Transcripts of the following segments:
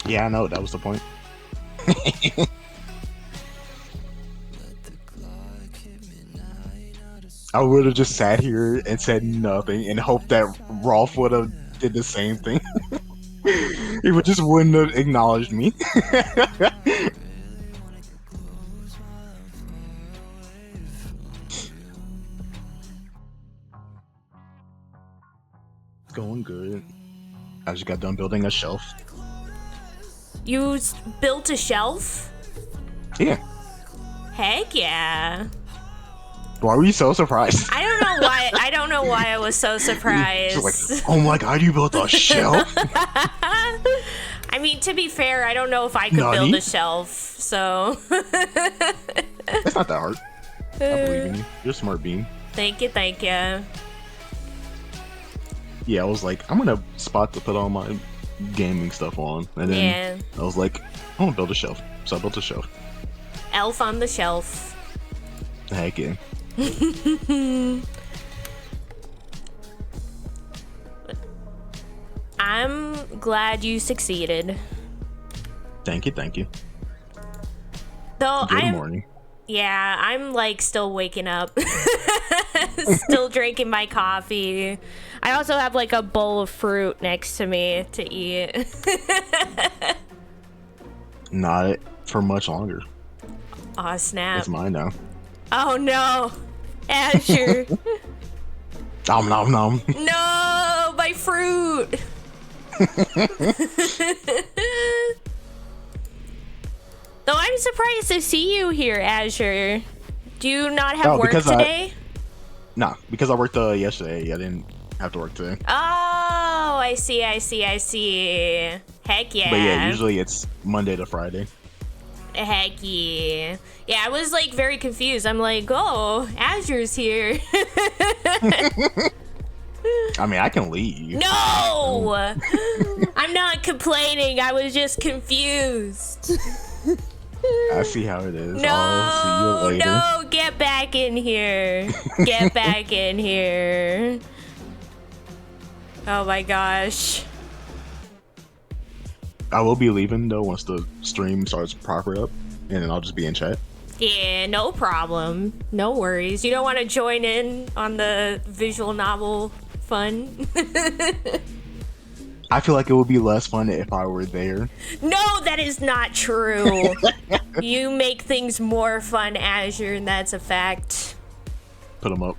Yeah, I know, that was the point. I would have just sat here and said nothing and hoped that Rolf would have did the same thing. He would just wouldn't have acknowledged me. Going good. I just got done building a shelf. You built a shelf? Yeah. Heck yeah. Why were you so surprised? I don't know why. I don't know why I was so surprised. She's like, oh my god, you built a shelf? I mean, to be fair, I don't know if I could build a shelf, so. It's not that hard. I believe in you. You're a smart bean. Thank you, thank you. Yeah, I was like, I'm gonna spot to put all my gaming stuff on, and then I was like, I want to build a shelf, so I built a shelf. Elf on the shelf. Heck yeah. I'm glad you succeeded. Thank you, thank you. Though Good morning. Yeah, I'm like still waking up. Still drinking my coffee. I also have like a bowl of fruit next to me to eat. Not for much longer. Aw, snap. It's mine now. Oh no. Azure. Nom nom nom. No, my fruit. Though I'm surprised to see you here, Azure. Do you not have work today? Nah, because I worked yesterday. I didn't have to work today. Oh, I see. Heck yeah. But yeah, usually it's Monday to Friday. Heck yeah. Yeah, I was like very confused. I'm like, oh, Azure's here. I mean, I can leave. No! I'm not complaining. I was just confused. I see how it is. No, I'll see you later. No, get back in here. Get back in here. Oh my gosh. I will be leaving though once the stream starts proper up, and then I'll just be in chat. Yeah, no problem. No worries. You don't want to join in on the visual novel fun? I feel like it would be less fun if I were there. No, that is not true. You make things more fun, Azure, and that's a fact. Put them up.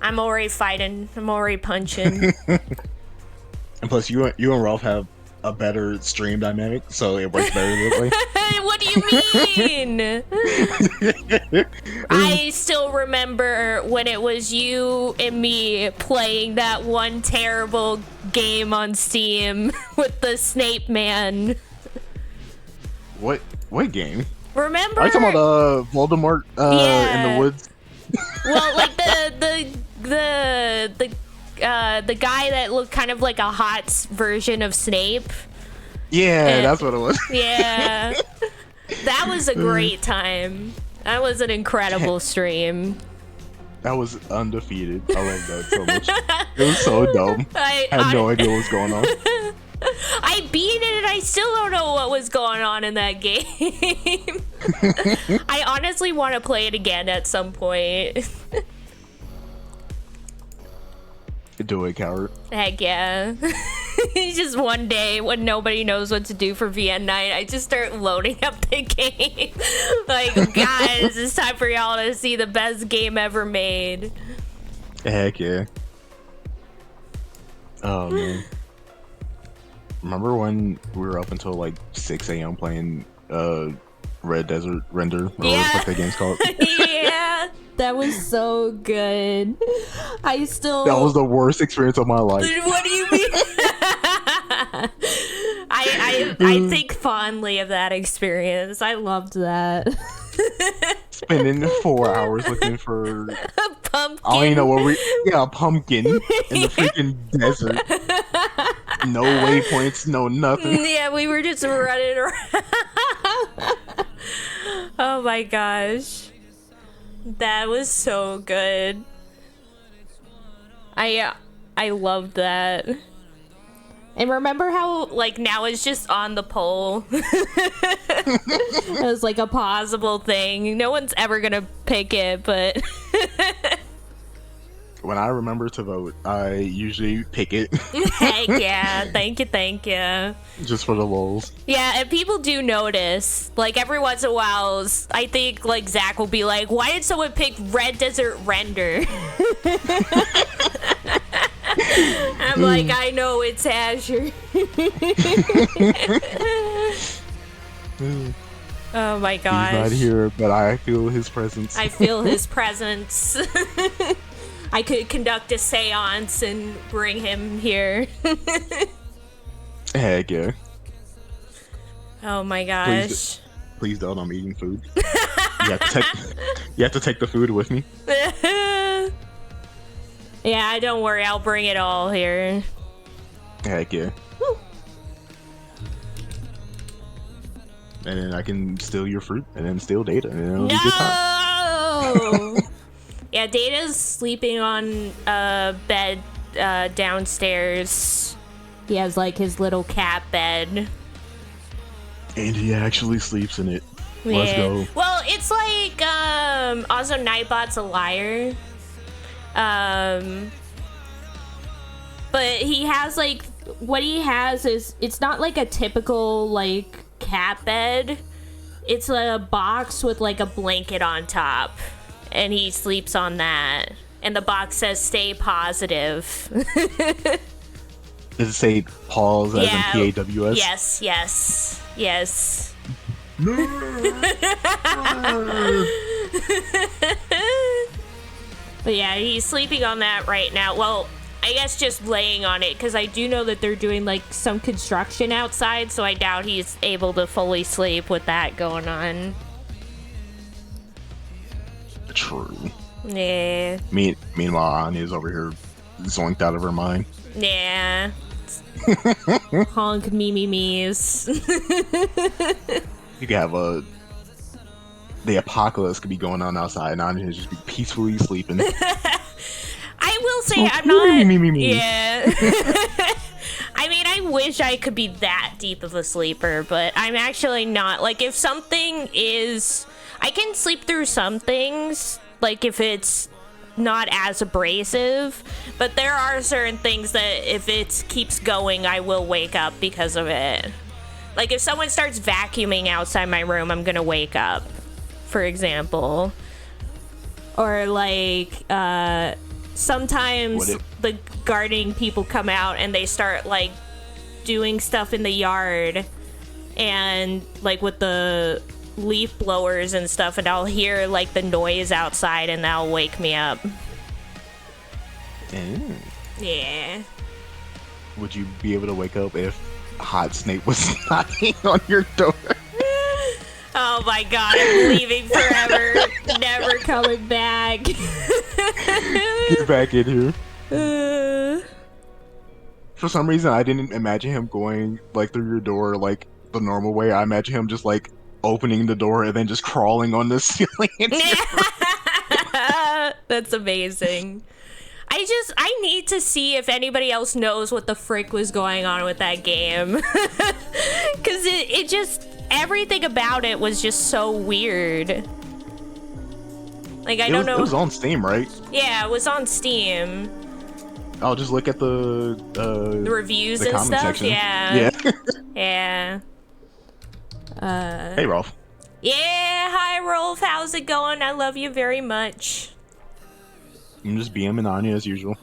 I'm already fighting. I'm already punching. And plus, you and Rolf have a better stream dynamic, so it works better this way. What do you mean? I still remember when it was you and me playing that one terrible game on Steam with the Snape Man. What game? Remember? Are you talking about Voldemort in the woods? Well, like the guy that looked kind of like a hot version of Snape. Yeah, that's what it was. Yeah. That was a great time. That was an incredible stream. That was undefeated. I love that so much. It was so dumb. I had no idea what was going on. I beat it and I still don't know what was going on in that game. I honestly want to play it again at some point. Do it, coward. Heck yeah. Just one day when nobody knows what to do for VN night, I just start loading up the game. Like, guys, it's time for y'all to see the best game ever made. Heck yeah. Oh man. Remember when we were up until like 6 a.m. playing Red Desert Render? Or what the game's called? Yeah. That was so good. That was the worst experience of my life. What do you mean? I think fondly of that experience. I loved that. Spending 4 hours looking for a pumpkin. I don't even know what a pumpkin in the freaking desert. No waypoints, no nothing. Yeah, we were just running around. Oh my gosh. That was so good. I loved that. And remember how, like, now it's just on the poll? It was like a possible thing. No one's ever gonna pick it, but... When I remember to vote, I usually pick it. Heck yeah. Thank you. Just for the lulz. Yeah, and people do notice. Like, every once in a while, I think, like, Zach will be like, why did someone pick Red Desert Render? I'm like, I know, it's Asher. Oh my gosh. He's not here, but I feel his presence. I feel his presence. I could conduct a seance and bring him here. Heck yeah. Oh my gosh. Please don't, I'm eating food. You have to take the food with me. Yeah, don't worry, I'll bring it all here. Heck yeah. Woo. And then I can steal your fruit, and then steal Data, and then it'll be a good time. No! Yeah, Data's sleeping on a bed downstairs. He has, like, his little cat bed. And he actually sleeps in it. Let's go. Well, it's like, also Nightbot's a liar. But he has, like, what he has is, it's not like a typical, like, cat bed. It's a box with, like, a blanket on top. And he sleeps on that. And the box says, stay positive. Does it say pause as in P-A-W-S? Yes. But yeah, he's sleeping on that right now. Well, I guess just laying on it, because I do know that they're doing, like, some construction outside, so I doubt he's able to fully sleep with that going on. True. Yeah. Meanwhile, Anya's over here zoinked out of her mind. Yeah. Honk me's. You could have the apocalypse could be going on outside, and Anya's just be peacefully sleeping. I will say I'm not. Yeah. I mean, I wish I could be that deep of a sleeper, but I'm actually not. Like, if something is, I can sleep through some things, like if it's not as abrasive, but there are certain things that if it keeps going, I will wake up because of it. Like, if someone starts vacuuming outside my room, I'm gonna wake up, for example. Or, like, sometimes the gardening people come out and they start, like, doing stuff in the yard and, like, with the leaf blowers and stuff, and I'll hear, like, the noise outside and that'll wake me up. Mm. Yeah. Would you be able to wake up if Hot Snake was knocking on your door? Oh my god, I'm leaving forever. Never coming back. Get back in here. For some reason, I didn't imagine him going, like, through your door, like, the normal way. I imagine him just, like, opening the door and then just crawling on the ceiling. That's amazing. I need to see if anybody else knows what the frick was going on with that game. Because it just, everything about it was just so weird. Like, I don't know. It was on Steam, right? Yeah, it was on Steam. I'll just look at the reviews the and comment stuff. section. Yeah. Yeah. Hey, Rolf. Yeah, hi, Rolf. How's it going? I love you very much. I'm just BMing Anya as usual.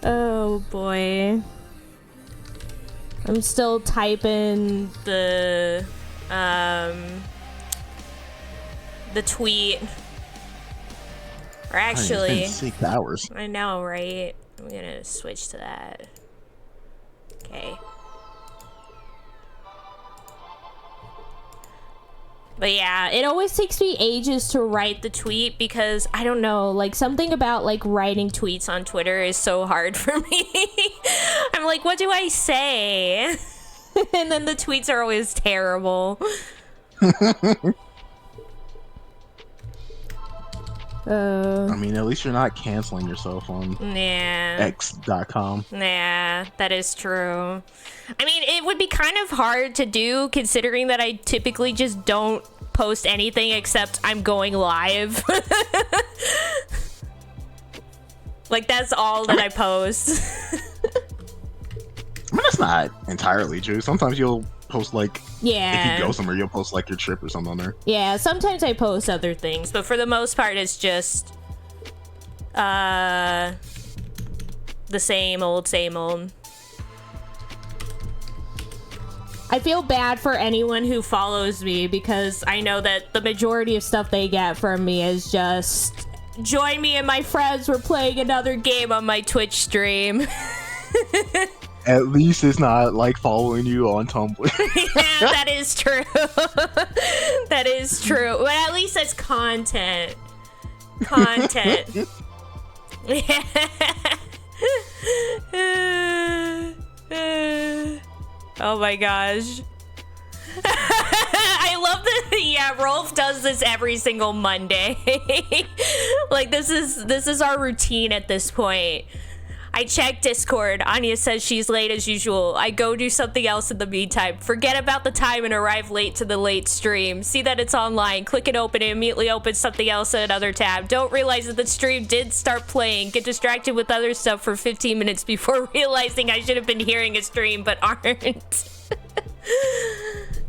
Oh, boy. I'm still typing the tweet. Or actually, it's been 6 hours. I know, right? I'm gonna switch to that. Okay. But yeah, it always takes me ages to write the tweet because, I don't know, like, something about, like, writing tweets on Twitter is so hard for me. I'm like, what do I say? And then the tweets are always terrible. I mean, at least you're not canceling yourself on Yeah. X.com. Yeah, that is true. I mean, it would be kind of hard to do considering that I typically just don't post anything except I'm going live. Like, that's all that I post. I mean, that's not entirely true. Sometimes you'll post, like, Yeah. if you go somewhere, you'll post, like, your trip or something on there. Yeah, sometimes I post other things, but for the most part, it's just, the same old, same old. I feel bad for anyone who follows me because I know that the majority of stuff they get from me is just, join me and my friends, we're playing another game on my Twitch stream. At least it's not like following you on Tumblr. Yeah, that is true. That is true. But at least that's content. Content. Oh my gosh. I love that. Yeah, Rolf does this every single Monday. Like, this is our routine at this point. I check Discord. Anya says she's late as usual. I go do something else in the meantime. Forget about the time and arrive late to the late stream. See that it's online. Click and open it. Immediately open something else in another tab. Don't realize that the stream did start playing. Get distracted with other stuff for 15 minutes before realizing I should have been hearing a stream but aren't.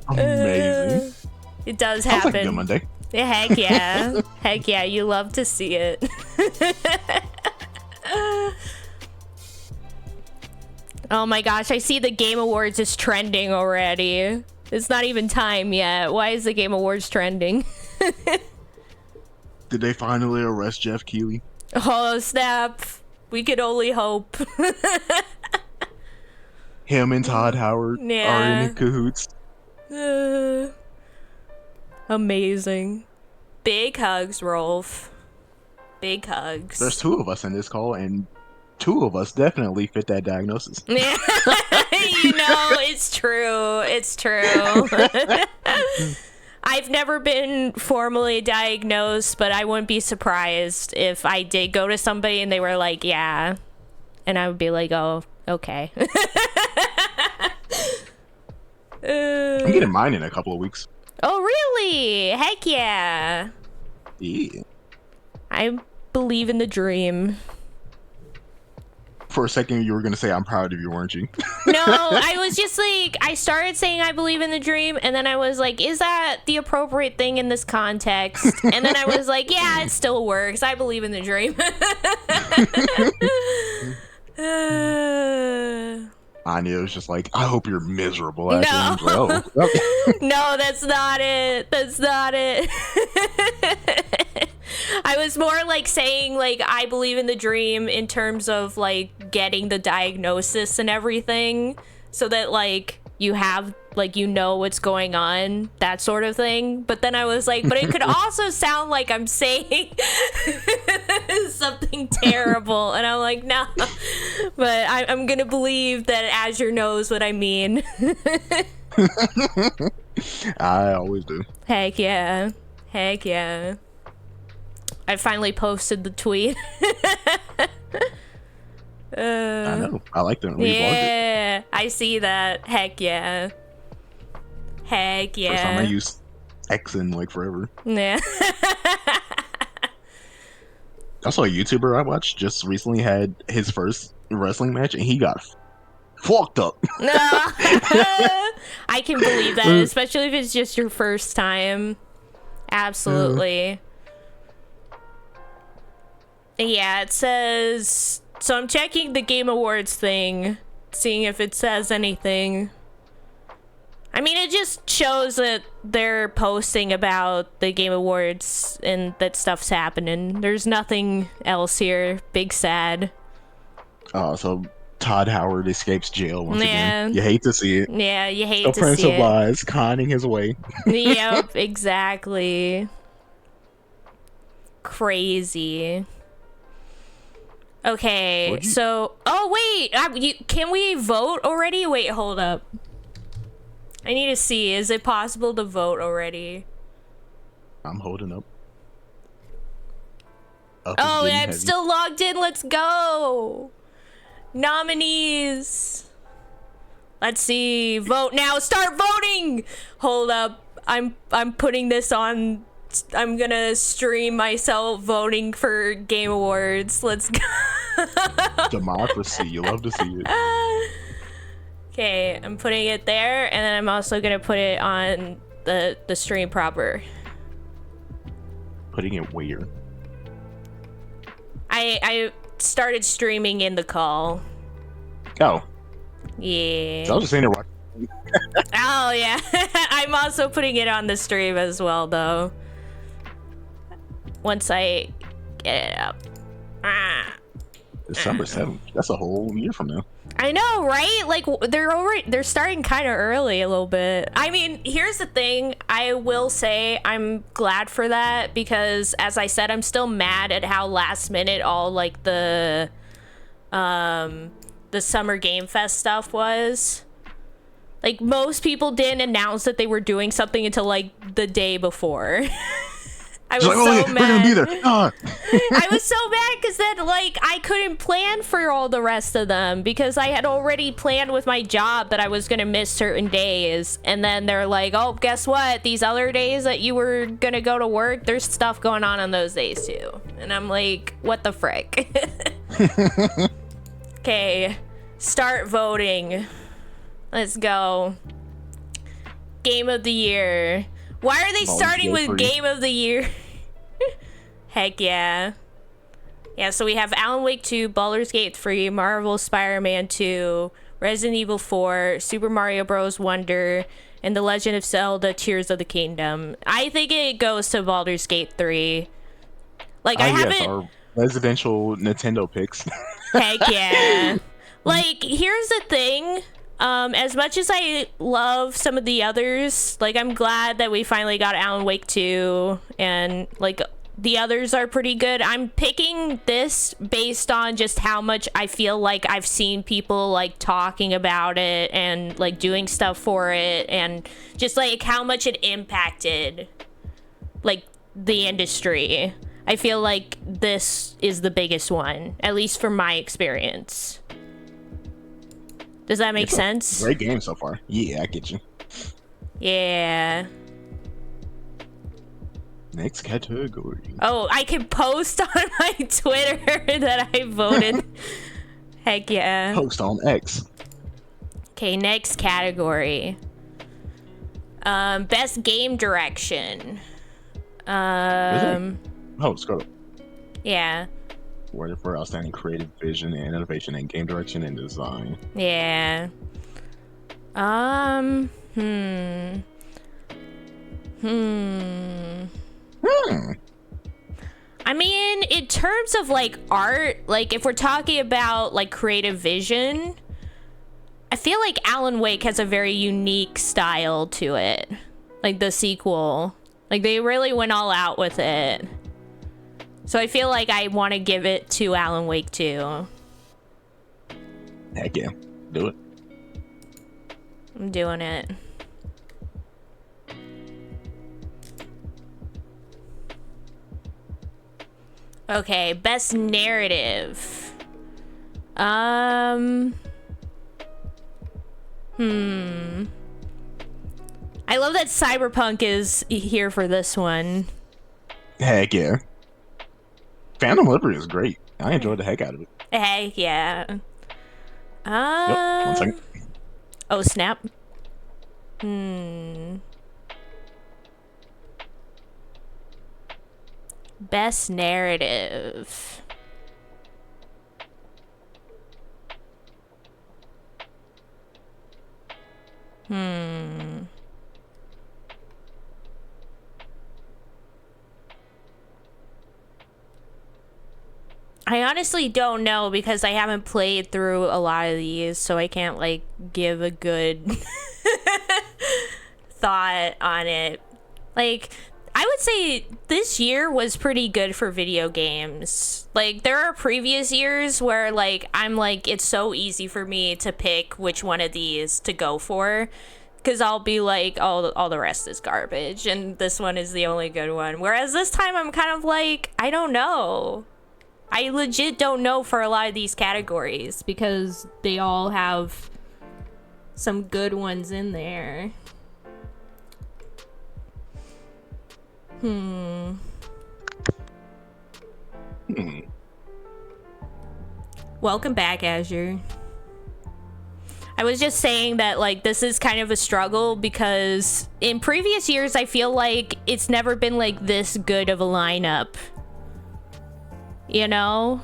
Amazing. It does Sounds happen. like a good Monday. Heck yeah. Heck yeah. You love to see it. Oh my gosh, I see the Game Awards is trending already. It's not even time yet. Why is the Game Awards trending? Did they finally arrest Jeff Keighley? Oh, snap. We could only hope. Him and Todd Howard are in cahoots. Amazing. Big hugs, Rolf. Big hugs. There's 2 of us in this call, and 2 of us definitely fit that diagnosis. Yeah. You know, it's true. It's true. I've never been formally diagnosed, but I wouldn't be surprised if I did go to somebody and they were like, yeah. And I would be like, oh, okay. I'm getting mine in a couple of weeks. Oh, really? Heck yeah. Yeah. I believe in the dream. For a second, you were going to say, I'm proud of you, weren't you? No, I was just like, I started saying I believe in the dream, and then I was like, is that the appropriate thing in this context? And then I was like, yeah, it still works. I believe in the dream. Anya was just like, I hope you're miserable. No. Like, oh, okay. No, that's not it. That's not it. I was more like saying, like, I believe in the dream in terms of, like, getting the diagnosis and everything so that, like, you have, like, you know what's going on, that sort of thing. But then I was like, but it could also sound like I'm saying something terrible. And I'm like, no. But I'm going to believe that Azure knows what I mean. I always do. Heck yeah. Heck yeah. I finally posted the tweet. I know. I like them. Yeah, I see that. Heck yeah. Heck yeah. First time I used X in like forever. Yeah. Also, a YouTuber I watched just recently had his first wrestling match, and he got fucked up. I can believe that, especially if it's just your first time. Absolutely. Yeah, it says... So I'm checking the Game Awards thing, seeing if it says anything. I mean, it just shows that they're posting about the Game Awards and that stuff's happening. There's nothing else here. Big sad. So Todd Howard escapes jail once Yeah. again. You hate to see it. Yeah, you hate The to Prince see of it. Lies, conning his way. Yep, exactly. Crazy. Okay, so... Oh, wait! Can we vote already? Wait, hold up. I need to see. Is it possible to vote already? I'm holding up. up and Oh, getting I'm heavy. still logged in. Let's go. Nominees. Let's see. Vote now. Start voting. Hold up. I'm putting this on. I'm gonna stream myself voting for Game Awards. Let's go. Democracy. You love to see it. Okay, I'm putting it there, and then I'm also gonna put it on the stream proper. Putting it where? I started streaming in the call. Oh. Yeah. So I was just saying it. Oh yeah. I'm also putting it on the stream as well, though. Once I get it up. December 7th. That's a whole year from now. I know, right? Like they're starting kind of early a little bit. I mean, here's the thing. I will say I'm glad for that because, as I said, I'm still mad at how last minute all like the Summer Game Fest stuff was. Like, most people didn't announce that they were doing something until like the day before. I was like, so yeah, mad. We're gonna be there. I was so mad because then, like, I couldn't plan for all the rest of them because I had already planned with my job that I was gonna miss certain days, and then they're like, "Oh, guess what? These other days that you were gonna go to work, there's stuff going on those days too." And I'm like, "What the frick?" Okay, start voting. Let's go. Game of the year. Why are they starting with Game of the Year? Heck yeah. Yeah, so we have Alan Wake 2, Baldur's Gate 3, Marvel Spider-Man 2, Resident Evil 4, Super Mario Bros. Wonder, and The Legend of Zelda Tears of the Kingdom. I think it goes to Baldur's Gate 3. Like, I haven't... Yes, our residential Nintendo picks. Heck yeah. Like, here's the thing. As much as I love some of the others, like, I'm glad that we finally got Alan Wake 2, and, like, the others are pretty good. I'm picking this based on just how much I feel like I've seen people, like, talking about it and, like, doing stuff for it, and just, like, how much it impacted, like, the industry. I feel like this is the biggest one, at least from my experience. Does that make sense? Great game so far. Yeah, I get you. Yeah. Next category. Oh, I can post on my Twitter that I voted. Heck yeah. Post on X. Okay, next category. Best game direction. Oh, scroll up. Yeah. Awarded for outstanding creative vision and innovation in game direction and design. Yeah. I mean, in terms of, like, art, like, if we're talking about, like, creative vision, I feel like Alan Wake has a very unique style to it. Like, the sequel. Like, they really went all out with it. So I feel like I want to give it to Alan Wake 2. Heck yeah. Do it. I'm doing it. Okay, best narrative. I love that Cyberpunk is here for this one. Heck yeah. Phantom Liberty is great. I enjoyed the heck out of it. Heck yeah. Yep, 1 second. Oh, snap. Best narrative. I honestly don't know because I haven't played through a lot of these, so I can't, like, give a good thought on it. Like, I would say this year was pretty good for video games. Like, there are previous years where, like, I'm like, it's so easy for me to pick which one of these to go for. Because I'll be like, all the rest is garbage, and this one is the only good one. Whereas this time I'm kind of like, I don't know. I legit don't know for a lot of these categories because they all have some good ones in there. Welcome back, Azure. I was just saying that, like, this is kind of a struggle because in previous years, I feel like it's never been, like, this good of a lineup. You know?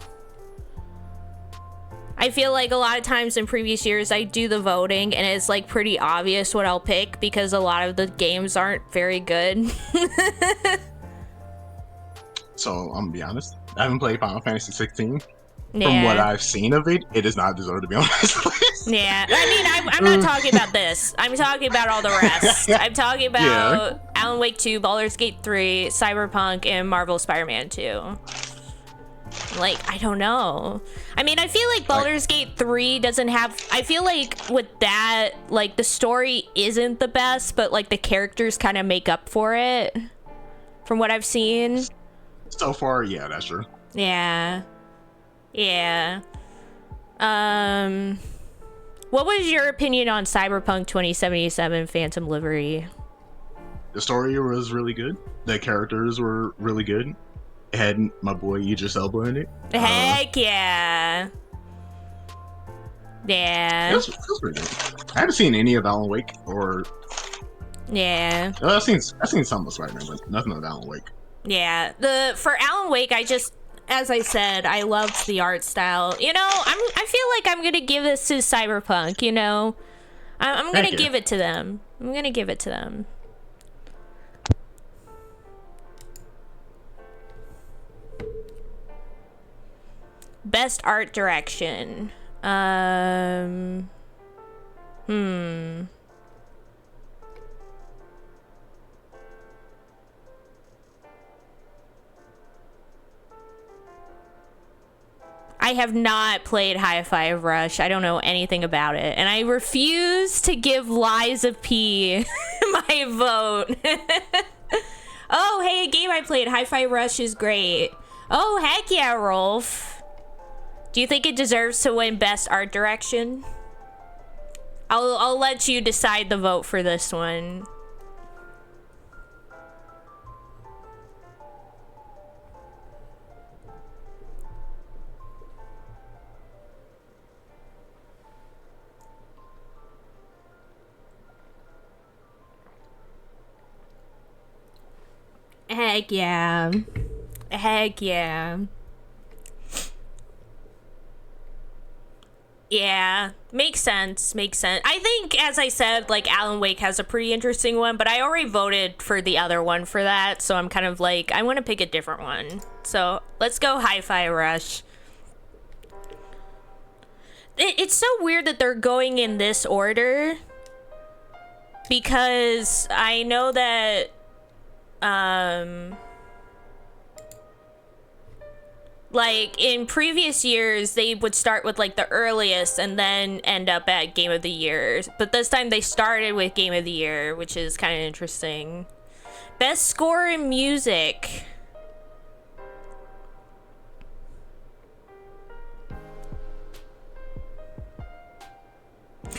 I feel like a lot of times in previous years, I do the voting and it's, like, pretty obvious what I'll pick because a lot of the games aren't very good. So, I'm gonna be honest. I haven't played Final Fantasy 16. Yeah. From what I've seen of it, it does not deserve to be on this list. Yeah, I mean, I'm not talking about this. I'm talking about all the rest. I'm talking about Alan Wake 2, Baldur's Gate 3, Cyberpunk, and Marvel Spider-Man 2. Like, I don't know. I mean, I feel like Baldur's Gate 3 doesn't have... I feel like with that, like, the story isn't the best, but, like, the characters kind of make up for it. From what I've seen. So far, yeah, that's true. Yeah. Yeah. What was your opinion on Cyberpunk 2077 Phantom Livery? The story was really good. The characters were really good. It had my boy Idris Elba in it. Heck yeah. Yeah. It was pretty good. I haven't seen any of Alan Wake or... Yeah. I've seen some of Spider-Man, but nothing of Alan Wake. Yeah. For Alan Wake, as I said, I loved the art style. You know, I feel like I'm gonna give this to Cyberpunk, you know? I'm gonna give it to them. I'm gonna give it to them. Best art direction. I have not played Hi-Fi Rush. I don't know anything about it. And I refuse to give Lies of P my vote. Oh, hey, a game I played. Hi-Fi Rush is great. Oh, heck yeah, Rolf. Do you think it deserves to win Best Art Direction? I'll let you decide the vote for this one. Heck yeah. Heck yeah. Yeah, makes sense. Makes sense. I think, as I said, like, Alan Wake has a pretty interesting one, but I already voted for the other one for that, so I'm kind of like, I want to pick a different one. So let's go Hi-Fi Rush. It's so weird that they're going in this order, because I know that like in previous years they would start with like the earliest and then end up at Game of the Year, but this time they started with Game of the Year, which is kind of interesting. Best score in music.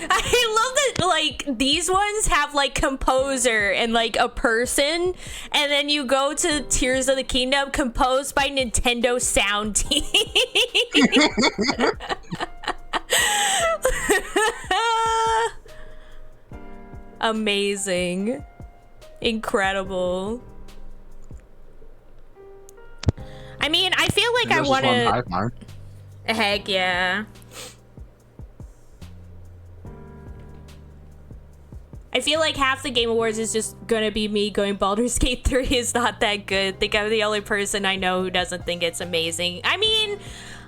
I love that, like, these ones have, like, composer and, like, a person, and then you go to Tears of the Kingdom, composed by Nintendo Sound Team. Amazing. Incredible. I mean, I feel like I want to... Heck yeah. I feel like half the Game Awards is just gonna be me going Baldur's Gate 3 is not that good. I think I'm the only person I know who doesn't think it's amazing. I mean,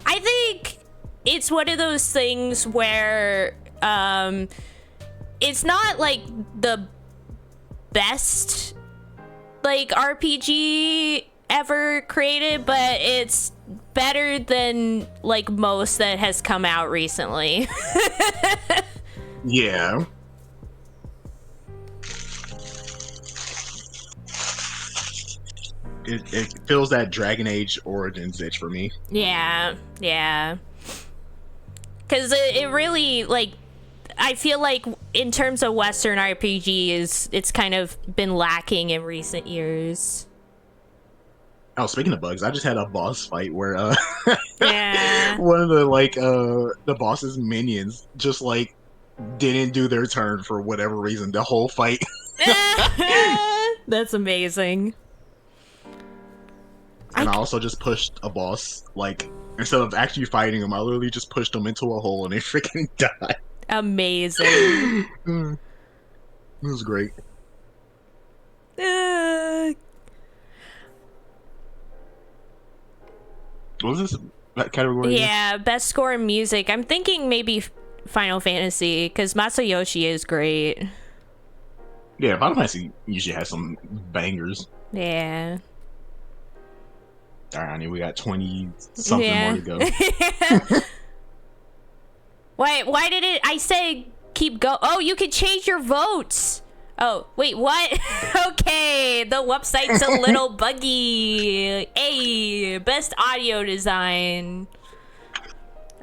I think it's one of those things where it's not like the best like RPG ever created, but it's better than like most that has come out recently. Yeah. it fills that Dragon Age Origins itch for me. Yeah, yeah. Because it really, like, I feel like in terms of Western RPGs, it's kind of been lacking in recent years. Oh, speaking of bugs, I just had a boss fight where Yeah. one of the boss's minions just like didn't do their turn for whatever reason the whole fight. That's amazing. And I also just pushed a boss, like, instead of actually fighting him, I literally just pushed him into a hole and they freaking died. Amazing. It was great. Uh, What was this category? yeah, best score in music. I'm thinking maybe Final Fantasy, because Masayoshi is great. Yeah, Final Fantasy usually has some bangers. Yeah. All right, Anya, we got 20 something more to go. Why did it? I said keep go. Oh, you can change your votes. Oh, wait, what? Okay, the website's a little buggy. Hey, best audio design.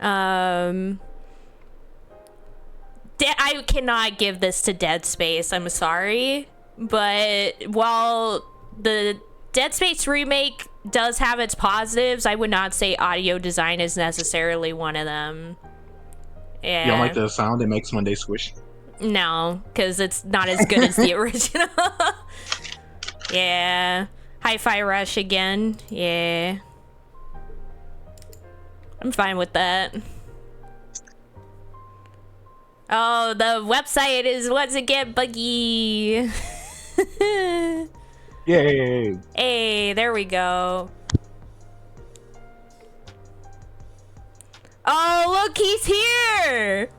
I cannot give this to Dead Space. I'm sorry, but while the Dead Space remake does have its positives, I would not say audio design is necessarily one of them. Yeah. You don't like the sound it makes when they squish? No, because it's not as good as the original. Yeah. Hi-Fi Rush again. Yeah. I'm fine with that. Oh, the website is once again buggy. Yay! Hey, there we go. Oh, look, he's here!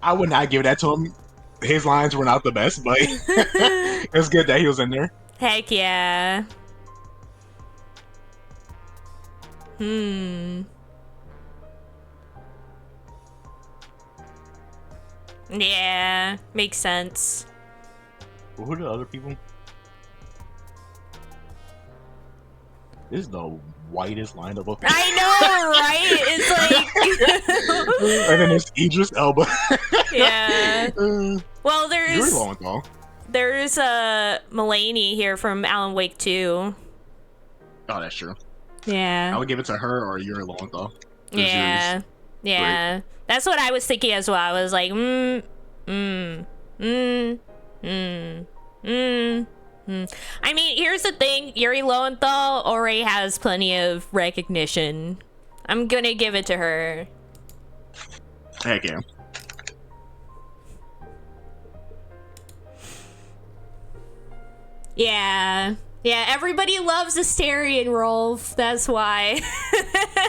I would not give that to him. His lines were not the best, but it's good that he was in there. Heck yeah. Yeah, makes sense. Well, who are the other people? This is the whitest lineup of people. I know, right? It's like... And then it's Idris Elba. Yeah. Well, You're long though. there's Mulaney here from Alan Wake 2. Oh, that's true. Yeah. I would give it to her or Yuri Lowenthal. Yeah. Yeah. That's what I was thinking as well. I was like, I mean, here's the thing. Yuri Lowenthal already has plenty of recognition. I'm gonna give it to her. Heck yeah. Yeah. Yeah, everybody loves Asterion, Rolf. That's why.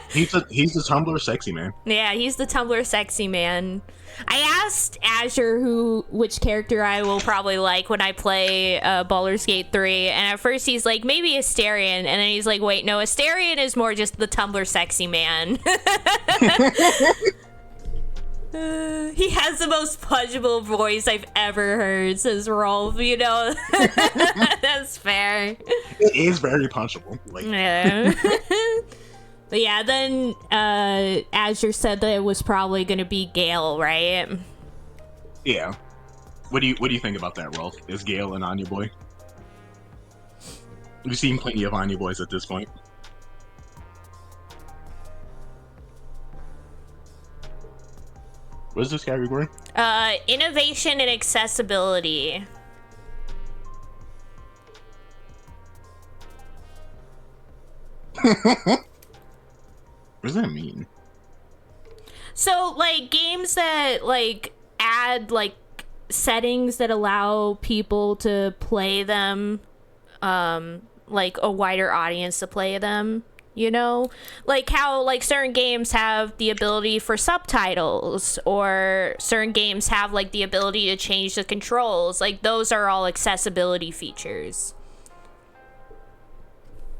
He's the Tumblr sexy man. Yeah, he's the Tumblr sexy man. I asked Azure which character I will probably like when I play Baldur's Gate 3, and at first he's like, maybe Asterion, and then he's like, wait, no, Asterion is more just the Tumblr sexy man. He has the most punchable voice I've ever heard, says Rolf, you know? That's fair. It is very punchable. Like, Yeah. But yeah, then Azure said that it was probably gonna be Gale, right? yeah. What do you think about that, Rolf? Is Gale an Anya boy? We've seen plenty of Anya boys at this point. What is this category? Innovation and accessibility. What does that mean? So, like, games that, like, add, like, settings that allow people to play them, like, a wider audience to play them, you know? Like, how, like, certain games have the ability for subtitles, or certain games have, like, the ability to change the controls. Like, those are all accessibility features.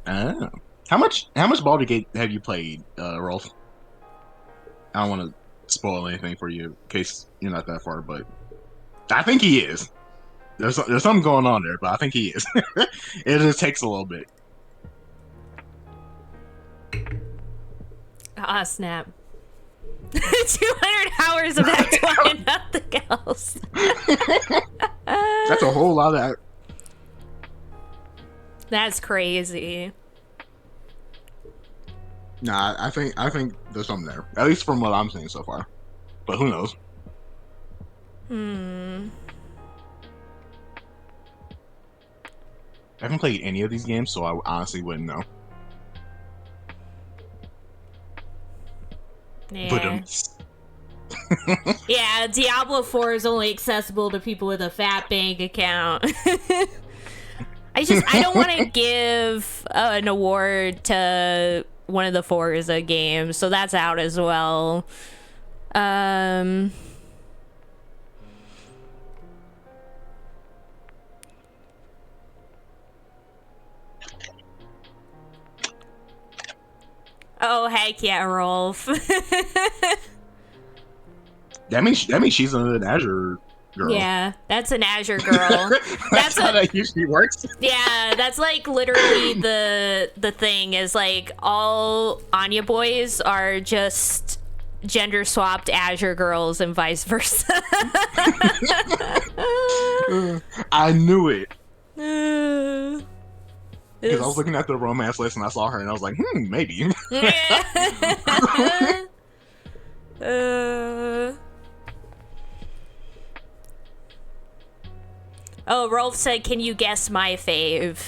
Oh. How much Baldur's Gate have you played, Rolf? I don't want to spoil anything for you in case you're not that far, but I think he is. There's something going on there, but I think he is. It just takes a little bit. Ah, snap. 200 hours of that one and nothing else. That's a whole lot of. That's crazy. Nah, I think there's something there. At least from what I'm seeing so far. But who knows? I haven't played any of these games, so I honestly wouldn't know. Yeah. But Yeah, Diablo 4 is only accessible to people with a fat bank account. I don't want to give an award to one of the Forza games, so that's out as well. Oh, heck yeah, Rolf. that means she's an Azure girl. Yeah, that's an Azure girl. That's how that usually works. Yeah, that's like literally the thing is like all Anya boys are just gender swapped Azure girls and vice versa. I knew it. Because I It's- was looking at the romance list and I saw her and I was like, maybe. Oh, Rolf said, "Can you guess my fave?"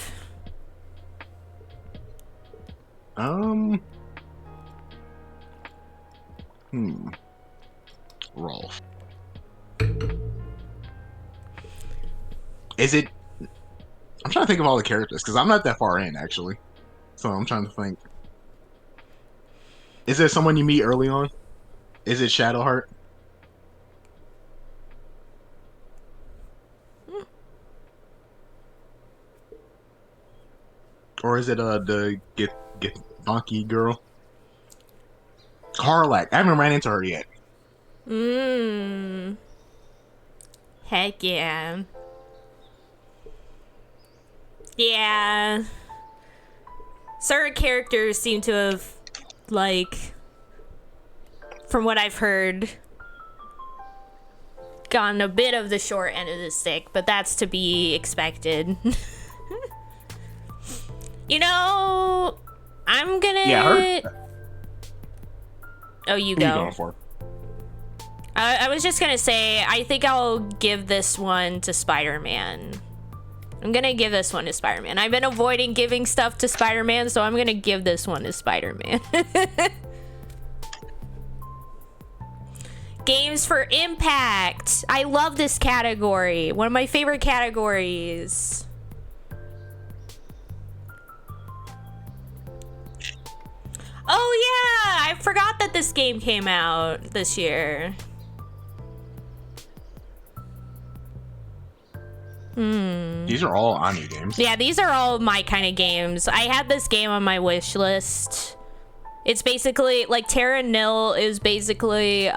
Rolf. Is it? I'm trying to think of all the characters because I'm not that far in actually, so I'm trying to think. Is there someone you meet early on? Is it Shadowheart? Or is it the get donkey girl? Carlac. I haven't ran into her yet. Heck yeah. Yeah. Certain characters seem to have, like, from what I've heard, gotten a bit of the short end of the stick, but that's to be expected. You know, I'm gonna... Yeah, her. Oh, you Who go. you going for? I was just gonna say, I think I'll give this one to Spider-Man. I'm gonna give this one to Spider-Man. I've been avoiding giving stuff to Spider-Man, so I'm gonna give this one to Spider-Man. Games for Impact. I love this category. One of my favorite categories. Oh yeah, I forgot that this game came out this year. These are all Anya games. Yeah, these are all my kind of games. I had this game on my wish list. It's basically like Terra Nil is basically like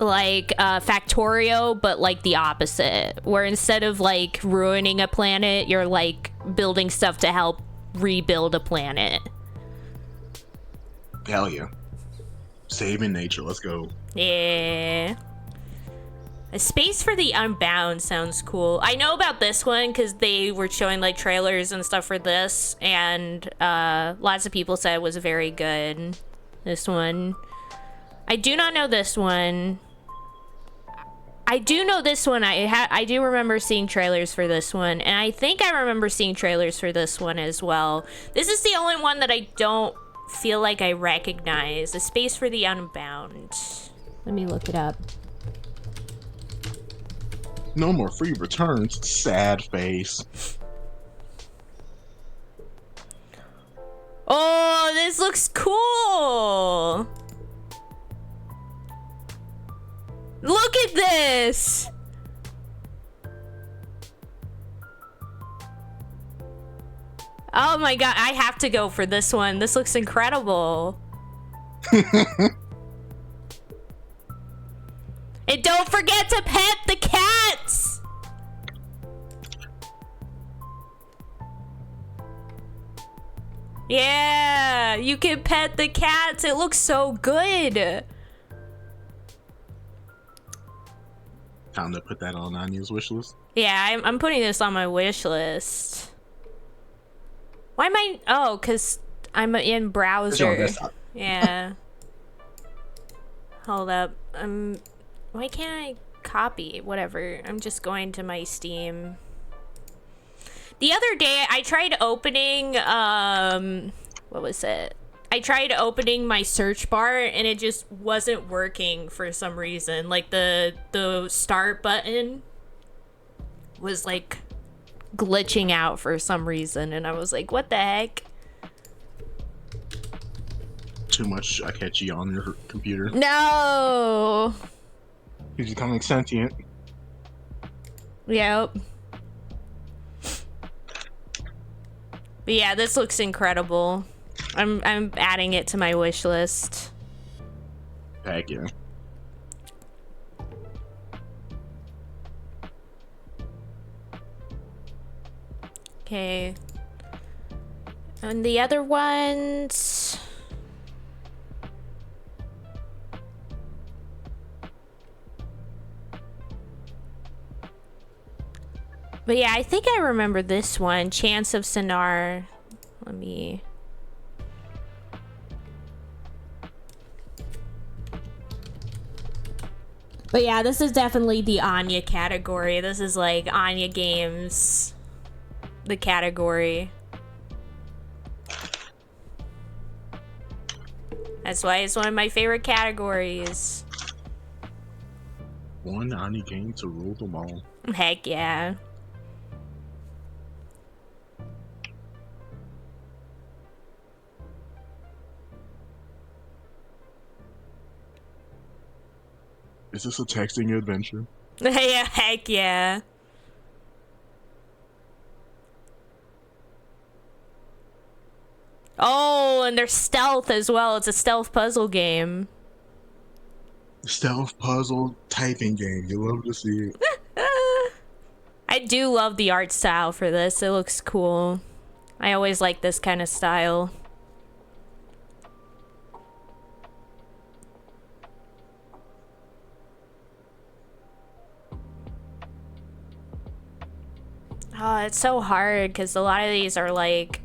Factorio, but like the opposite, where instead of like ruining a planet, you're like building stuff to help rebuild a planet. Hell yeah. Saving nature. Let's go. Yeah. A Space for the Unbound sounds cool. I know about this one because they were showing like trailers and stuff for this, and lots of people said it was very good. This one. I do not know this one. I do know this one. I do remember seeing trailers for this one, and I think I remember seeing trailers for this one as well. This is the only one that I don't feel like I recognize. A Space for the Unbound. Let me look it up. No more free returns. Sad face. Oh, this looks cool. Look at this. Oh my god, I have to go for this one. This looks incredible. And don't forget to pet the cats. Yeah, you can pet the cats. It looks so good. Time to put that on Anya's wish list. Yeah, I'm putting this on my wish list. Why am I? Oh, because I'm in browser. Yeah. Hold up. Why can't I copy? Whatever. I'm just going to my Steam. The other day, I tried opening, what was it? I tried opening my search bar, and it just wasn't working for some reason. Like, the start button was, like, glitching out for some reason, and I was like, what the heck? Too much Akechi on your computer. No! He's becoming sentient. Yep. But yeah, this looks incredible. I'm adding it to my wish list. Heck yeah. Okay. And the other ones... But yeah, I think I remember this one. Chance of Sonar. Let me... But yeah, this is definitely the Anya category. This is like Anya games. The category. That's why it's one of my favorite categories. One Anya game to rule them all. Heck yeah. Is this a texting adventure? Yeah, heck yeah. Oh, and there's stealth as well. It's a stealth puzzle game. Stealth puzzle typing game. You love to see it. I do love the art style for this. It looks cool. I always like this kind of style. Oh, it's so hard because a lot of these are like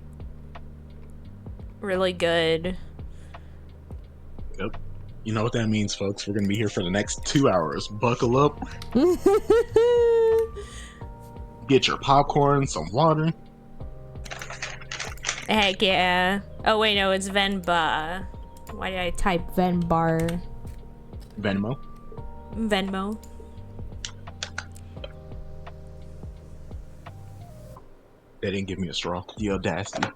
really good. Yep. You know what that means, folks. We're going to be here for the next 2 hours. Buckle up. Get your popcorn, some water. Heck yeah. Oh, wait, no, it's Venba. Why did I type Venbar? Venmo. Venmo. They didn't give me a straw. The audacity.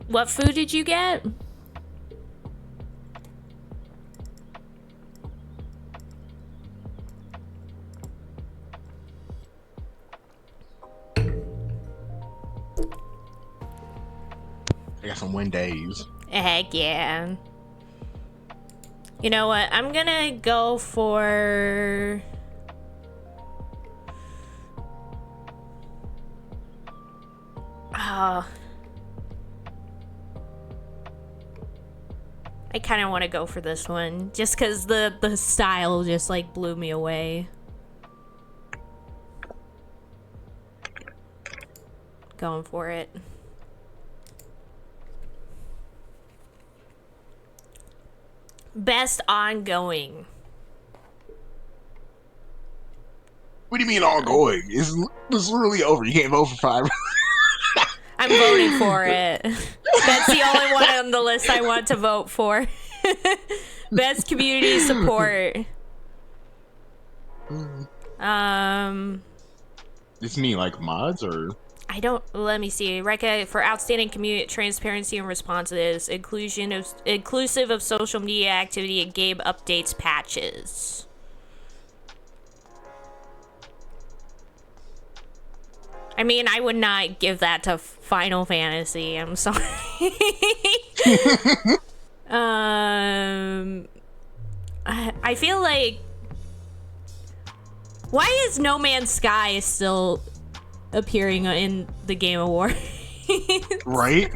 What food did you get? I got some Wendy's. Heck yeah. You know what? I'm gonna go for... Oh. I kind of want to go for this one. Just because the style just, like, blew me away. Going for it. Best ongoing. What do you mean ongoing? It's literally over. You can't vote for 5. I'm voting for it. That's the only one on the list I want to vote for. Best community support. It's me, like mods or? I don't. Let me see. For outstanding community transparency and responses, inclusive of social media activity and game updates patches. I mean, I would not give that to Final Fantasy. I'm sorry. I feel like Why is No Man's Sky still appearing in the Game Award? Right?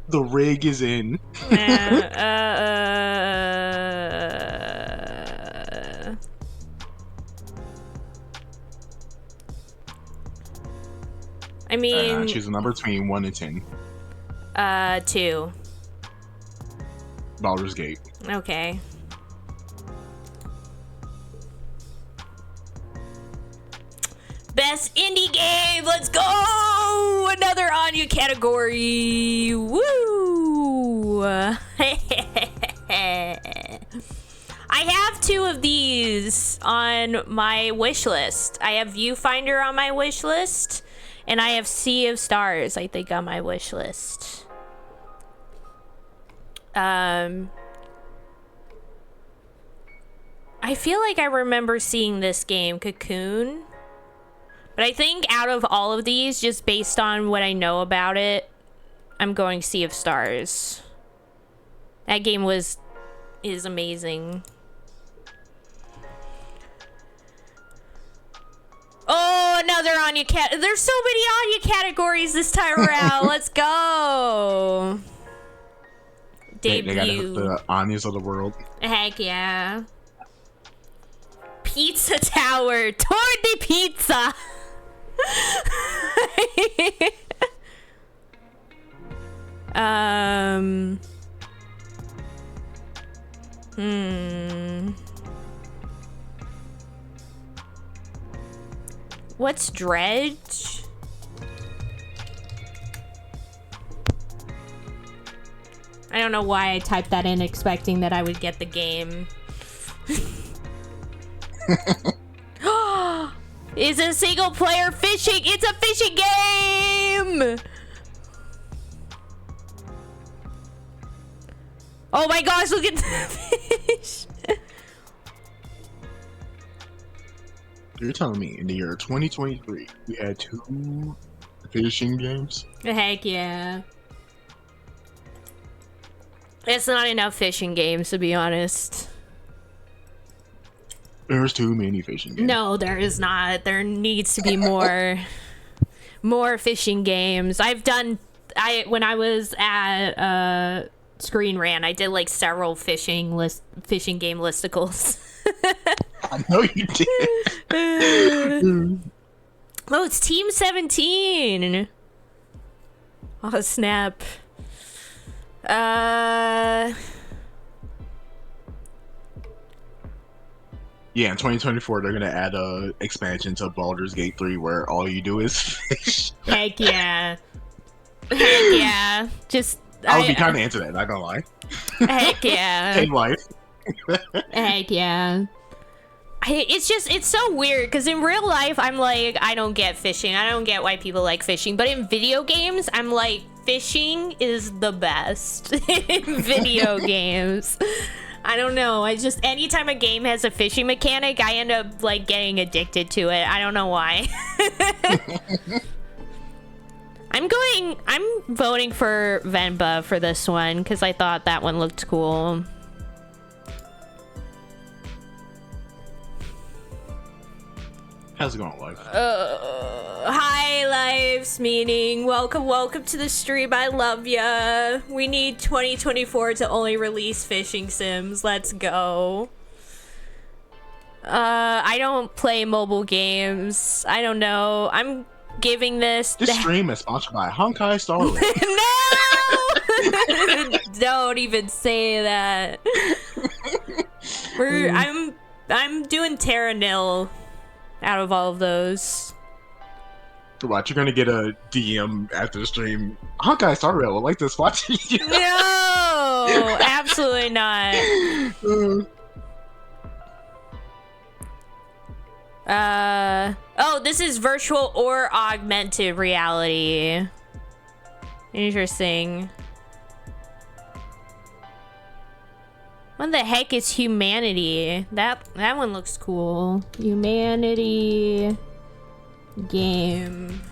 The rig is in. I mean, choose a number between 1 and 10. 2. Baldur's Gate. Okay. Best indie game. Let's go. Another Anya category. Woo. I have 2 of these on my wish list. I have Viewfinder on my wish list, and I have Sea of Stars, I think, on my wish list. I feel like I remember seeing this game, Cocoon. But I think out of all of these, just based on what I know about it, I'm going Sea of Stars. That game is amazing. Oh, another Anya cat. There's so many Anya categories this time around. Let's go. Debut. They gotta hit the Anyas of the world. Heck yeah. Pizza Tower. Toward the pizza. What's Dredge? I don't know why I typed that in expecting that I would get the game. It's a single player fishing. It's a fishing game. Oh my gosh, look at the fish. You're telling me in the year 2023 we had 2 fishing games? Heck yeah. It's not enough fishing games, to be honest. There's too many fishing games. No, there is not. There needs to be more fishing games. When I was at Screen Rant, I did like several fishing game listicles. I know you did. Oh, it's Team 17. Oh, snap. Yeah, in 2024 they're gonna add a expansion to Baldur's Gate 3 where all you do is fish. Heck yeah. Heck yeah. Just I would be kind of into that, not gonna lie. Heck yeah. Same life. Heck yeah. It's so weird because in real life I'm like, I don't get fishing. I don't get why people like fishing. But in video games, I'm like, fishing is the best in video games. I don't know. Anytime a game has a fishing mechanic, I end up like getting addicted to it. I don't know why. I'm voting for Venba for this one because I thought that one looked cool. How's it going, Life? Hi, Lives, meaning welcome to the stream. I love ya. We need 2024 to only release fishing sims. Let's go. I don't play mobile games. I don't know. I'm giving this. This stream is sponsored by Honkai Star Rail. No! Don't even say that. I'm doing Terra Nil out of all of those. Watch, you're gonna get a DM after the stream. Honkai Star Rail would like to sponsor you. No! Absolutely not. Oh, this is virtual or augmented reality. Interesting. What the heck is humanity? That one looks cool. Humanity game.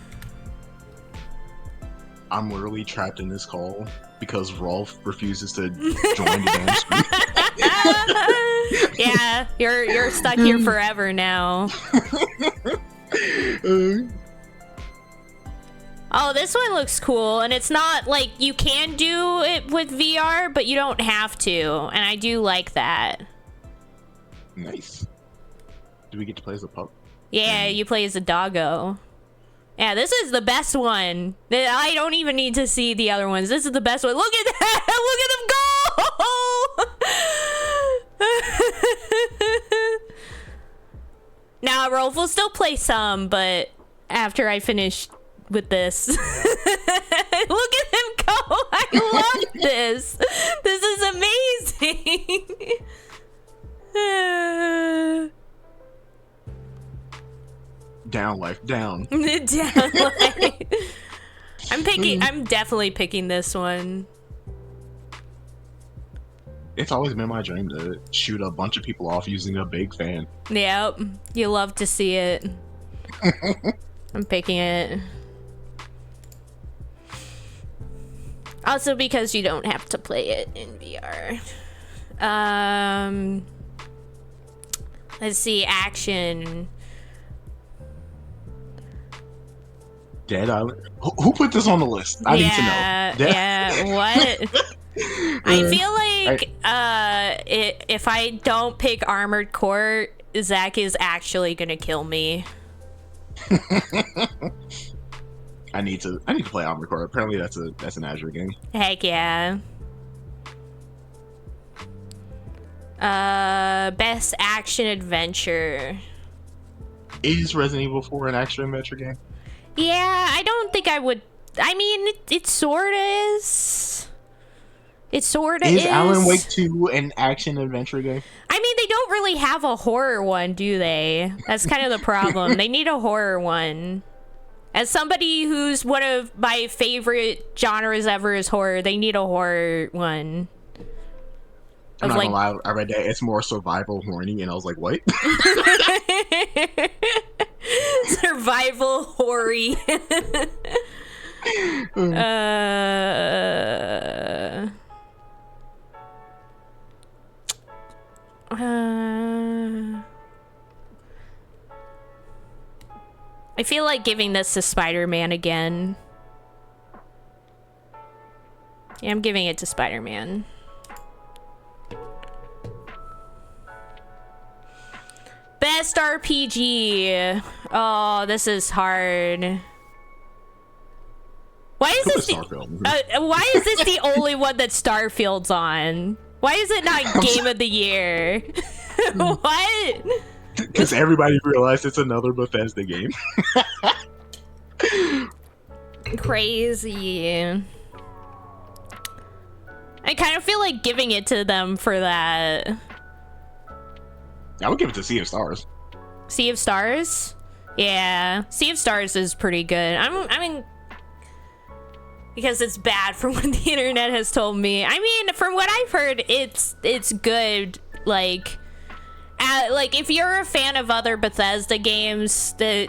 I'm literally trapped in this call because Rolf refuses to join the damn stream. Yeah, you're stuck here forever now. Oh, this one looks cool, and it's not like you can do it with VR, but you don't have to, and I do like that. Nice. Do we get to play as a pup? Yeah, you play as a doggo. Yeah, this is the best one. I don't even need to see the other ones. This is the best one. Look at that! Look at them go! Now, Rolf will still play some, but after I finish with this. Look at him go! I love this! This is amazing! Down, life, down. Down life. I'm definitely picking this one. It's always been my dream to shoot a bunch of people off using a big fan. Yep, you love to see it. I'm picking it. Also because you don't have to play it in VR. Let's see, action. Dead Island? Who put this on the list? I need to know. Yeah, what? I feel like if I don't pick Armored Core, Zach is actually gonna kill me. I need to play Armored Core. Apparently that's an Azure game. Heck yeah. Best action adventure. Is Resident Evil 4 an action adventure game? Yeah, I don't think I would. I mean, it sort of is. It sort of is. Is Alan Wake 2 an action adventure game? I mean, they don't really have a horror one, do they? That's kind of the problem. They need a horror one. As somebody who's one of my favorite genres ever is horror, they need a horror one. I'm not gonna lie, I read that it's more survival horny, and I was like, what? Survival hoary. I feel like giving this to Spider-Man again. Yeah, I'm giving it to Spider-Man. Best RPG. Oh, this is hard. Why is this why is this the only one that Starfield's on? Why is it not Game of the Year? What? Because everybody realized it's another Bethesda game. Crazy. I kind of feel like giving it to them for that. I would give it to Sea of Stars. Sea of Stars? Yeah, Sea of Stars is pretty good. I mean, because it's bad from what the internet has told me. I mean, from what I've heard, it's good. Like if you're a fan of other Bethesda games, that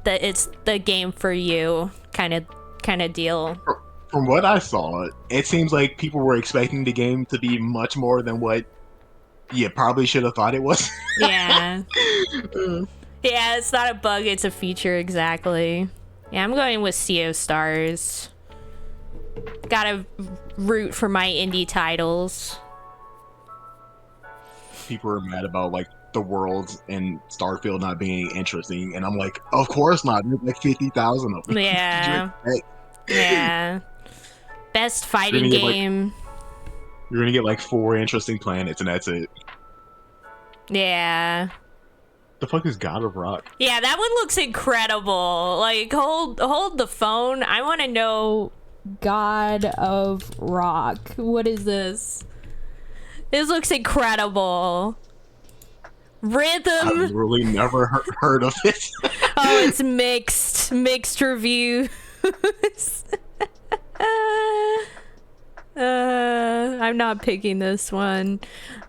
it's the game for you, kind of deal. From what I saw, it seems like people were expecting the game to be much more than what you probably should have thought it was. Yeah. Yeah, it's not a bug, it's a feature, exactly. Yeah, I'm going with Sea of Stars. Gotta root for my indie titles. People are mad about, like, the worlds and Starfield not being interesting, and I'm like, of course not. There's like 50,000 of them. Yeah. Yeah. Best fighting game. You're gonna get like 4 interesting planets, and that's it. Yeah. The fuck is God of Rock? Yeah, that one looks incredible. Like, hold the phone. I want to know God of Rock. What is this? This looks incredible. Rhythm. I've really never heard of it. Oh, it's mixed reviews. I'm not picking this one.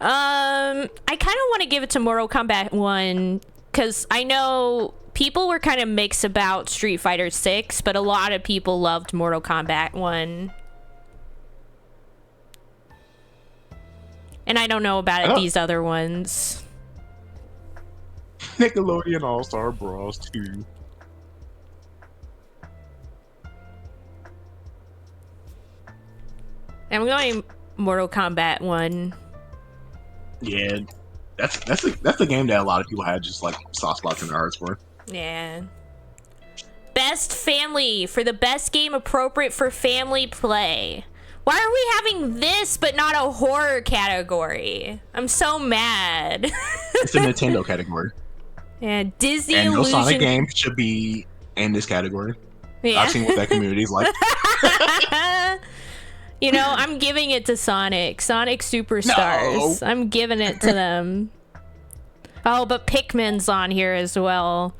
I kind of want to give it to Mortal Kombat 1 because I know people were kind of mixed about Street Fighter 6, but a lot of people loved Mortal Kombat 1. And I don't know about Oh, these other ones. Nickelodeon All-Star Bros 2. I'm going Mortal Kombat 1. Yeah, that's a game that a lot of people had just like soft spots in their hearts for. Yeah. Best family for the best game appropriate for family play. Why are we having this but not a horror category? I'm so mad. It's a Nintendo category. Yeah, Disney And no Sonic Illusion. game should be in this category. Yeah. I've seen what that community's like. You know, I'm giving it to Sonic. Sonic Superstars. No. I'm giving it to them. Oh, but Pikmin's on here as well.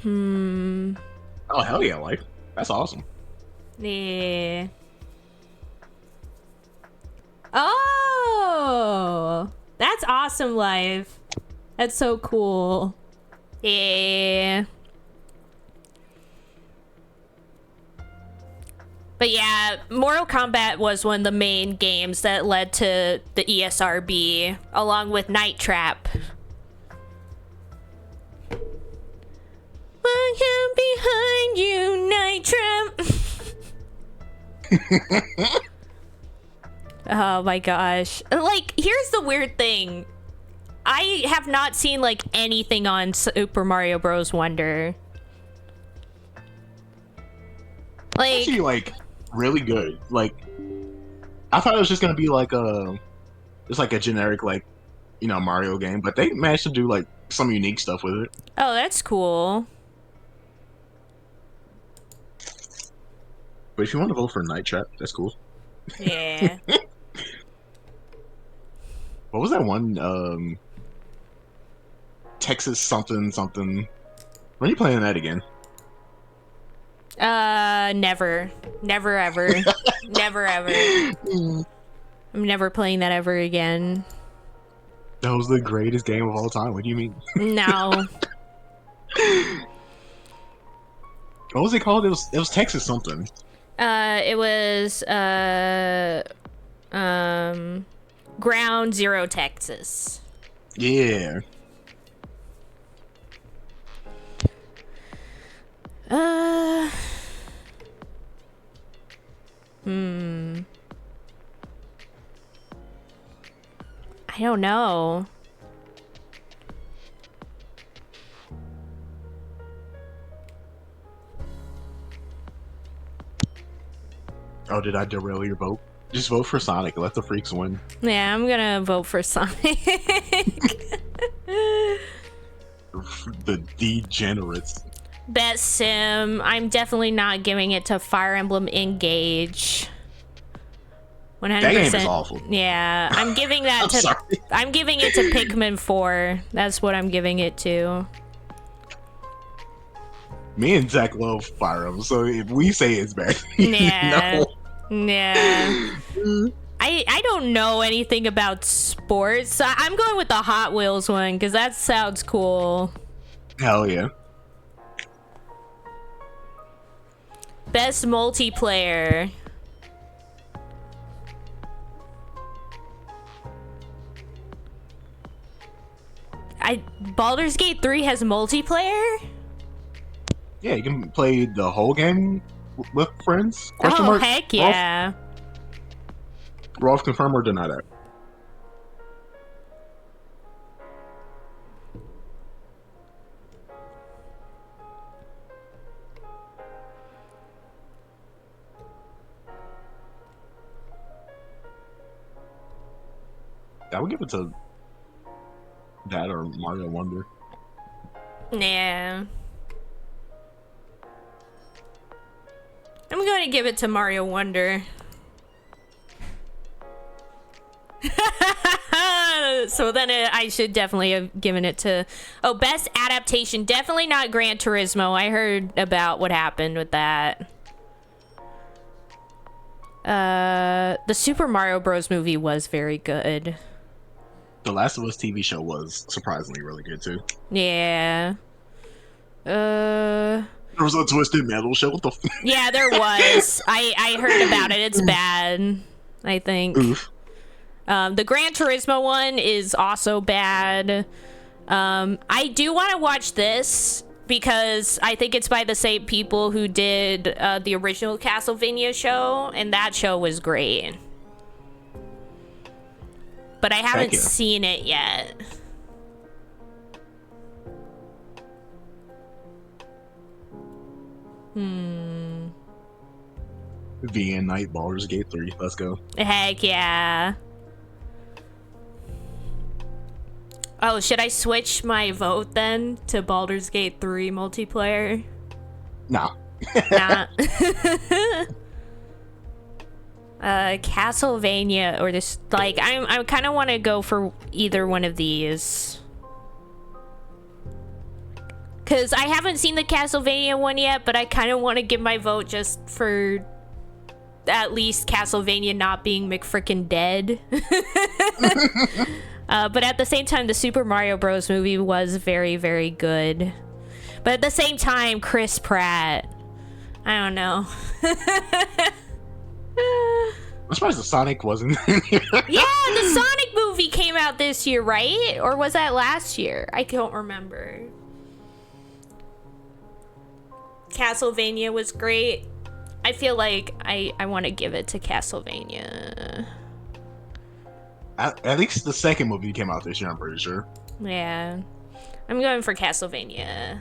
Oh, hell yeah, like, that's awesome. Yeah. Oh, that's awesome, Life. That's so cool. Yeah. But yeah, Mortal Kombat was one of the main games that led to the ESRB, along with Night Trap. I am behind you, Night Trap. Oh my gosh. Like, here's the weird thing. I have not seen, like, anything on Super Mario Bros. Wonder. Like, Actually, like, really good. Like, I thought it was just gonna be like just like a generic, like, you know, Mario game, but they managed to do like some unique stuff with it. oh, that's cool. But if you want to vote for Night Trap, that's cool. Yeah. What was that one? Texas something something. When are you playing that again? Never. Never ever. Never ever. I'm never playing that ever again. That was the greatest game of all time. What do you mean? No. What was it called? It was Texas something. It was, Ground Zero Texas. Yeah. I don't know. Oh, did I derail your vote? Just vote for Sonic. Let the freaks win. Yeah, I'm gonna vote for Sonic. The degenerates. Best Sim. I'm definitely not giving it to Fire Emblem Engage. 100%. That game is awful. Yeah, I'm giving that I'm to. sorry. I'm giving it to Pikmin 4. That's what I'm giving it to. Me and Zach love Fire Emblem, so if we say it's bad, Yeah. no. Yeah. I don't know anything about sports. So I'm going with the Hot Wheels one because that sounds cool. Hell yeah. Best multiplayer. Baldur's Gate 3 has multiplayer? Yeah, you can play the whole game with friends. Question Oh, mark? heck yeah. Rolf, confirm or deny that? I would give it to that or Mario Wonder. Yeah. I'm going to give it to Mario Wonder. So then I should definitely have given it to... Oh, best adaptation. Definitely not Gran Turismo. I heard about what happened with that. The Super Mario Bros. Movie was very good. The Last of Us TV show was surprisingly really good too. Yeah. The There was a Twisted Metal show. What the? Yeah, there was. I heard about it. It's bad. I think. Oof. The Gran Turismo one is also bad. I do want to watch this because I think it's by the same people who did the original Castlevania show, and that show was great. But I haven't seen it yet. VN Night, Baldur's Gate 3. Let's go. Heck yeah. Oh, should I switch my vote then to Baldur's Gate 3 multiplayer? Nah. Nah. Castlevania or this, like, I kind of want to go for either one of these. Because I haven't seen the Castlevania one yet, but I kind of want to give my vote just for at least Castlevania not being McFrickin' dead. But at the same time, the Super Mario Bros. Movie was very, very good. But at the same time, Chris Pratt. I don't know. I'm surprised the Sonic wasn't in here. Yeah, the Sonic movie came out this year, right? Or was that last year? I don't remember. Castlevania was great. I feel like I want to give it to Castlevania. At least the second movie came out this year, I'm pretty sure. Yeah. I'm going for Castlevania.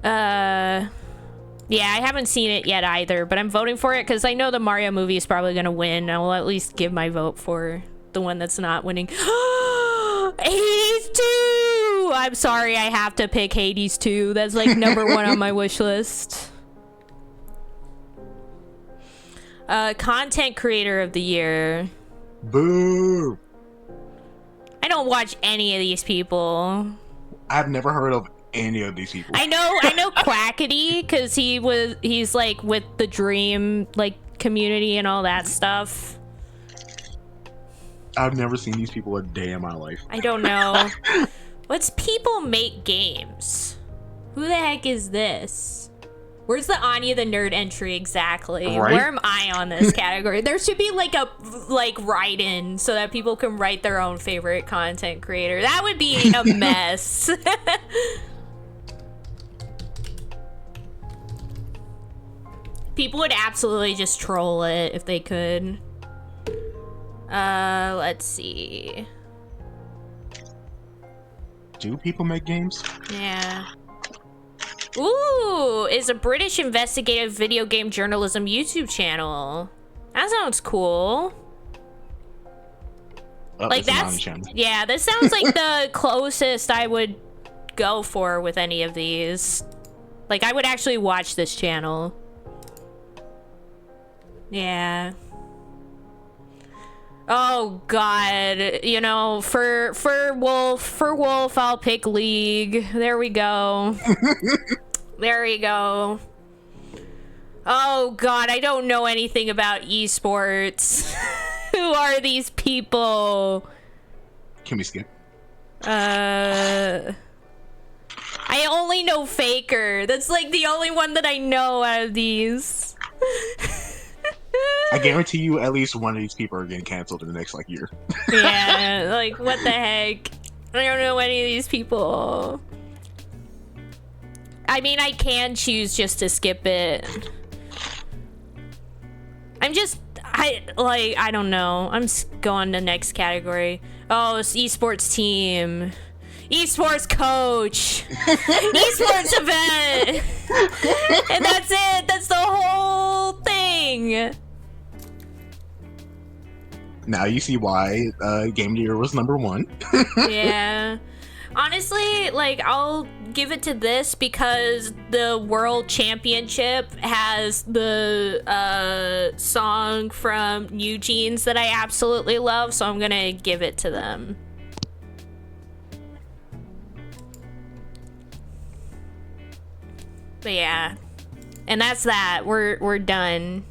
Yeah, I haven't seen it yet either, but I'm voting for it because I know the Mario movie is probably going to win. I will at least give my vote for the one that's not winning. Hades 2! I'm sorry, I have to pick Hades 2. That's like number one on my wish list. Content creator of the year. Boo! I don't watch any of these people. I've never heard of any of these people. I know Quackity because he's like with the Dream like community and all that stuff. I've never seen these people a day in my life. I don't know. What's people make games? Who the heck is this? Where's the Anya the Nerd entry exactly? Right? Where am I on this category? There should be like a write-in so that people can write their own favorite content creator. That would be a mess. People would absolutely just troll it if they could. Let's see. Do people make games? Yeah. Ooh, is a British investigative video game journalism YouTube channel. That sounds cool. Oh, Like that's yeah, this sounds like the closest I would go for with any of these. Like I would actually watch this channel. Yeah. Oh god, you know, for Wolf, I'll pick League. There we go. There we go. Oh god, I don't know anything about esports. Who are these people? Can we skip? I only know Faker. That's like the only one that I know out of these. I guarantee you at least one of these people are getting canceled in the next like year. Yeah, like what the heck? I don't know any of these people. I mean, I can choose just to skip it. I don't know. I'm going to next category. Oh, it's esports team. Esports coach. Esports event. And that's it. That's the whole thing. Now you see why Game of the Year was #1. Yeah. Honestly, like, I'll give it to this because the World Championship has the song from New Jeans that I absolutely love, so I'm gonna give it to them. But yeah. And that's that. We're done.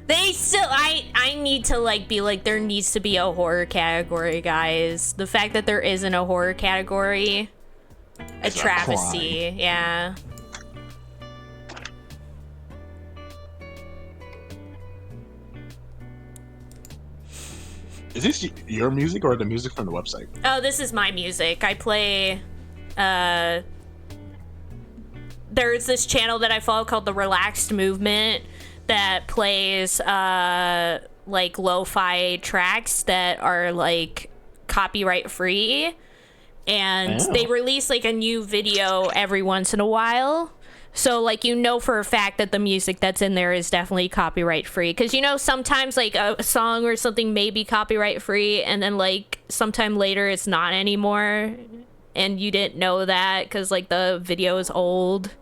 They still, I need to like be like, there needs to be a horror category, guys. The fact that there isn't a horror category, a travesty. Yeah. Is this your music or the music from the website? Oh, this is my music. I play. There's this channel that I follow called the Relaxed Movement that plays like lo-fi tracks that are like copyright free, and they release like a new video every once in a while. So, like, you know for a fact that the music that's in there is definitely copyright free. Because, you know, sometimes, like, a song or something may be copyright free, and then, like, sometime later it's not anymore. And you didn't know that because, like, the video is old.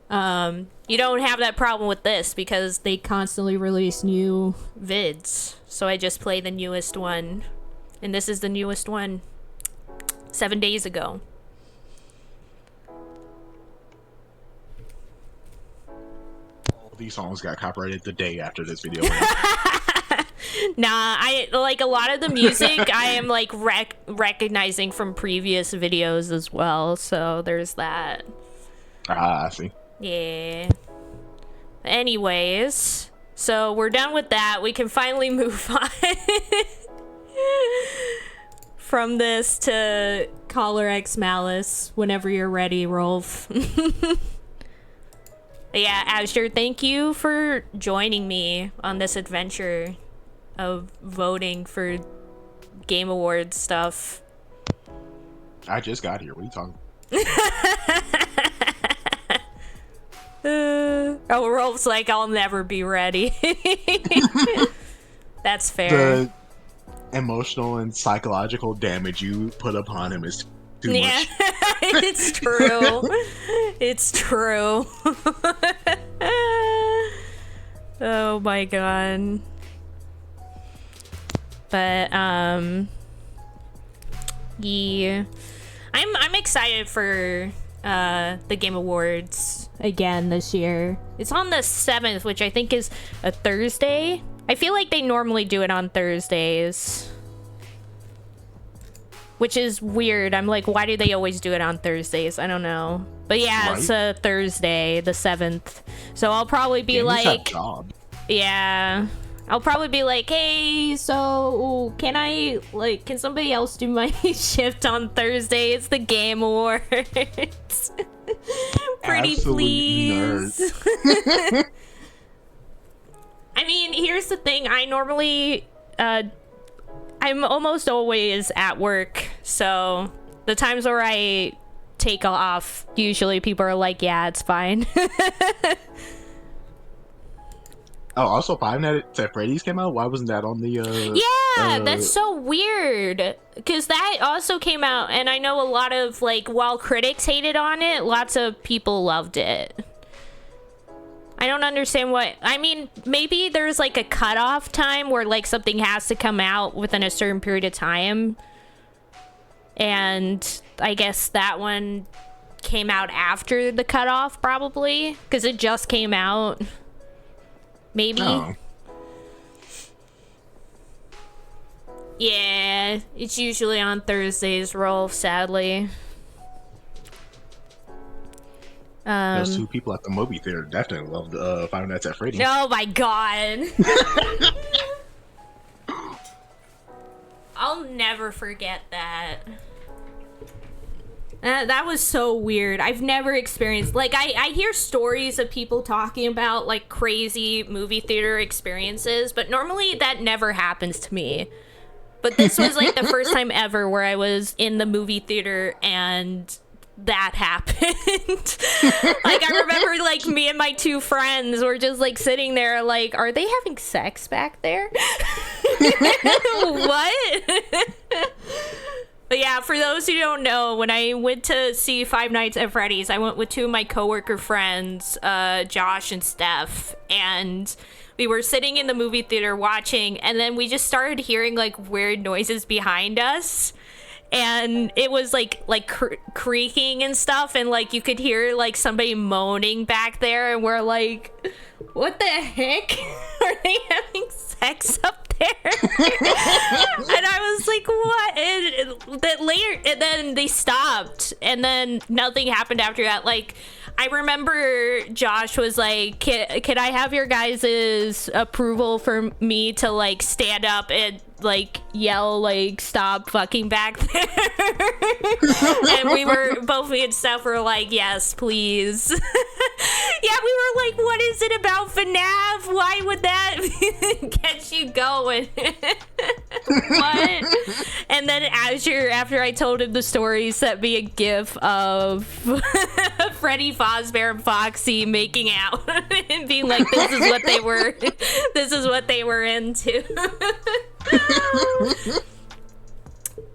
You don't have that problem with this because they constantly release new vids. So I just play the newest one. And this is the newest one. 7 days ago. These songs got copyrighted the day after this video went out. Nah, I like a lot of the music I am like recognizing from previous videos as well, so there's that. I see. Yeah. Anyways, so we're done with that. We can finally move on from this to Caller X Malice whenever you're ready, Rolf. Yeah, Azure, thank you for joining me on this adventure of voting for Game Awards stuff. I just got here. What are you talking about? Rolf's like, I'll never be ready. That's fair. The emotional and psychological damage you put upon him is too much. It's true. It's true. Oh my god. But yeah, I'm excited for the Game Awards again this year. It's on the 7th, which I think is a Thursday. I feel like they normally do it on Thursdays, which is weird. I'm like, why do they always do it on Thursdays? I don't know. But yeah, It's a Thursday, the 7th. So I'll probably be like, yeah, I'll probably be like, hey, so can somebody else do my shift on Thursday? It's the Game Awards. Pretty please. I mean, here's the thing. I normally, I'm almost always at work, so the times where I take off, usually people are like, yeah, it's fine. Oh, also Five Nights at Freddy's came out? Why wasn't that on the that's so weird, because that also came out, and I know a lot of, like, while critics hated on it, lots of people loved it. I don't understand what... I mean, maybe there's, like, a cutoff time where, like, something has to come out within a certain period of time. And I guess that one came out after the cutoff, probably. Because it just came out. Maybe. Oh. Yeah, it's usually on Thursdays, Rolf, sadly. Those two people at the movie theater definitely loved Five Nights at Freddy's. Oh my god. I'll never forget that. That was so weird. I've never experienced... Like, I hear stories of people talking about, like, crazy movie theater experiences, but normally that never happens to me. But this was, like, the first time ever where I was in the movie theater and that happened. Like, I remember, like, me and my two friends were just, like, sitting there, like, are they having sex back there? What? But yeah, for those who don't know, when I went to see Five Nights at Freddy's, I went with two of my coworker friends, Josh and Steph, and we were sitting in the movie theater watching, and then we just started hearing, like, weird noises behind us. And it was like creaking and stuff, and like you could hear like somebody moaning back there, and we're like, what the heck? Are they having sex up there? And I was like, what? And that later, and then they stopped, and then nothing happened after that. Like, I remember Josh was like, can I have your guys' approval for me to like stand up and like yell like stop fucking back there? And we were both, me and Steph were like, yes, please. Yeah, we were like, what is it about FNAF? Why would that get you going? What? And then after I told him the story, he sent me a gif of Freddy Fazbear and Foxy making out and being like, this is what they were into.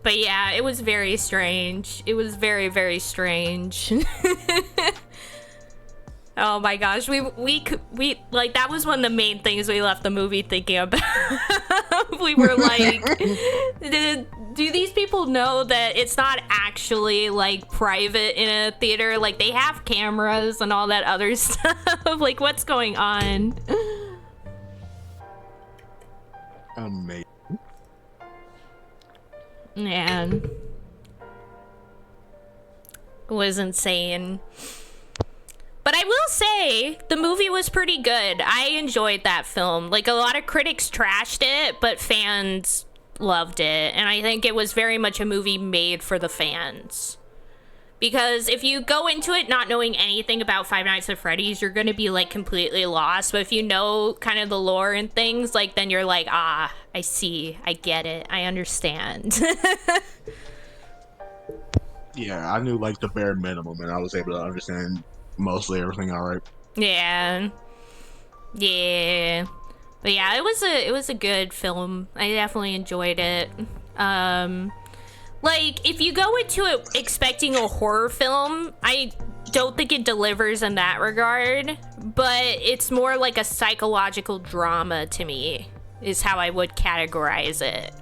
But yeah, it was very strange. It was very, very strange. Oh my gosh, we like, that was one of the main things we left the movie thinking about. We were like, do these people know that it's not actually like private in a theater? Like, they have cameras and all that other stuff. Like, what's going on? Amazing. Man, it was insane. But I will say, the movie was pretty good. I enjoyed that film. Like, a lot of critics trashed it, but fans loved it. And I think it was very much a movie made for the fans. Because if you go into it not knowing anything about Five Nights at Freddy's, you're going to be, like, completely lost. But if you know kind of the lore and things, like, then you're like, ah, I see. I get it. I understand. Yeah, I knew, like, the bare minimum, and I was able to understand mostly everything all right. Yeah. Yeah. But yeah, it was a good film. I definitely enjoyed it. Like, if you go into it expecting a horror film, I don't think it delivers in that regard, but it's more like a psychological drama to me, is how I would categorize it.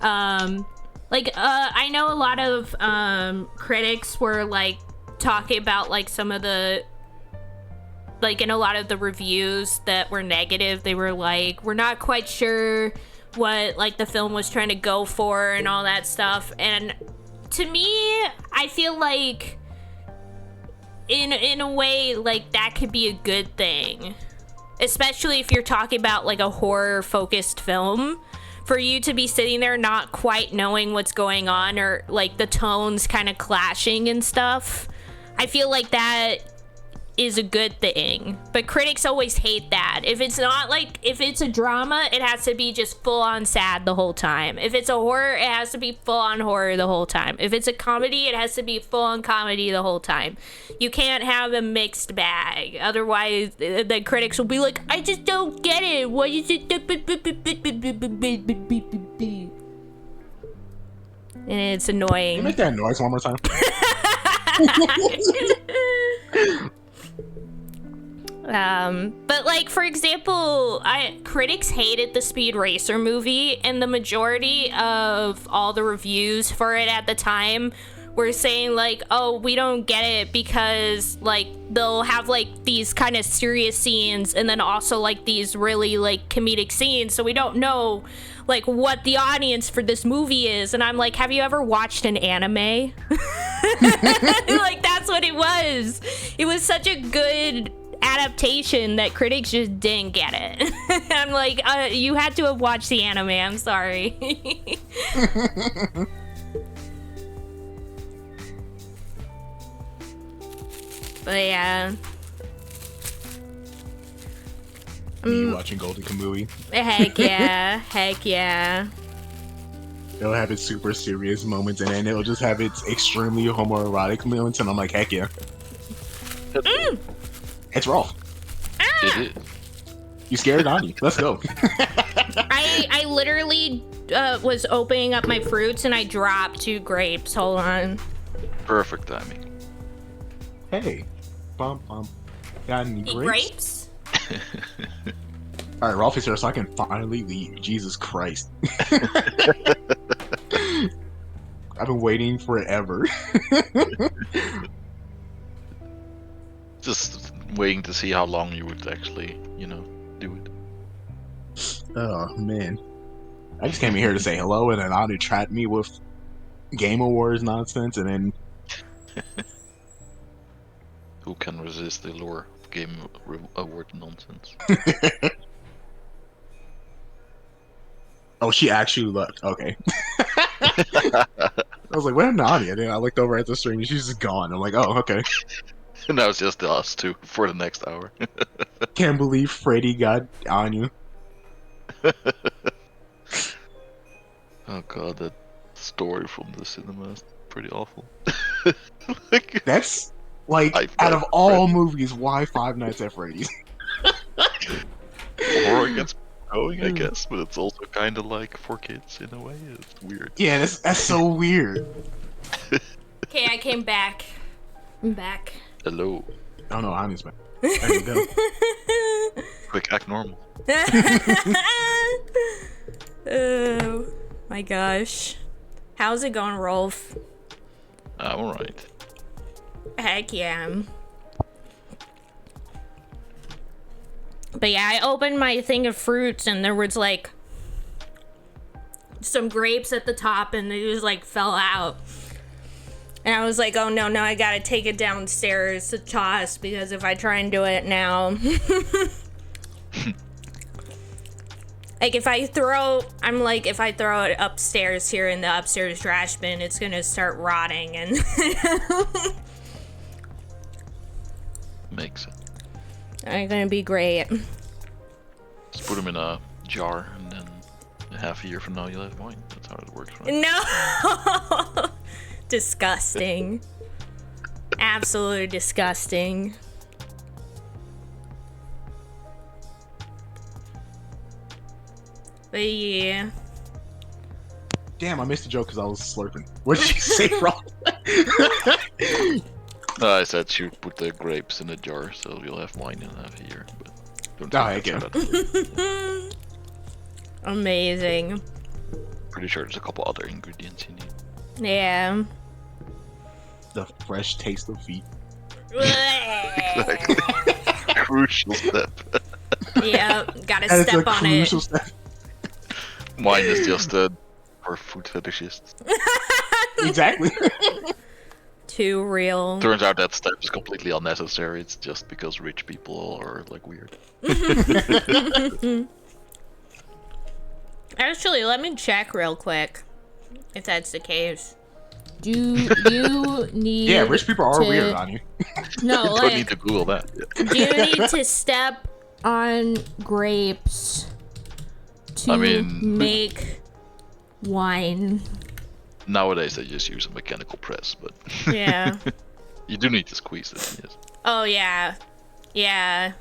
I know a lot of critics were like talking about like some of the, like, in a lot of the reviews that were negative, they were like, we're not quite sure what like the film was trying to go for and all that stuff. And to me, I feel like in a way, like, that could be a good thing, especially if you're talking about like a horror focused film. For you to be sitting there not quite knowing what's going on, or like the tones kind of clashing and stuff, I feel like that is a good thing. But critics always hate that. If it's not like, if it's a drama, it has to be just full on sad the whole time. If it's a horror, it has to be full on horror the whole time. If it's a comedy, it has to be full on comedy the whole time. You can't have a mixed bag. Otherwise, the critics will be like, I just don't get it. What is it? And it's annoying. Can you make that noise one more time? But like, for example, critics hated the Speed Racer movie, and the majority of all the reviews for it at the time were saying like, oh, we don't get it because like they'll have like these kind of serious scenes and then also like these really like comedic scenes, so we don't know like what the audience for this movie is. And I'm like, have you ever watched an anime? Like, that's what it was. It was such a good adaptation that critics just didn't get it. I'm like, you had to have watched the anime. I'm sorry. But yeah. You watching Golden Kamui? Heck yeah. Heck yeah. It'll have its super serious moments in it, and it'll just have its extremely homoerotic moments, and I'm like, heck yeah. It's Rolf. Ah! You scared Anya. Let's go. I literally was opening up my fruits and I dropped 2 grapes. Hold on. Perfect timing. Hey. Bum, bum. Got any Eat grapes? grapes? Alright, Rolf is here so I can finally leave. Jesus Christ. I've been waiting forever. Just waiting to see how long you would actually, do it. Oh, man. I just came in here to say hello, and then Anya trapped me with Game Awards nonsense, and then Who can resist the lure of Game Award nonsense? oh, she actually left. Okay. I was like, where did Anya? And then I looked over at the stream and she's just gone. I'm like, oh, okay. Now it's just us two for the next hour. Can't believe Freddy got Anya. Oh god, that story from the cinema is pretty awful. That's like, out of all movies, why Five Nights at Freddy's? Horror gets going, I guess, but it's also kind of like for kids in a way. It's weird. Yeah, that's so weird. Okay, I came back. I'm back. Hello. Oh no, Anya's back. There you go. Quick, act normal. Oh my gosh. How's it going, Rolf? Alright. Heck yeah. But yeah, I opened my thing of fruits and there was like some grapes at the top and they just like fell out. And I was like, oh no, I gotta take it downstairs to toss because if I try and do it now. Like if I throw it upstairs here in the upstairs trash bin, it's gonna start rotting and Makes it. ain't gonna be great. Just put them in a jar and then half a year from now you'll have wine. That's how it works, right? No! Disgusting. Absolutely disgusting. But yeah. Damn, I missed the joke because I was slurping. What did you say, Rolf? I said she would put the grapes in a jar so you'll have wine in half a year. But don't Oh, think again. that's how that- Amazing. Pretty sure there's a couple other ingredients you need. Yeah. The fresh taste of feet. Crucial step. Yeah, gotta That is step a on crucial it. step. Mine is just for food fetishists. Exactly. Too real. Turns out that step is completely unnecessary. It's just because rich people are like weird. Actually, let me check real quick if that's the case. Do you need Yeah, rich people are to- weird on you. No, Don't like, need to Google that. do you need to step on grapes to I mean- make wine? Nowadays they just use a mechanical press, but Yeah. you do need to squeeze it. Yes. Oh, yeah. Yeah.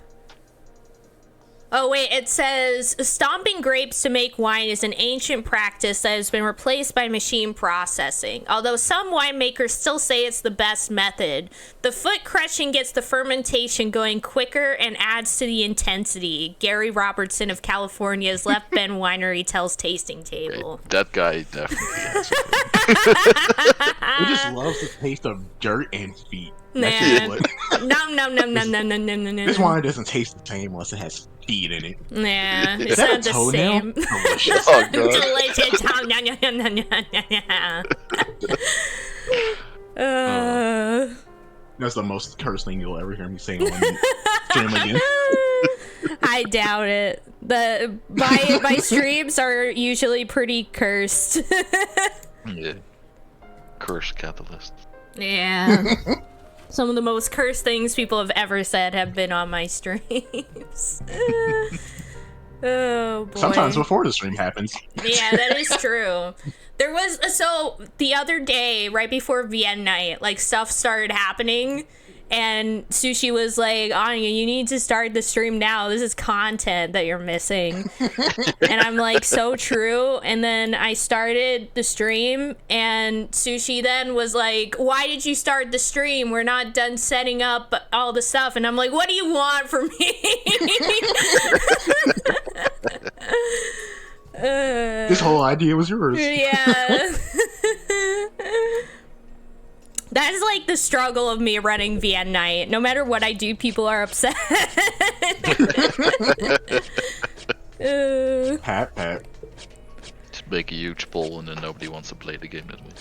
Oh, wait, it says stomping grapes to make wine is an ancient practice that has been replaced by machine processing. Although some winemakers still say it's the best method. The foot crushing gets the fermentation going quicker and adds to the intensity. Gary Robertson of California's Left Bend Winery tells Tasting Table. That guy definitely has He just loves the taste of dirt and feet. That's Man. just what. No. This wine doesn't taste the same unless it has feet in it. Yeah, Is it's that a not the toenail? same. Delicious. Oh, Delicious. That's the most cursed thing you'll ever hear me say on stream again. I doubt it. My streams are usually pretty cursed. Yeah. Curse catalyst. Yeah. Some of the most cursed things people have ever said have been on my streams. Oh boy. Sometimes before the stream happens. Yeah, that is true. There was the other day, right before VN night, like stuff started happening, and Sushi was like, Anya, you need to start the stream now. This is content that you're missing. And I'm like, so true. And then I started the stream, and Sushi then was like, why did you start the stream? We're not done setting up all the stuff. And I'm like, what do you want from me? This whole idea was yours. Yeah. That's like the struggle of me running VN night. No matter what I do, people are upset. Pat. Just make a huge poll and then nobody wants to play the game that way.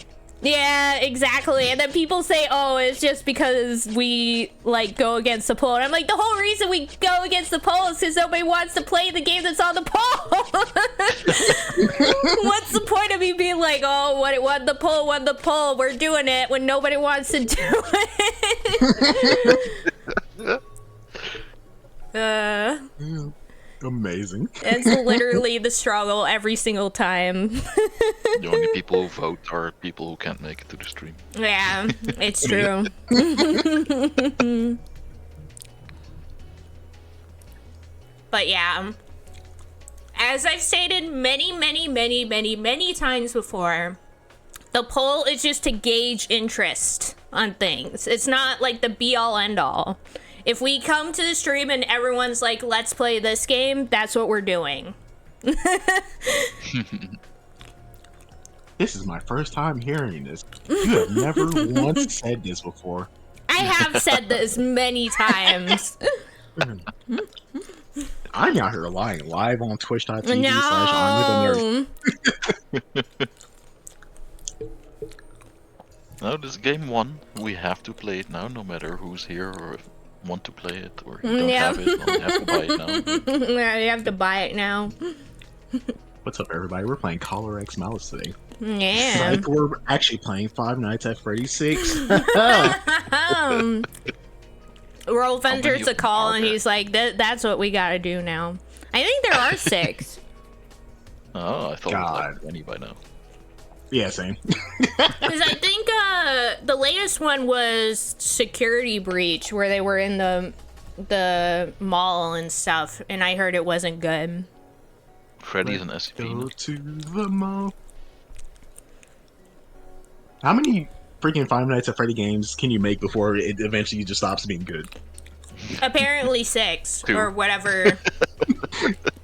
Yeah, exactly. And then people say, oh, it's just because we, like, go against the poll. And I'm like, the whole reason we go against the poll is because nobody wants to play the game that's on the poll. What's the point of me being like, oh, what it won the poll, we're doing it, when nobody wants to do it? Amazing. It's literally the struggle every single time. The only people who vote are people who can't make it to the stream. Yeah, it's true. But yeah, as I've stated many times before, the poll is just to gauge interest on things. It's not like the be-all end-all. If we come to the stream and everyone's like, let's play this game, that's what we're doing. This is my first time hearing this. You have never once said this before. I have said this many times. I'm out here lying live on twitch.tv/Anya No. No, this is game 1. We have to play it now, no matter who's here or want to play it, or you don't have it, well, you have to buy it now. Yeah, you have to buy it now. What's up, everybody? We're playing Color X Malice today. Yeah. Like we're actually playing Five Nights at Freddy's 6. Rolf enters the call and he's like, that's what we gotta do now. I think there are 6. Oh, I thought it was like 20 by now. Yeah, same. Because I think the latest one was Security Breach, where they were in the mall and stuff, and I heard it wasn't good. Freddy's an SCP. Go to the mall. How many freaking Five Nights at Freddy games can you make before it eventually just stops being good? Apparently 6 2. or whatever.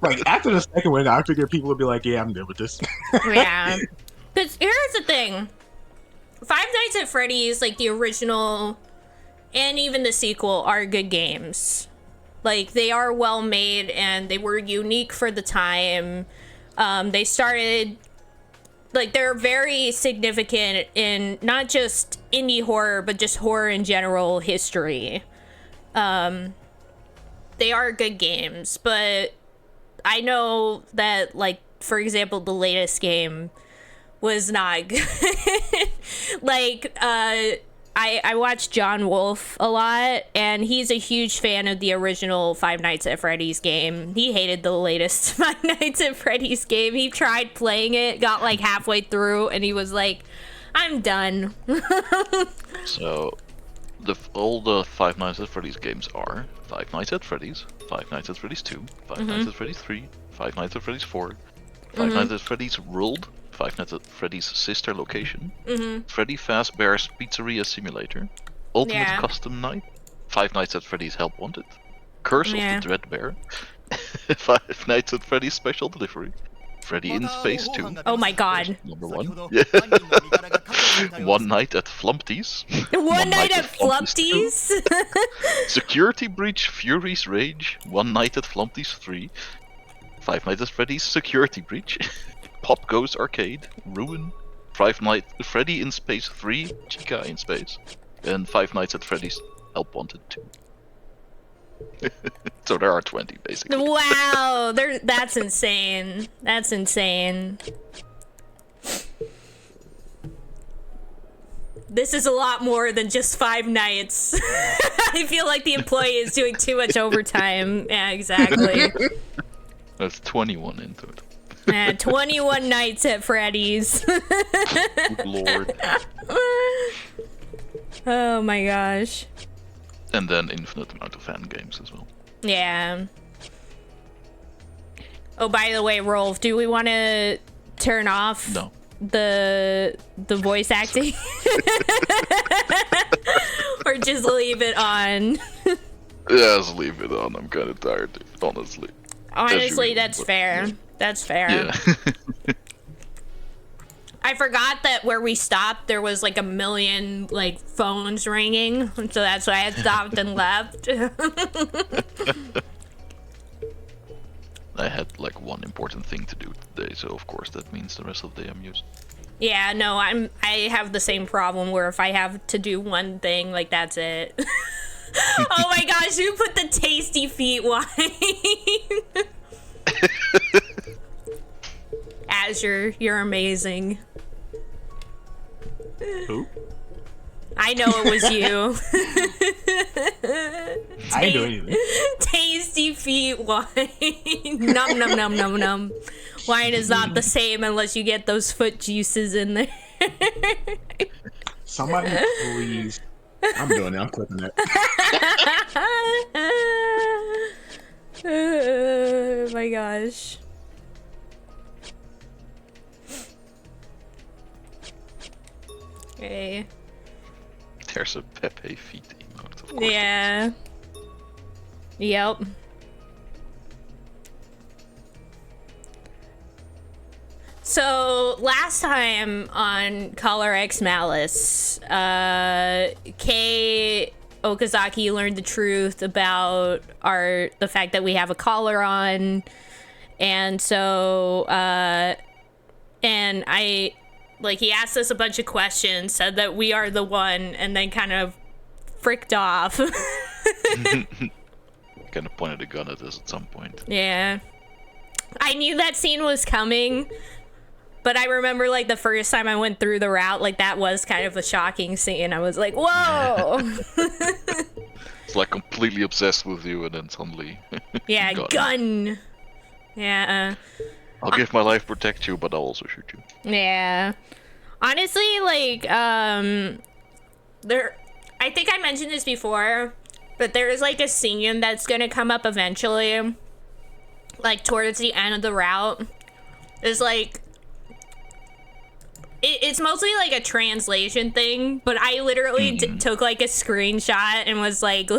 Like after the second one, I figured people would be like, "Yeah, I'm good with this." Yeah. Because here's the thing. Five Nights at Freddy's, like the original and even the sequel, are good games. Like, they are well made and they were unique for the time. They started, like, they're very significant in not just indie horror, but just horror in general history. They are good games, but I know that, like, for example, the latest game was not good. Like, I watch John Wolf a lot, and he's a huge fan of the original Five Nights at Freddy's game. He hated the latest Five Nights at Freddy's game. He tried playing it, got like halfway through, and he was like, I'm done. So, all the Five Nights at Freddy's games are Five Nights at Freddy's, Five Nights at Freddy's 2, 5 Nights at Freddy's 3, Five Nights at Freddy's 4, 5 Nights at Freddy's World, Five Nights at Freddy's Sister Location, Freddy Fazbear's Pizzeria Simulator, Ultimate Custom Night, Five Nights at Freddy's Help Wanted, Curse of the Dread Bear, Five Nights at Freddy's Special Delivery, Freddy in Space 2. Oh my god. Number 1. Yeah. One Night at Flumpty's. One night at Flumpty's? Security Breach Fury's Rage. One Night at Flumpty's 3. Five Nights at Freddy's Security Breach. Pop Goes Arcade. Ruin. Five Nights at Freddy in Space 3. Chica in Space. And Five Nights at Freddy's Help Wanted 2. So there are 20 basically. Wow, that's insane. That's insane. This is a lot more than just 5 nights. I feel like the employee is doing too much overtime. Yeah, exactly. That's 21 into it. 21 nights at Freddy's. Good lord. Oh my gosh. And then infinite amount of fan games as well. Yeah. Oh, by the way, Rolf, do we want to turn off the voice acting? Or just leave it on? Yeah, just leave it on. I'm kind of tired, honestly. Honestly, that's fair. That's fair. Yeah. I forgot that where we stopped, there was like a million like phones ringing, so that's why I stopped and left. I had like one important thing to do today, so of course that means the rest of the day I'm used. Yeah, no, I have the same problem where if I have to do one thing, like that's it. Oh my gosh, you put the tasty feet wine. Azure, you're amazing. Who? I know it was you. I ain't doing anything. Tasty feet wine. Num num num num num. Wine is not the same unless you get those foot juices in there. Somebody please. I'm doing it. I'm clipping it. Oh my gosh. Okay. There's a Pepe feet emote, of course. Yeah. Yep. So last time on Caller X Malice, Kei Okazaki learned the truth about the fact that we have a collar on, and so and I he asked us a bunch of questions, said that we are the one, and then kind of fricked off. Kind of pointed a gun at us at some point. Yeah. I knew that scene was coming, but I remember the first time I went through the route, that was kind of a shocking scene. I was like, whoa! It's completely obsessed with you, and then suddenly... Yeah, gun! Yeah. I'll give my life protect you, but I'll also shoot you. Yeah. Honestly, I think I mentioned this before, but there is a scene that's gonna come up eventually, towards the end of the route. There's it's mostly a translation thing, but I literally took a screenshot and was like,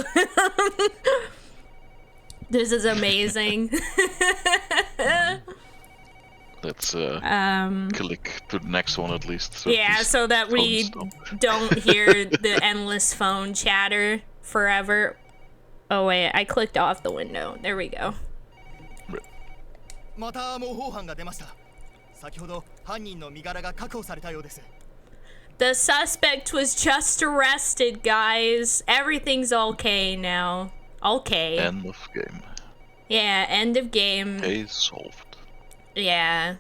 this is amazing. Let's click to the next one at least. So yeah, so that we don't hear the endless phone chatter forever. Oh wait, I clicked off the window. There we go. The suspect was just arrested, guys. Everything's okay now. Okay. End of game. Yeah, end of game. Case solved. Yeah.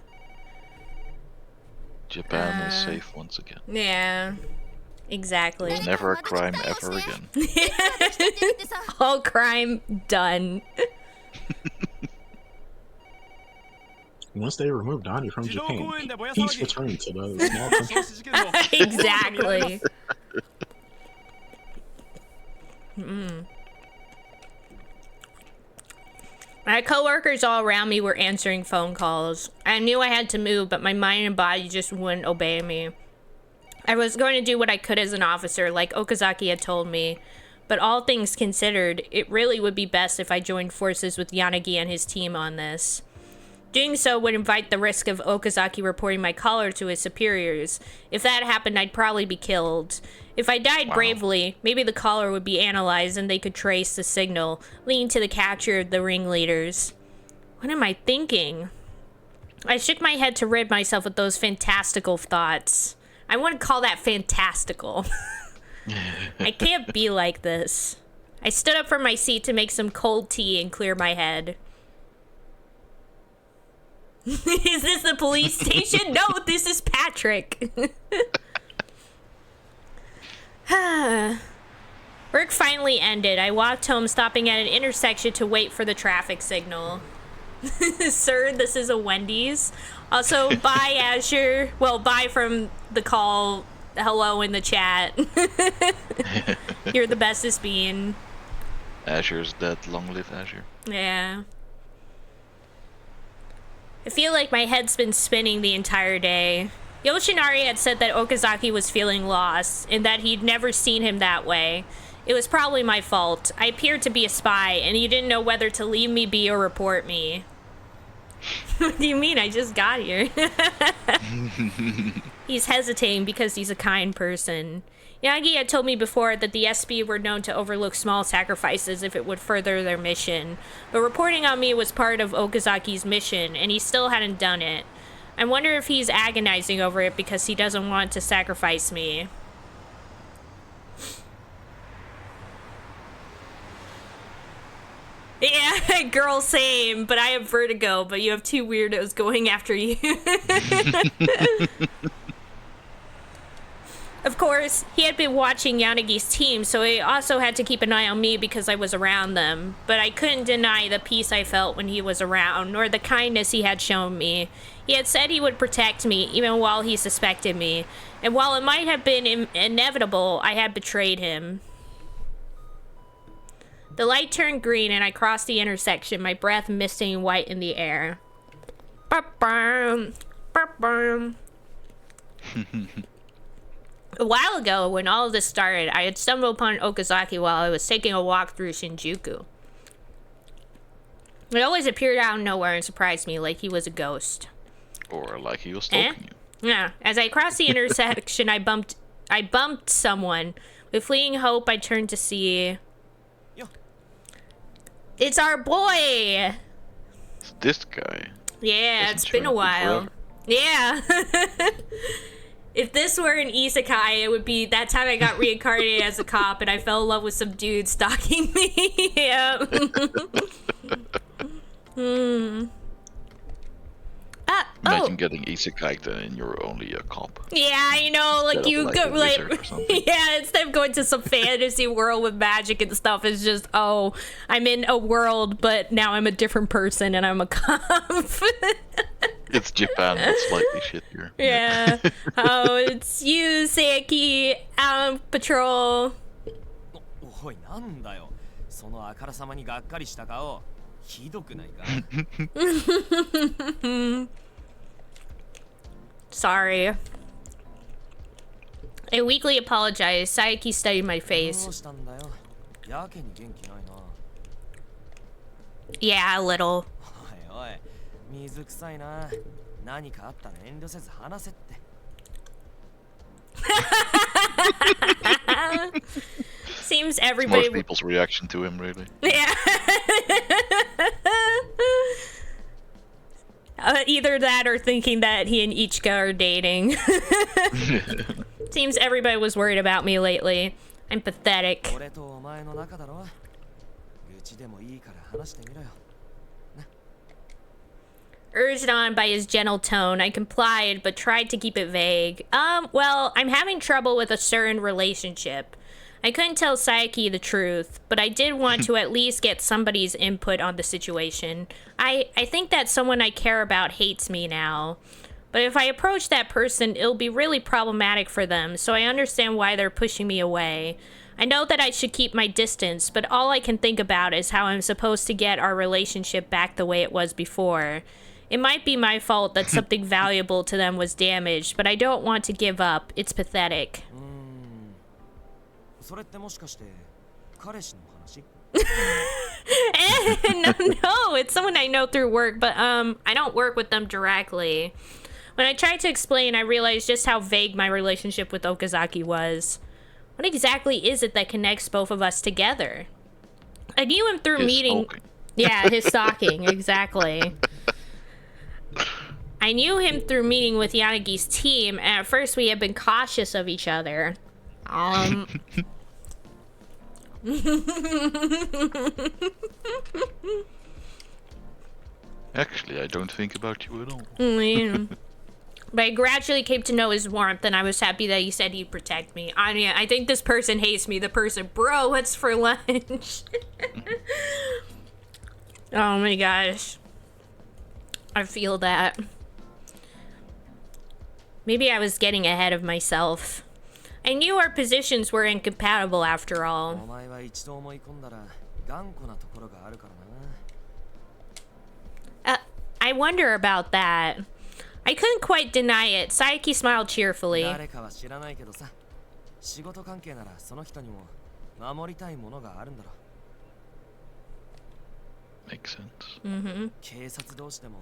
Japan is safe once again. Yeah. Exactly. Never a crime ever again. All crime done. Once they removed Anya from Japan, peace returned to the small country. Exactly. My coworkers all around me were answering phone calls. I knew I had to move, but my mind and body just wouldn't obey me. I was going to do what I could as an officer, like Okazaki had told me. But all things considered, it really would be best if I joined forces with Yanagi and his team on this. Doing so would invite the risk of Okazaki reporting my collar to his superiors. If that happened, I'd probably be killed. If I died bravely, maybe the collar would be analyzed and they could trace the signal, leading to the capture of the ringleaders. What am I thinking? I shook my head to rid myself of those fantastical thoughts. I wouldn't call that fantastical. I can't be like this. I stood up from my seat to make some cold tea and clear my head. Is this the police station? No, this is Patrick. Work finally ended. I walked home, stopping at an intersection to wait for the traffic signal. Sir, this is a Wendy's. Also, bye, Azure. Well, bye from the call. Hello in the chat. You're the bestest being. Azure's dead. Long live Azure. Yeah. I feel like my head's been spinning the entire day. Yoshinari had said that Okazaki was feeling lost, and that he'd never seen him that way. It was probably my fault. I appeared to be a spy, and he didn't know whether to leave me be or report me. What do you mean? I just got here. He's hesitating because he's a kind person. Yagi had told me before that the SB were known to overlook small sacrifices if it would further their mission, but reporting on me was part of Okazaki's mission, and he still hadn't done it. I wonder if he's agonizing over it because he doesn't want to sacrifice me. Yeah, girl, same, but I have vertigo, but you have two weirdos going after you. Of course, he had been watching Yanagi's team, so he also had to keep an eye on me because I was around them. But I couldn't deny the peace I felt when he was around, nor the kindness he had shown me. He had said he would protect me, even while he suspected me. And while it might have been inevitable, I had betrayed him. The light turned green and I crossed the intersection, my breath misting white in the air. Ba-bum, ba-bum. A while ago, when all of this started, I had stumbled upon Okazaki while I was taking a walk through Shinjuku. It always appeared out of nowhere and surprised me, like he was a ghost. Or like he was stalking you. Yeah. As I crossed the intersection, I bumped someone. With fleeting hope, I turned to see... It's our boy! It's this guy. Yeah, it's been a while. Yeah. If this were an isekai, it would be that time I got reincarnated as a cop and I fell in love with some dude stalking me. Yeah. Imagine getting isekai and you're only a cop. Yeah, you know, like you like go a like wizard or something. yeah, instead of going to some fantasy world with magic and stuff, it's just I'm in a world, but now I'm a different person and I'm a cop. It's Japan, but slightly shittier. Yeah. Oh, it's you, Seiki, out on patrol. おいなんだよそのあからさまにがっかりした顔ひどくないか Sorry. I weakly apologized. Saiki studied my ど face. うしたんだよやけに元気ないな Yeah, a little. おいおい水臭いな何かあったら遠慮せず話せって Seems It's everybody... most people's reaction to him, really. Yeah. Either that or thinking that he and Ichika are dating. Seems everybody was worried about me lately. I'm pathetic. 俺とお前の仲だろ愚痴でもいいから話してみろよ Urged on by his gentle tone, I complied, but tried to keep it vague. Well, I'm having trouble with a certain relationship. I couldn't tell Saiki the truth, but I did want to at least get somebody's input on the situation. I think that someone I care about hates me now. But if I approach that person, it'll be really problematic for them, so I understand why they're pushing me away. I know that I should keep my distance, but all I can think about is how I'm supposed to get our relationship back the way it was before. It might be my fault that something valuable to them was damaged, but I don't want to give up. It's pathetic. それってもしかして彼氏の話 No, it's someone I know through work, but I don't work with them directly. When I tried to explain, I realized just how vague my relationship with Okazaki was. What exactly is it that connects both of us together? I knew him through His meeting... stalking. Yeah, his stalking, exactly. I knew him through meeting with Yanagi's team, and at first we had been cautious of each other. Actually, I don't think about you at all. Yeah. But I gradually came to know his warmth, and I was happy that he said he'd protect me. Anya, I think this person hates me. The person, bro, what's for lunch? Oh my gosh. I feel that. Maybe I was getting ahead of myself. I knew our positions were incompatible after お all. 前は一度思い込んだら頑固なところがあるからな I wonder about that. I couldn't quite deny it. Saiki smiled cheerfully. 誰かは知らないけどさ仕事関係ならその人にも守りたいものがあるんだろ Makes sense. 警察同士でも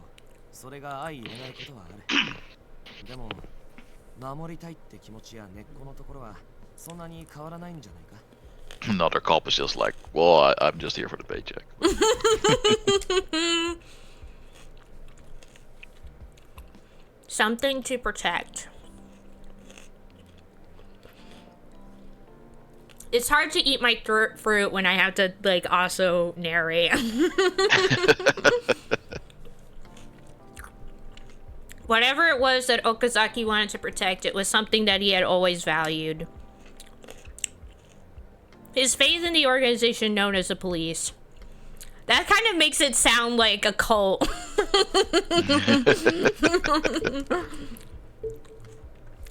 それが相入れないことはあるでも守りたいって気持ちや根っこのところはそんなに変わらないんじゃないか Another cop is just like, well, I'm just here for the paycheck. Something to protect. It's hard to eat my fruit when I have to, like, also narrate. Whatever it was that Okazaki wanted to protect, it was something that he had always valued. His faith in the organization known as the police. That kind of makes it sound like a cult.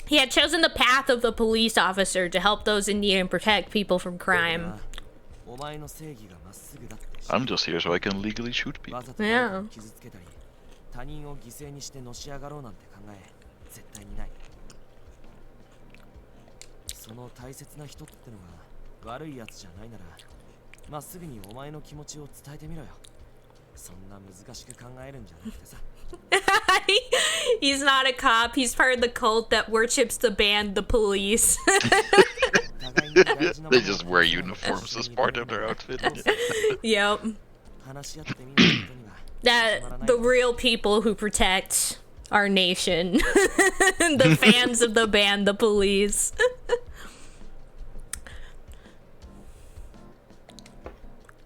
He had chosen the path of the police officer to help those in need and protect people from crime. I'm just here so I can legally shoot people. Yeah. 他人を犠牲にしてのし上がろうなんて考え絶対にない。その大切な人ってのが悪いやつじゃないならまっすぐにお前の気持ちを伝えてみろよ。そんな難しく考えるんじゃなくてさ。He's not a cop. He's part of the cult that worships the band, the police. They just wear uniforms as part of their outfit. Yep. That the real people who protect our nation. The fans of the band, the police.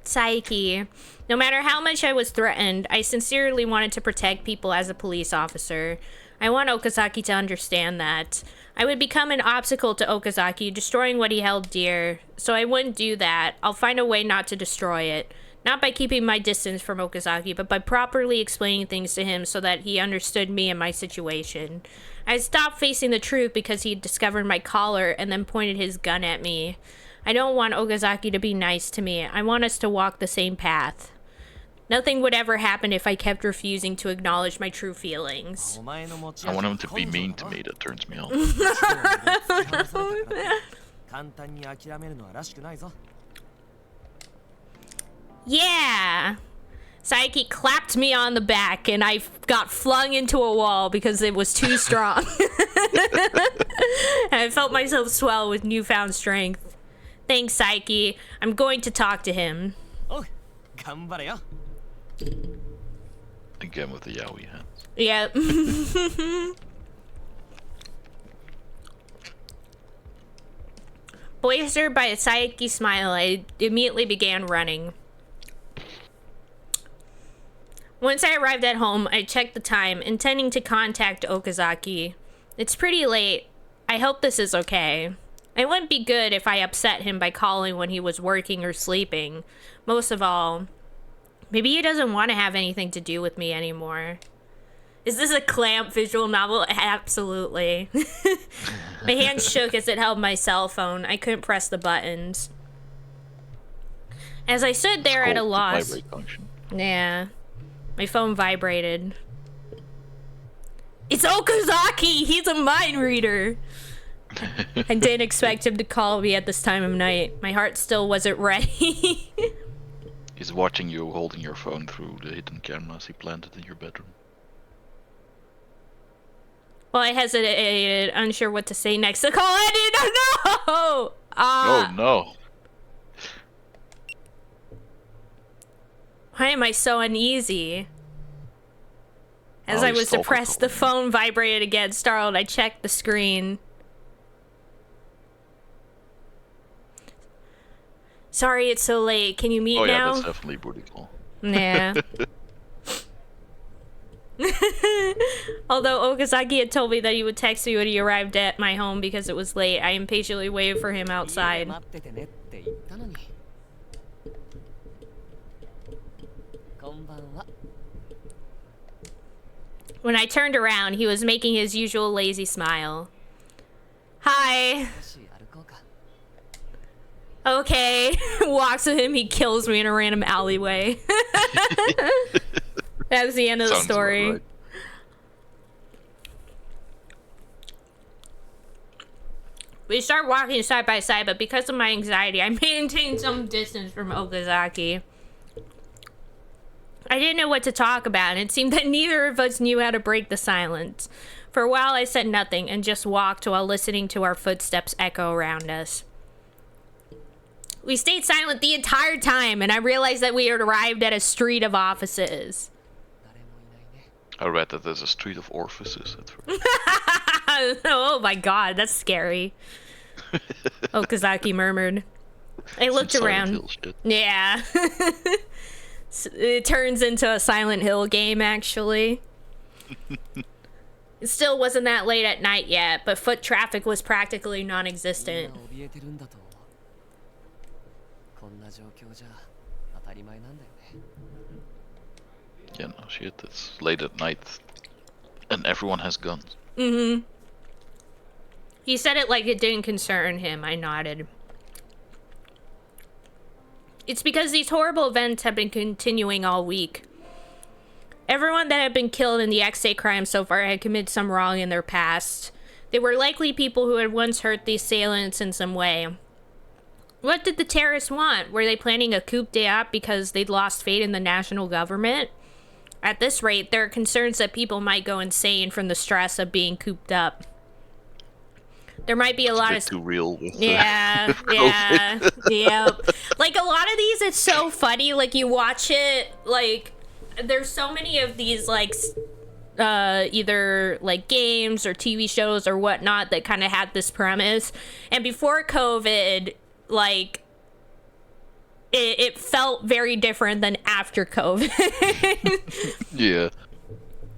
Saiki. No matter how much I was threatened, I sincerely wanted to protect people as a police officer. I want Okazaki to understand that. I would become an obstacle to Okazaki, destroying what he held dear. So I wouldn't do that. I'll find a way not to destroy it. Not by keeping my distance from Okazaki, but by properly explaining things to him so that he understood me and my situation. I stopped facing the truth because he had discovered my collar and then pointed his gun at me. I don't want Okazaki to be nice to me. I want us to walk the same path. Nothing would ever happen if I kept refusing to acknowledge my true feelings. I want him to be mean to me, that turns me on. Yeah! Saiki clapped me on the back and I got flung into a wall because it was too strong. And I felt myself swell with newfound strength. Thanks, Saiki. I'm going to talk to him. Again with the yaoi hands. Yep. Bolstered by a Saiki's smile, I immediately began running. Once I arrived at home, I checked the time, intending to contact Okazaki. It's pretty late. I hope this is okay. It wouldn't be good if I upset him by calling when he was working or sleeping. Most of all, maybe he doesn't want to have anything to do with me anymore. Is this a Clamp visual novel? Absolutely. My hand shook as it held my cell phone. I couldn't press the buttons. As I stood there at a loss... Vibrate function. Yeah. My phone vibrated. It's Okazaki! He's a mind reader! I didn't expect him to call me at this time of night. My heart still wasn't ready. He's watching you holding your phone through the hidden cameras he planted in your bedroom. Well, I hesitated, unsure what to say next. The call ended! Oh no! Oh no! Why am I so uneasy? As Oh, I you was stalker depressed, the calling. phone vibrated again. Startled, I checked the screen. Sorry it's so late. Can you meet Oh yeah, now? that's definitely booty call. Yeah. Although Okazaki had told me that he would text me when he arrived at my home because it was late, I impatiently waited for him outside. When I turned around, he was making his usual lazy smile. Hi. Okay. Walks with him, he kills me in a random alleyway. That was the end of the Sounds about story. right. We start walking side by side, but because of my anxiety, I maintained some distance from Okazaki. I didn't know what to talk about, and it seemed that neither of us knew how to break the silence. For a while, I said nothing and just walked while listening to our footsteps echo around us. We stayed silent the entire time, and I realized that we had arrived at a street of offices. I read that there's a street of orifices at first. Oh my god, that's scary. Okazaki murmured. I looked Silent around. Hill shit. Yeah. It turns into a Silent Hill game, actually. It still wasn't that late at night yet, but foot traffic was practically non-existent. 怯えてるんだと思う。こんな状況じゃ当たり前なんだよね。 Yeah, no shit. It's late at night, and everyone has guns. Mm-hmm. He said it like it didn't concern him. I nodded. It's because these horrible events have been continuing all week. Everyone that had been killed in the XA crime so far had committed some wrong in their past. They were likely people who had once hurt the assailants in some way. What did the terrorists want? Were they planning a coup d'etat because they'd lost faith in the national government? At this rate, there are concerns that people might go insane from the stress of being cooped up. There might be a lot of too real. With, yeah, yeah, yep. Like a lot of these, it's so funny. Like you watch it, like there's so many of these, like either like games or TV shows or whatnot that kind of had this premise. And before COVID, like it felt very different than after COVID. Yeah.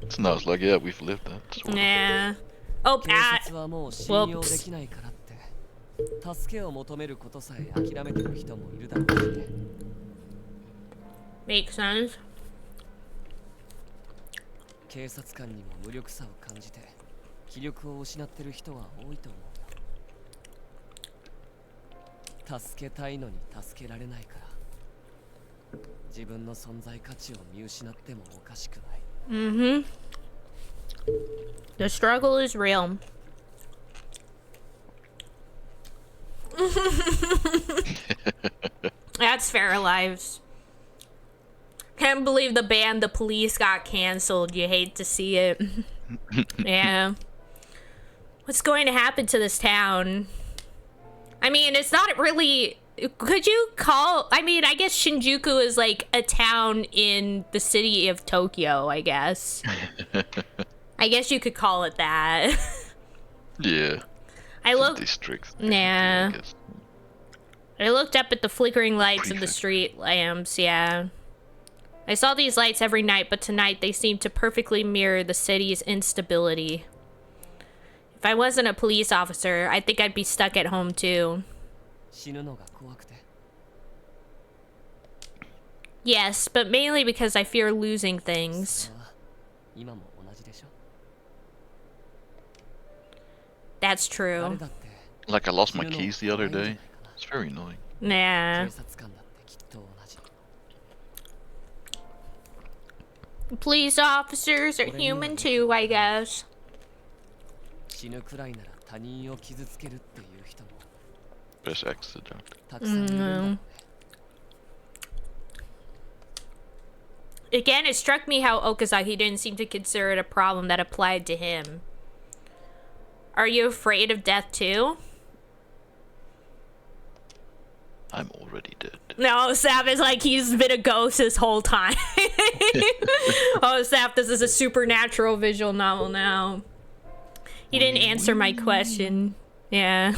It's now it's like, yeah, we've lived that. Sort of. Yeah. Oh, 警 Pat. 察はもう信用できないからって助けを求めることさえ諦めてる人もいるだろうしね。 Makes sense. 警察官にも無力さを感じて気力を失ってる人は多いと思うよ。助けたいのに助けられないから自分の存在価値を見失ってもおかしくない。 Mm-hmm. The struggle is real. That's Fair Lives. Can't believe the band The Police got canceled. You hate to see it. Yeah. What's going to happen to this town? I mean, it's not really... Could you call... I mean, I guess Shinjuku is like a town in the city of Tokyo, I guess. I guess you could call it that. Yeah. I looked... District. Yeah. I guess. I looked up at the flickering lights of the Prefect. street lamps, yeah. I saw these lights every night, but tonight they seemed to perfectly mirror the city's instability. If I wasn't a police officer, I think I'd be stuck at home too. 死ぬのが怖くて Yes, but mainly because I fear losing things. それは今も同じでしょ。 That's 誰 true. だって Like I lost my keys the other day. It's very annoying. Nah. 警察官だってきっと同じ。 Police officers are human too, I guess. 死ぬくらいなら他人を傷つけるっていう人も Best accident. たくさんいるんだろうね。 Again, it struck me how Okazaki didn't seem to consider it a problem that applied to him. Are you afraid of death too? I'm already dead. No, Sap is like he's been a ghost this whole time. Oh, Sap, this is a supernatural visual novel now. He didn't answer my question. Yeah.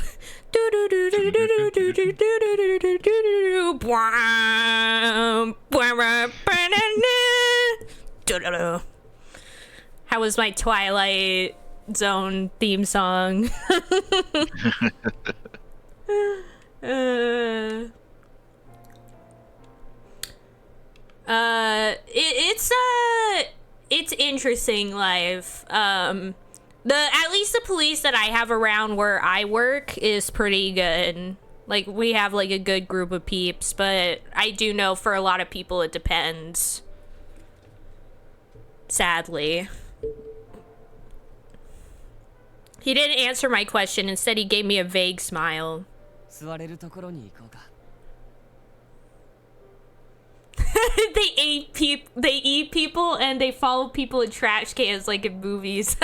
How was my Twilight Zone theme song? It's interesting life. At least the police that I have around where I work is pretty good. Like we have like a good group of peeps, but I do know for a lot of people it depends. Sadly. He didn't answer my question. Instead, he gave me a vague smile. 座れるところに行こうか。 They eat people and they follow people in trash cans like in movies.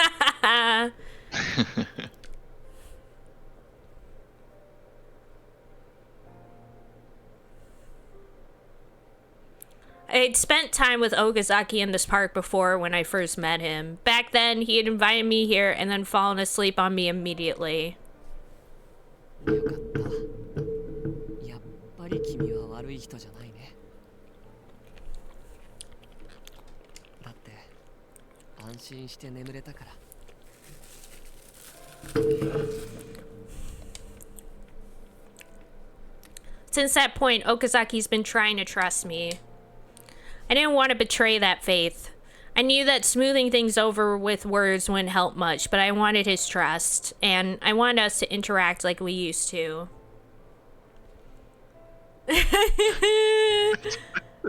I'd spent time with Okazaki in this park before when I first met him. Back then, he had invited me here and then fallen asleep on me immediately. よかった。やっぱり君は悪い人じゃないね。だって安心して眠れたから。Since that point, Okazaki's been trying to trust me. I didn't want to betray that faith. I knew that smoothing things over with words wouldn't help much, but I wanted his trust, and I wanted us to interact like we used to.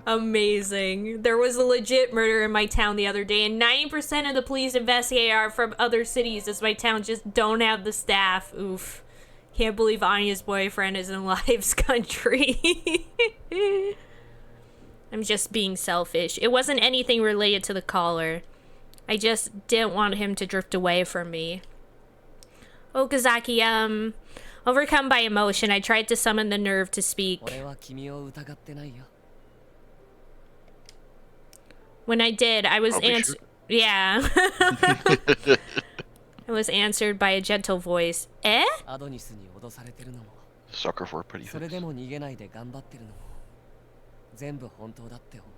Amazing. There was a legit murder in my town the other day, and 90% of the police investigated are from other cities, as my town just don't have the staff. Oof. Can't believe Anya's boyfriend is in Live's country. I'm just being selfish. It wasn't anything related to the caller. I just didn't want him to drift away from me. Okazaki, overcome by emotion, I tried to summon the nerve to speak. When I did, I was answered. Yeah. I was answered by a gentle voice. Eh? Sucker for a pretty face. 全部本当だって思う。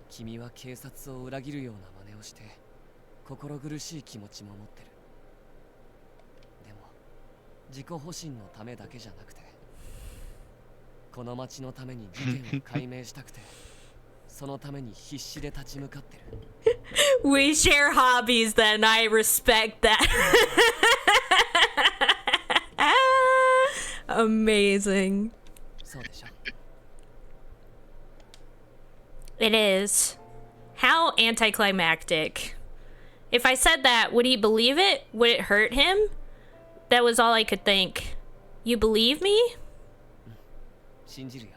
君は警察を裏切るような真似をして心苦しい気持ちも持ってる。でも自己保身のためだけじゃなくてこの町のために事件を解明したくてそのために必死で立ち向かってる。We share hobbies then. I respect that. Amazing. そうでしょ。It is. How anticlimactic. If I said that, would he believe it? Would it hurt him? That was all I could think. You believe me? 信じるよ。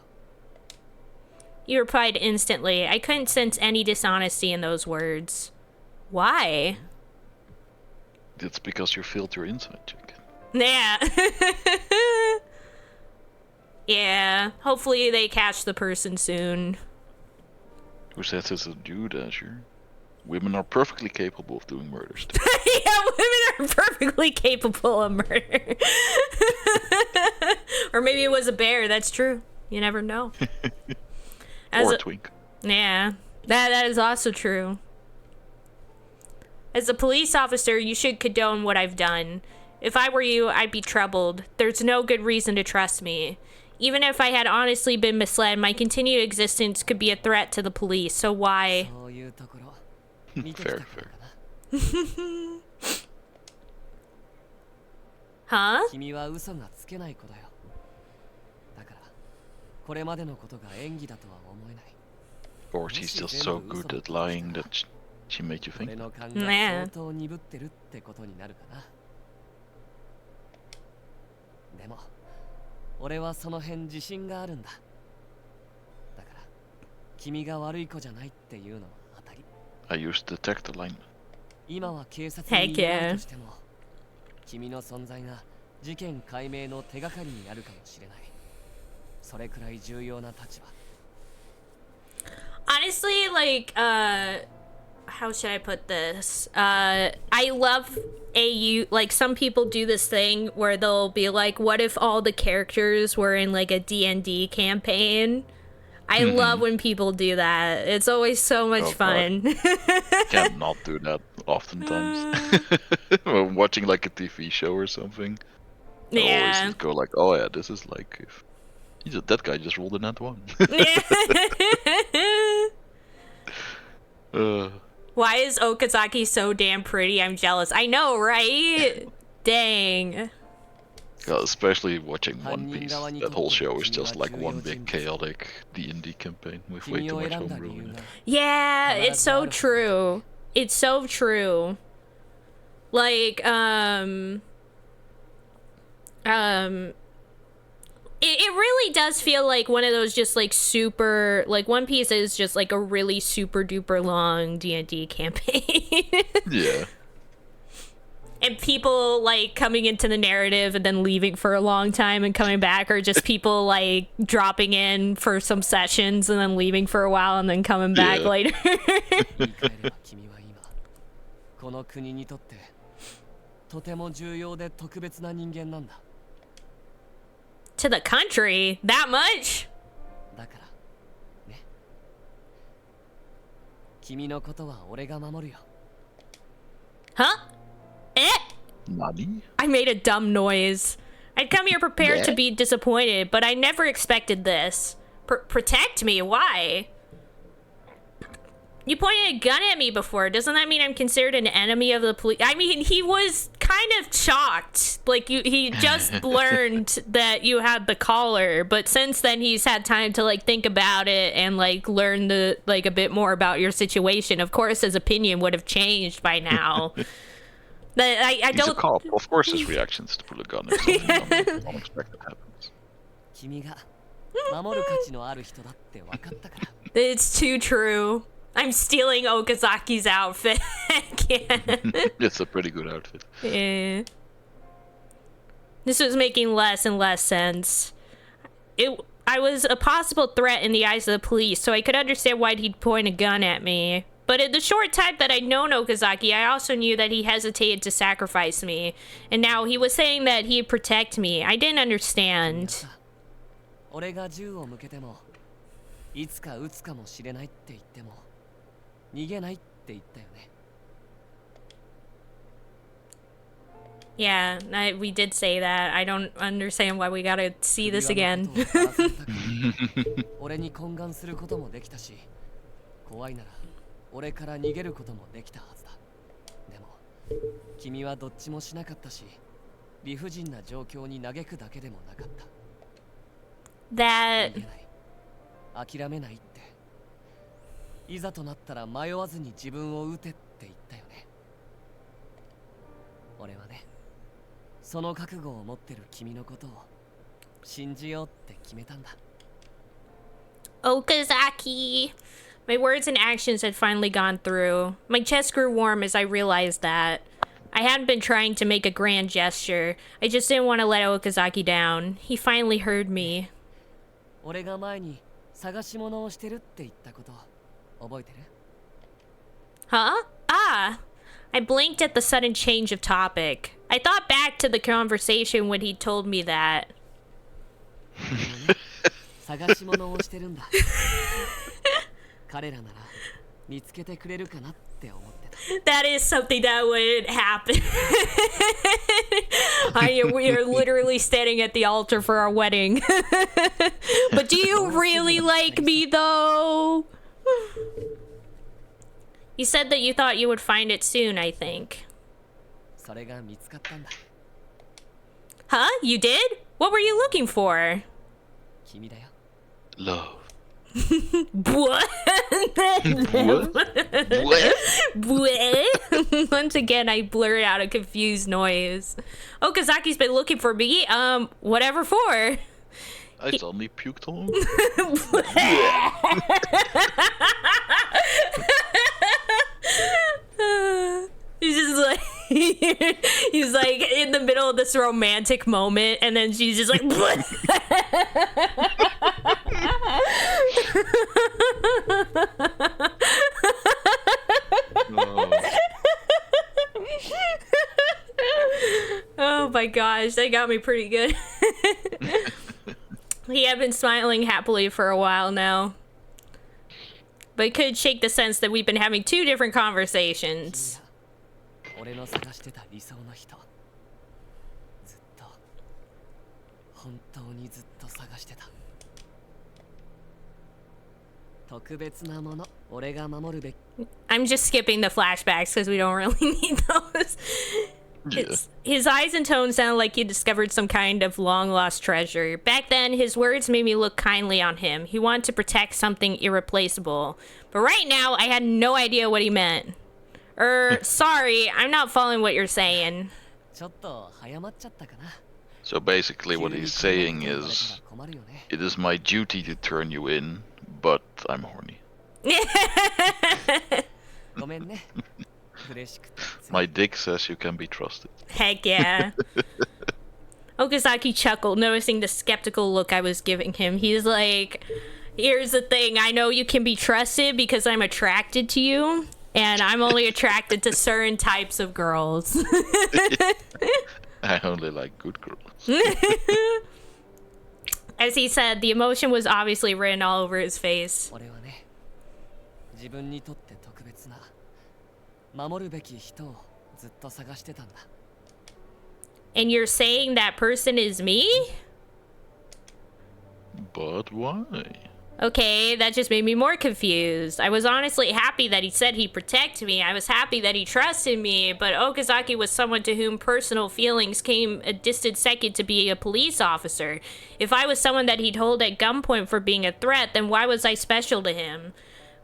You replied instantly. I couldn't sense any dishonesty in those words. Why? It's because you filled your inside check. Yeah. Yeah. Hopefully they catch the person soon. Who says it's a dude, Azure? Women are perfectly capable of doing murders. Yeah, women are perfectly capable of murder. Or maybe it was a bear. That's true. You never know. Or a twink. Yeah, that is also true. As a police officer, you should condone what I've done. If I were you, I'd be troubled. There's no good reason to trust me. Even if I had honestly been misled, my continued existence could be a threat to the police, so why? Fair, fair. Huh? Or she's just so good at lying that she made you think. Yeah. 俺はその辺自信があるんだ。だから君が悪い子じゃないっていうのは当たり。I used detector line. 今は警察にいないとしても、君の存在が事件解明の手がかりになるかもしれない。それくらい重要な立場。Honestly, like, how should I put this? I love like some people do this thing where they'll be like, what if all the characters were in like a D&D campaign? I love when people do that. It's always so much fun. Can't not do that oftentimes. When watching like a TV show or something. I always just go like, oh yeah, this is like if that guy just rolled a nat 1. Why is Okazaki so damn pretty? I'm jealous. I know, right? Dang. Yeah, especially watching One Piece. That whole show is just like one big chaotic D&D campaign with way too much homebrew in it. Yeah, it's so true. It's so true. Like, it really does feel like one of those just like super, like One Piece is just like a really super duper long D&D campaign. Yeah. And people like coming into the narrative and then leaving for a long time and coming back, or just people like dropping in for some sessions and then leaving for a while and then coming back later. 言い換えれば君は今この国にとってとても重要で特別な人間なんだ。 To the country? That much? だからね。君のことは俺が守るよ。 Huh? Eh? Nani? I made a dumb noise. I'd come here prepared to be disappointed, but I never expected this. Protect me? Why? You pointed a gun at me before. Doesn't that mean I'm considered an enemy of the police? I mean, he was kind of shocked. Like, he just learned that you had the collar, but since then he's had time to, like, think about it and, like, learn a bit more about your situation. Of course, his opinion would have changed by now. But I He's don't... a cop. Of course his reactions to pull a gun if something unexpected happens. 君が守る価値のある人だって分かったから。 It's too true. I'm stealing Okazaki's outfit. I can't. It's a pretty good outfit. Yeah. This was making less and less sense. I was a possible threat in the eyes of the police, so I could understand why he'd point a gun at me. But in the short time that I'd known Okazaki, I also knew that he hesitated to sacrifice me. And now he was saying that he'd protect me. I didn't understand. 俺が銃を向けてもいつか撃つかもしれないって言っても逃げないって言ったよね。 Yeah, we did say that. I don't understand why we gotta see this again. 俺に懇願することもできたし、怖いなら俺から逃げることもできたはずだ。でも君はどっちもしなかったし、理不尽な状況に嘆くだけでもなかった。 That 逃げない、諦めないって。いざとなったら迷わずに自分を撃てって言ったよね。俺はね、その覚悟を持ってる君のことを信じようって決めたんだ。 Okazaki. My words and actions had finally gone through. My chest grew warm as I realized that. I hadn't been trying to make a grand gesture. I just didn't want to let Okazaki down. He finally heard me. 俺が前に探し物をしてるって言ったこと覚えてる？ Huh? Ah! I blinked at the sudden change of topic. I thought back to the conversation when he told me that. 探し物をしてるんだ。彼らなら見つけてくれるかなって思ってた。 That is something that would happen. We are literally standing at the altar for our wedding. But do you really like me, though? You said that you thought you would find it soon, I think. それが見つかったんだ。 Huh? You did? What were you looking for? 君だよ。 Love. What? What? Once again, I blurted out a confused noise. Okazaki's been looking for me. Whatever for? I suddenly puked on him. He's just like he's like in the middle of this romantic moment, and then she's just like Oh my gosh, that got me pretty good. He had been smiling happily for a while now, but could shake the sense that we've been having two different conversations. 俺の探してた理想の人、ずっと本当にずっと探してた。特別なもの、俺が守るべき。 I'm just skipping the flashbacks because we don't really need those. His eyes and tone sounded like he discovered some kind of long-lost treasure. Back then, his words made me look kindly on him. He wanted to protect something irreplaceable. But right now, I had no idea what he meant. Sorry, I'm not following what you're saying. ちょっと早まっちゃったかな。 So basically what he's saying is, it is my duty to turn you in, but I'm horny. ごめんね。嬉しくてつい My dick says you can be trusted. Heck yeah. Okazaki chuckled, noticing the skeptical look I was giving him. He's like, here's the thing. I know you can be trusted because I'm attracted to you, and I'm only attracted to certain types of girls. I only like good girls. As he said, the emotion was obviously written all over his face. 俺はね、自分にとって特別な守るべき人をずっと探してたんだ。 And you're saying that person is me? But why? Okay, that just made me more confused. I was honestly happy that he said he'd protect me. I was happy that he trusted me, but Okazaki was someone to whom personal feelings came a distant second to be a police officer. If I was someone that he'd hold at gunpoint for being a threat, then why was I special to him?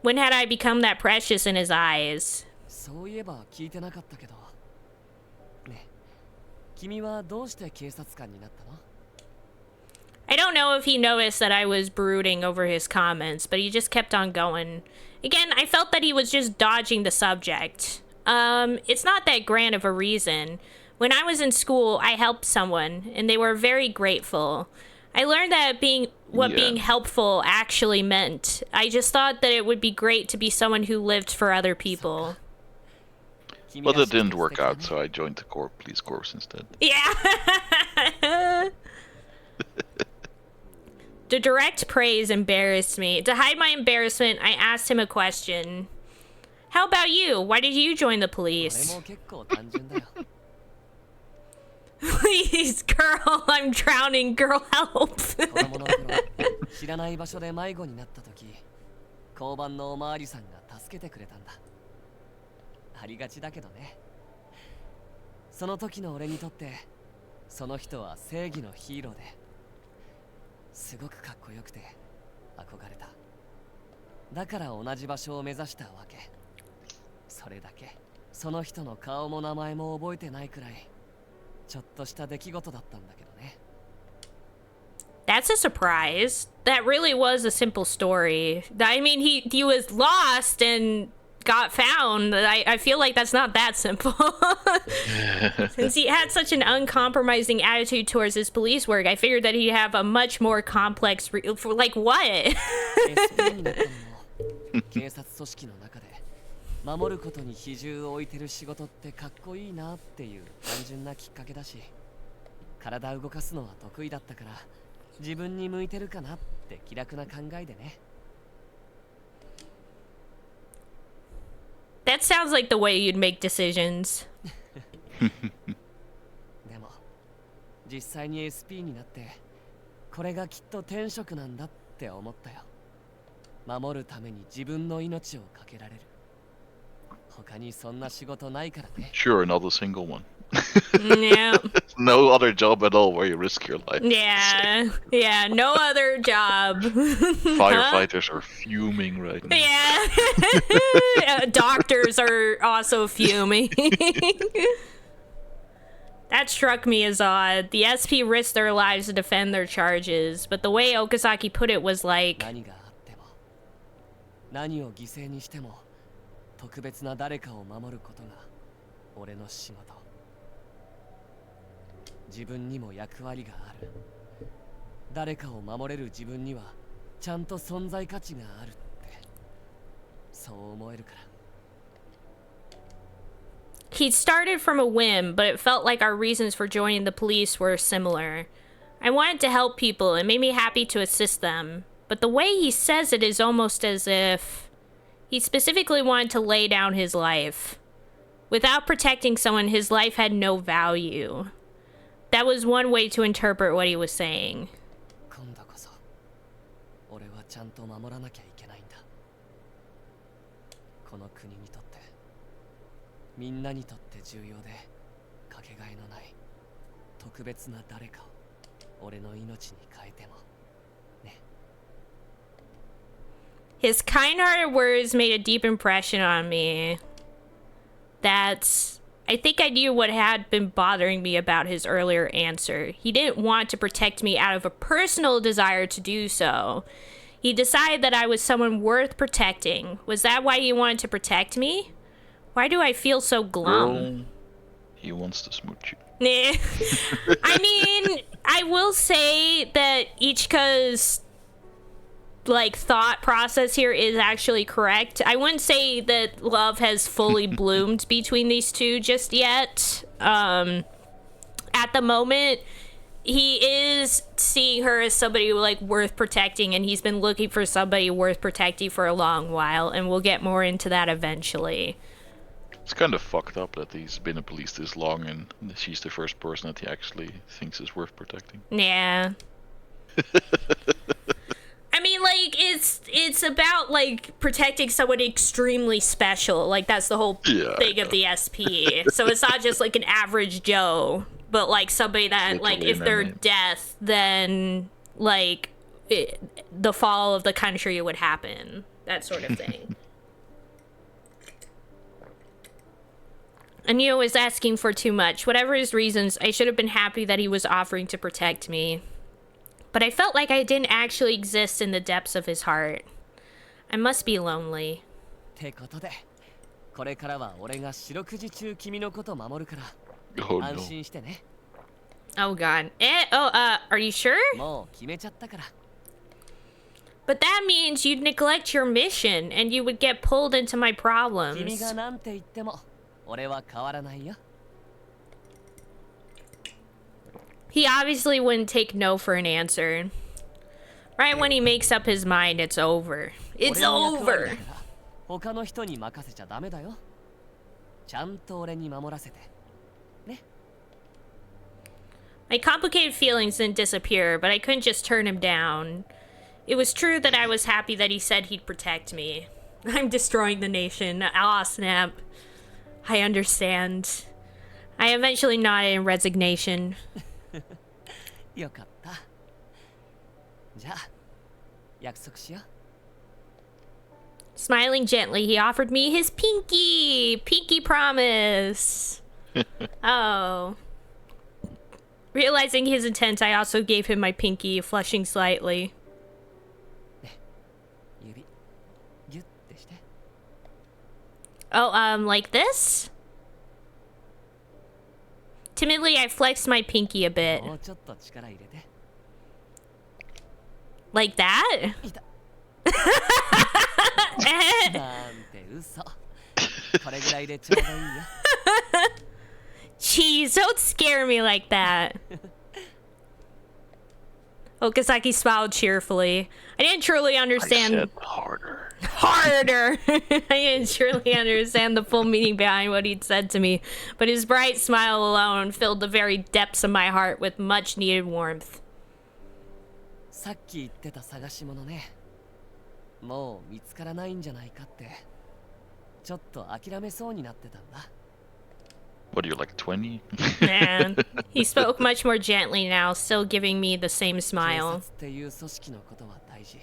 When had I become that precious in his eyes? そういえば聞いてなかったけど。ね、君はどうして警察官になったの？ I don't know if he noticed that I was brooding over his comments, but he just kept on going. Again, I felt that he was just dodging the subject. It's not that grand of a reason. When I was in school, I helped someone, and they were very grateful. I learned that being helpful actually meant. I just thought that it would be great to be someone who lived for other people. But it didn't work out, so I joined the police corps instead. Yeah. The direct praise embarrassed me. To hide my embarrassment, I asked him a question. How about you? Why did you join the 俺 police? も結構単純だよ。 Please, girl, I'm drowning. Girl, help. 子供の頃、知らない場所で迷子になった時、交番のおまわりさんが助けてくれたんだ。ありがちだけどね。その時の俺にとって、その人は正義のヒーローで、すごくかっこよくて憧れた。だから同じ場所を目指したわけ。それだけ。その人の顔も名前も覚えてないくらい、ちょっとした出来事だったんだけどね。 That's a surprise. That really was a simple story. I mean, he was lost and got found. I feel like that's not that simple. Since he had such an uncompromising attitude towards his police work, I figured that he'd have a much more complex like what? SP になったのも警察組織の中で守ることに比重を置いてる仕事ってかっこいいなっていう単純なきっかけだし、体動かすのは得意だったから自分に向いてるかなって気楽な考えでね。 That sounds like the way you'd make decisions. でも実際に SP になってこれがきっと天職なんだって思ったよ。守るために自分の命をかけられる。他にそんな仕事ないからね。 Sure, not a single one. Yeah. No other job at all where you risk your life. Yeah. Yeah, no other job. Firefighters are fuming right now. Yeah. Doctors are also fuming. That struck me as odd. The SP risked their lives to defend their charges, but the way Okazaki put it was like, 何があっても何を犠牲にしても特別な誰かを守ることが俺の仕事。自分にも役割がある。誰かを守れる自分にはちゃんと存在価値があるってそう思えるから。 He'd started from a whim, but it felt like our reasons for joining the police were similar. I wanted to help people and made me happy to assist them, but the way he says it is almost as if he specifically wanted to lay down his life. Without protecting someone, his life had no value. That was one way to interpret what he was saying. 今度こそ俺はちゃんと守らなきゃいけないんだ。この国にとってみんなにとって重要でかけがえのない特別な誰かを俺の命に変えてもね。 His kind-hearted words made a deep impression on me. I think I knew what had been bothering me about his earlier answer. He didn't want to protect me out of a personal desire to do so. He decided that I was someone worth protecting. Was that why he wanted to protect me? Why do I feel so glum? Girl, he wants to smooch you. Nah. I mean, I will say that Ichika's like thought process here is actually correct. I wouldn't say that love has fully bloomed between these two just yet. At the moment, he is seeing her as somebody like worth protecting, and he's been looking for somebody worth protecting for a long while, and we'll get more into that eventually. It's kind of fucked up that he's been a police this long and she's the first person that he actually thinks is worth protecting. Yeah. I mean, like, it's about, like, protecting someone extremely special. Like, that's the whole thing of the SP. So it's not just, like, an average Joe, but, like, somebody that, like, if they're death, then, like, the fall of the country would happen. That sort of thing. Anya was asking for too much. Whatever his reasons, I should have been happy that he was offering to protect me. But I felt like I didn't actually exist in the depths of his heart. I must be lonely. ってことで、これからは俺が四六時中君のこと守るから、 Oh 安 no. 心してね。 Oh god. Are you sure? もう決めちゃったから。 But that means you'd neglect your mission and you would get pulled into my 君 problems. がなんて言っても、俺は変わらないよ。 He obviously wouldn't take no for an answer. Right when he makes up his mind, it's over. It's 俺の役割 over. だから他の人に任せちゃダメだよ。ちゃんと俺に守らせて。ね。 My complicated feelings didn't disappear, but I couldn't just turn him down. It was true that I was happy that he said he'd protect me. I'm destroying the nation. Aw, snap. I understand. I eventually nodded in resignation. よかった。じゃあ、約束しよう。 Smiling gently, he offered me his pinky! Pinky promise! Oh. Realizing his intent, I also gave him my pinky, flushing slightly. 指、ギュッてして。 Oh, like this? Timidly, I flexed my pinky a bit. もうちょっと力入れて。 Like that? いた。なんて嘘。これぐらいでちょうどいいよ。 Jeez, don't scare me like that. Okazaki smiled cheerfully. I didn't truly understand. I said harder. Harder! I didn't truly understand the full meaning behind what he'd said to me, but his bright smile alone filled the very depths of my heart with much needed warmth. さっき言ってた探し物ね。もう見つからないんじゃないかって。ちょっと諦めそうになってたんだ。 What are you, like 20? Man, he spoke much more gently now, still giving me the same 警 smile. 察っていう組織のことは大事。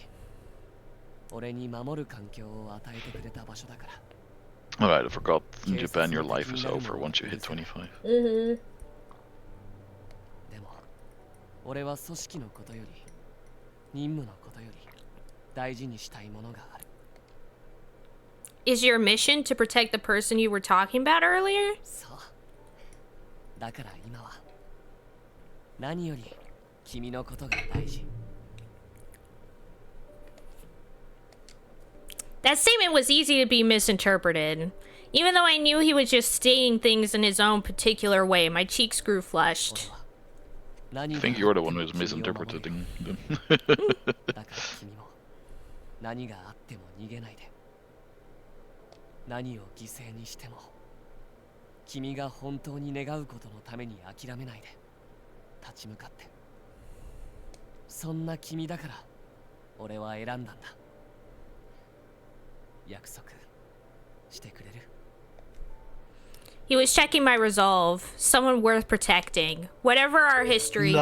俺に守る環境を与えてくれた場所だから。 Alright, I forgot. In Japan, your life is over once you hit 25. Mm-hmm. でも、俺は組織のことより、任務のことより、大事にしたいものがある。 Is your mission to protect the person you were talking about earlier? そう。だから今は、何より君のことが大事。 That statement was easy to be misinterpreted. Even though I knew he was just stating things in his own particular way, my cheeks grew flushed. I think you're the one who's misinterpreting them. だから君も何があっても逃げないで。何を犠牲にしても君が本当に願うことのために諦めないで立ち向かって。そんな君だから俺は選んだんだ。約束してくれる？ He was checking my resolve. Someone worth protecting. Whatever our history,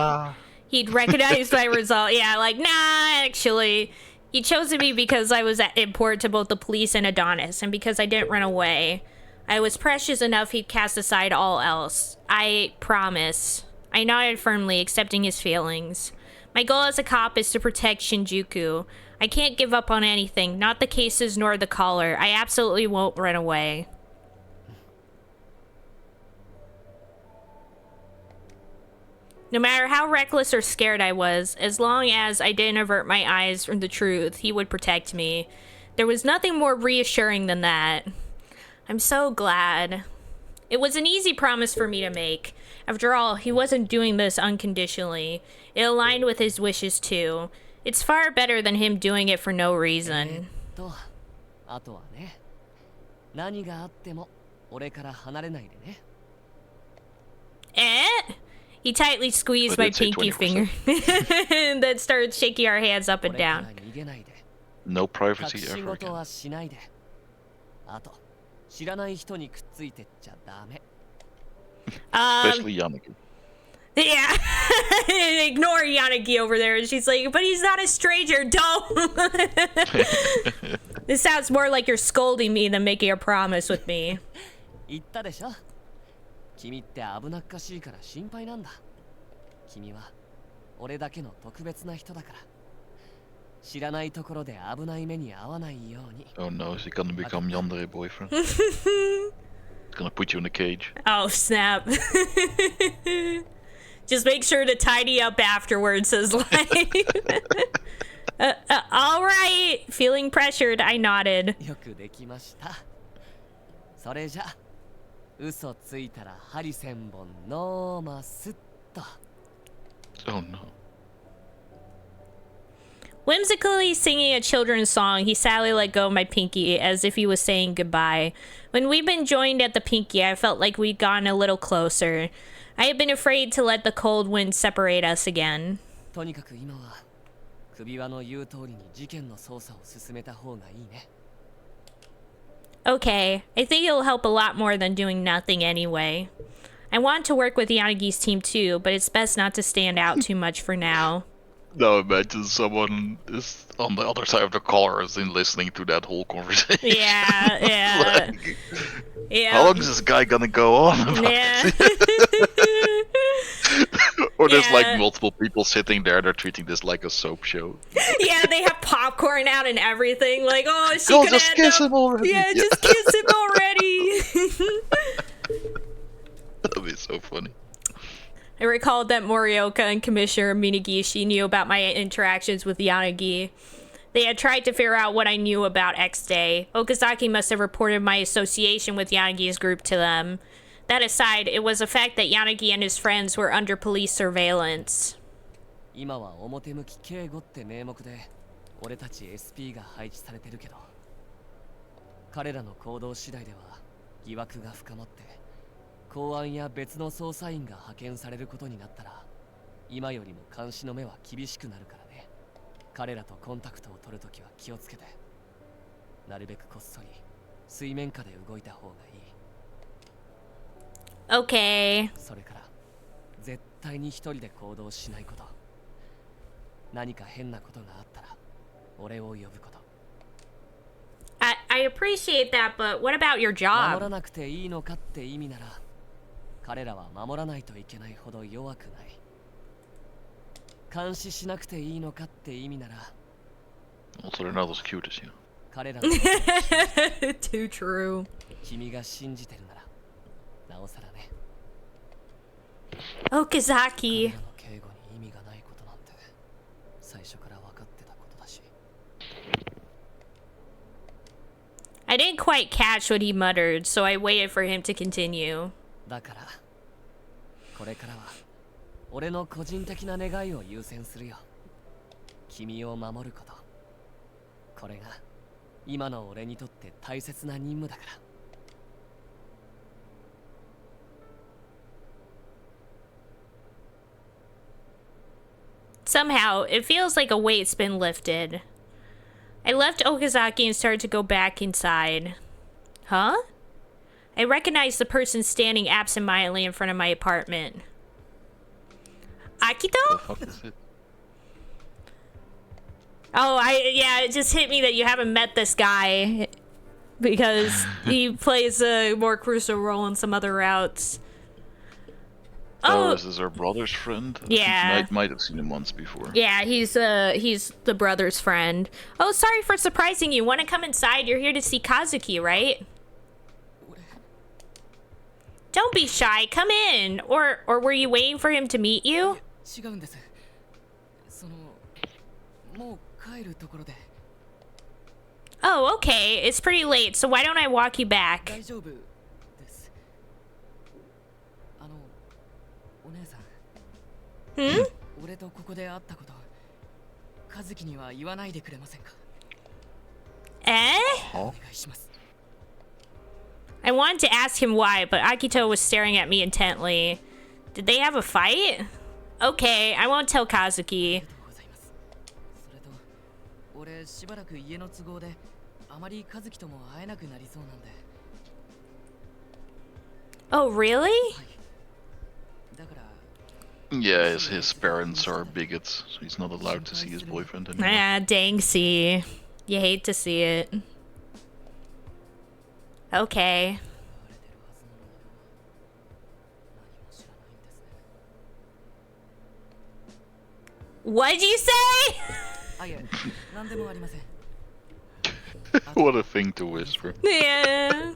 he'd recognize my resolve. Yeah, like, nah, actually. He chose me because I was important to both the police and Adonis, and because I didn't run away. I was precious enough he'd cast aside all else. I promise. I nodded firmly, accepting his feelings. My goal as a cop is to protect Shinjuku. I can't give up on anything, not the cases nor the caller. I absolutely won't run away. No matter how reckless or scared I was, as long as I didn't avert my eyes from the truth, he would protect me. There was nothing more reassuring than that. I'm so glad. It was an easy promise for me to make. After all, he wasn't doing this unconditionally. It aligned with his wishes too. It's far better than him doing it for no reason. あとはね、何があっても俺から離れないでね。Eh? He tightly squeezed But my it's a pinky 20%. finger. And then started shaking our hands up and 俺から down. 逃げないで。 No 隠 privacy し ever 事 again. はしないで。あと、知らない人にくっついてっちゃダメ。Especially Yannick. Yeah. Ignore Yanagi over there. And she's like, but he's not a stranger. Don't. This sounds more like you're scolding me than making a promise with me. 言ったでしょ。君って危なっかしいから心配なんだ。君は俺だけの特別な人だから。知らないところで危ない目に遭わないように。 Oh no, is he gonna become Yandere's boyfriend? He's gonna put you in a cage. Oh, snap. Just make sure to tidy up afterwards, says Life. All right. Feeling pressured, I nodded. よくできました。それじゃ、嘘ついたら針千本ノーマスっと。 Oh no. Whimsically singing a children's song, he sadly let go of my pinky as if he was saying goodbye. When we'd been joined at the pinky, I felt like we'd gotten a little closer. I had been afraid to let the cold wind separate us again. とにかく今は首輪の言う通りに事件の捜査を進めた方がいいね。 Okay, I think it'll help a lot more than doing nothing anyway. I want to work with Yanagi's team too, but it's best not to stand out too much for now. Now imagine someone is on the other side of the car is in listening to that whole conversation. Yeah. Like, Yeah. how long is this guy gonna go on about Yeah. Or there's Yeah. like multiple people sitting there, they're treating this like a soap show. Yeah, they have popcorn out and everything. Like, oh, she Go could just end kiss up... him already. Yeah, just kiss him already. That'd be so funny. I recalled that Morioka and Commissioner Minagishi knew about my interactions with Yanagi. They had tried to figure out what I knew about X Day. Okazaki must have reported my association with Yanagi's group to them. That aside, it was a fact that Yanagi and his friends were under police surveillance. 今は表向き警護って名目で俺たち SP が配置されてるけど、彼らの行動次第では疑惑が深まって公安や別の捜査員が派遣されることになったら、今よりも監視の目は厳しくなるからね。彼らとコンタクトを取るときは気をつけて、なるべくこっそり水面下で動いた方がいい。 Okay. それから絶対に一人で行動しないこと。何か変なことがあったら俺を呼ぶこと。 I appreciate that, but what about your 守ら job? なくていいのかって意味なら、彼らは守らないといけないほど弱くない。監視しなくていいのかって意味なら、 Also, they're not as cute as you. 彼らの Too true. 君が信じてるならなおさらね。 Okazaki. 彼らの警護に意味がないことなんて最初から分かってたことだし。 I didn't quite catch what he muttered, so I waited for him to continue. だからこれからは俺の個人的な願いを優先するよ。君を守ること。これが今の俺にとって大切な任務だから。 Somehow, it feels like a weight's been lifted. I left Okazaki and started to go back inside. Huh? I recognized the person standing absentmindedly in front of my apartment. The Akito? fuck is it? Oh, yeah, it just hit me that you haven't met this guy because he plays a more crucial role in some other routes. Oh, Oh, this is her brother's friend? Yeah. Might have seen him once before. yeah, he's the brother's friend. Oh, sorry for surprising you. Want to come inside? You're here to see Kazuki, right? Don't be shy. Come in. Or were you waiting for him to meet you? 違うんです。そのもう帰るところで。 Oh, okay. It's pretty late, so why don't I walk you back? 大丈夫です。お姉さん。俺とここで会ったこと、和樹には言わないでくれませんか。 Eh? お願いします。 I wanted to ask him why, but Akito was staring at me intently. Did they have a fight? Okay, I won't tell Kazuki. それと、俺しばらく家の都合であまり和樹とも会えなくなりそうなんで。 Oh, really? だから。 Yeah, his parents are bigots, so he's not allowed to see his boyfriend anymore. Ah, dang, see. You hate to see it. Okay. What'd you say? あ、いえ、なんでもありません。 What a thing to whisper. Yeah.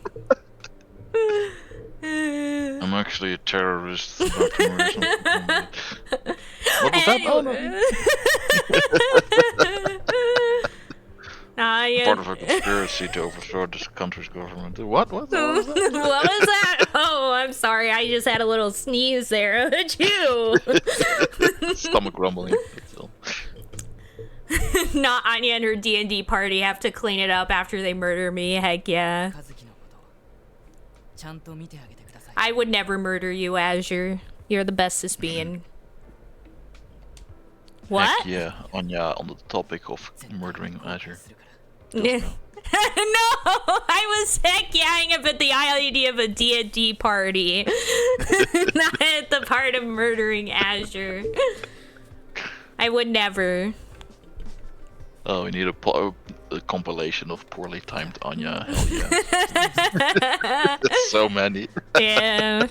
I'm actually a terrorist. What was that? Oh, no. Part of a conspiracy to overthrow this country's government. What? What was that? What was that? Oh, I'm sorry. I just had a little sneeze there. Achoo. Stomach rumbling. Still. Not Anya and her D&D party have to clean it up after they murder me. Heck yeah. 和樹のことちゃんと見てあげてください。 I would never murder you, Azure. You're the bestest being. What? Heck yeah, Anya on the topic of murdering Azure. No, I was heck yeahing up at the idea of a D&D party. Not at the part of murdering Azure. I would never. Oh, we need a compilation of poorly timed Anya. Hell yeah. So many. Yeah,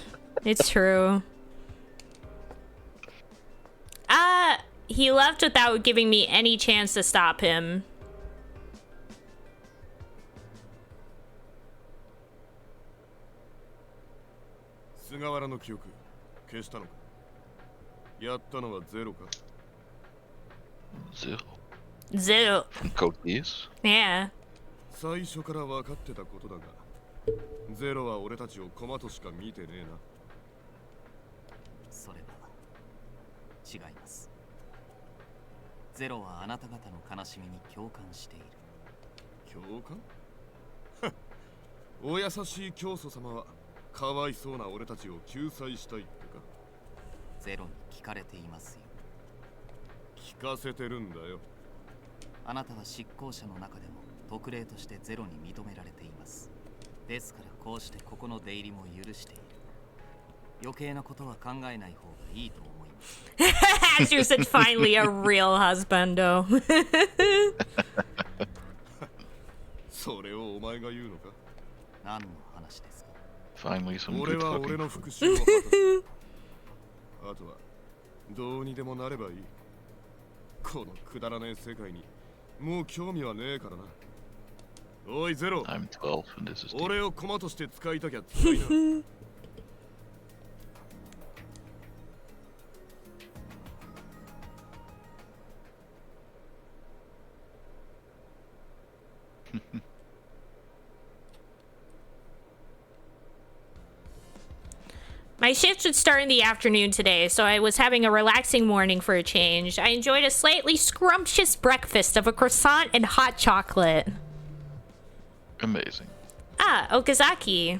it's true. He left without giving me any chance to stop him. 菅原の記憶消したのか。やったのはゼロか。 Zero. Zero. From Code Geass? Yeah. 最初から分かってたことだが、ゼロは俺たちを駒としか見てねえな。それは違います。ゼロはあなた方の悲しみに共感している。共感？お優しい教祖様はかわいそうな俺たちを救済したいってか。ゼロに聞かれていますよ。聞かせてるんだよ。あなたは執行者の中でも特例としてゼロに認められています。ですからこうしてここの出入りも許している。余計なことは考えない方がいいと思います。Azure said finally a real husbando. それをお前が言うのか。何の話ですか。 Finally some 俺 good は俺 cooking. の復讐を果たす。あとはどうにでもなればいい。このくだらねえ世界にもう興味はねえからな。おいゼロ。 I'm 12 and this is 俺を駒として使いたきゃ使いな。My shift would start in the afternoon today, so I was having a relaxing morning for a change. I enjoyed a slightly scrumptious breakfast of a croissant and hot chocolate. amazing. Ah, Okazaki.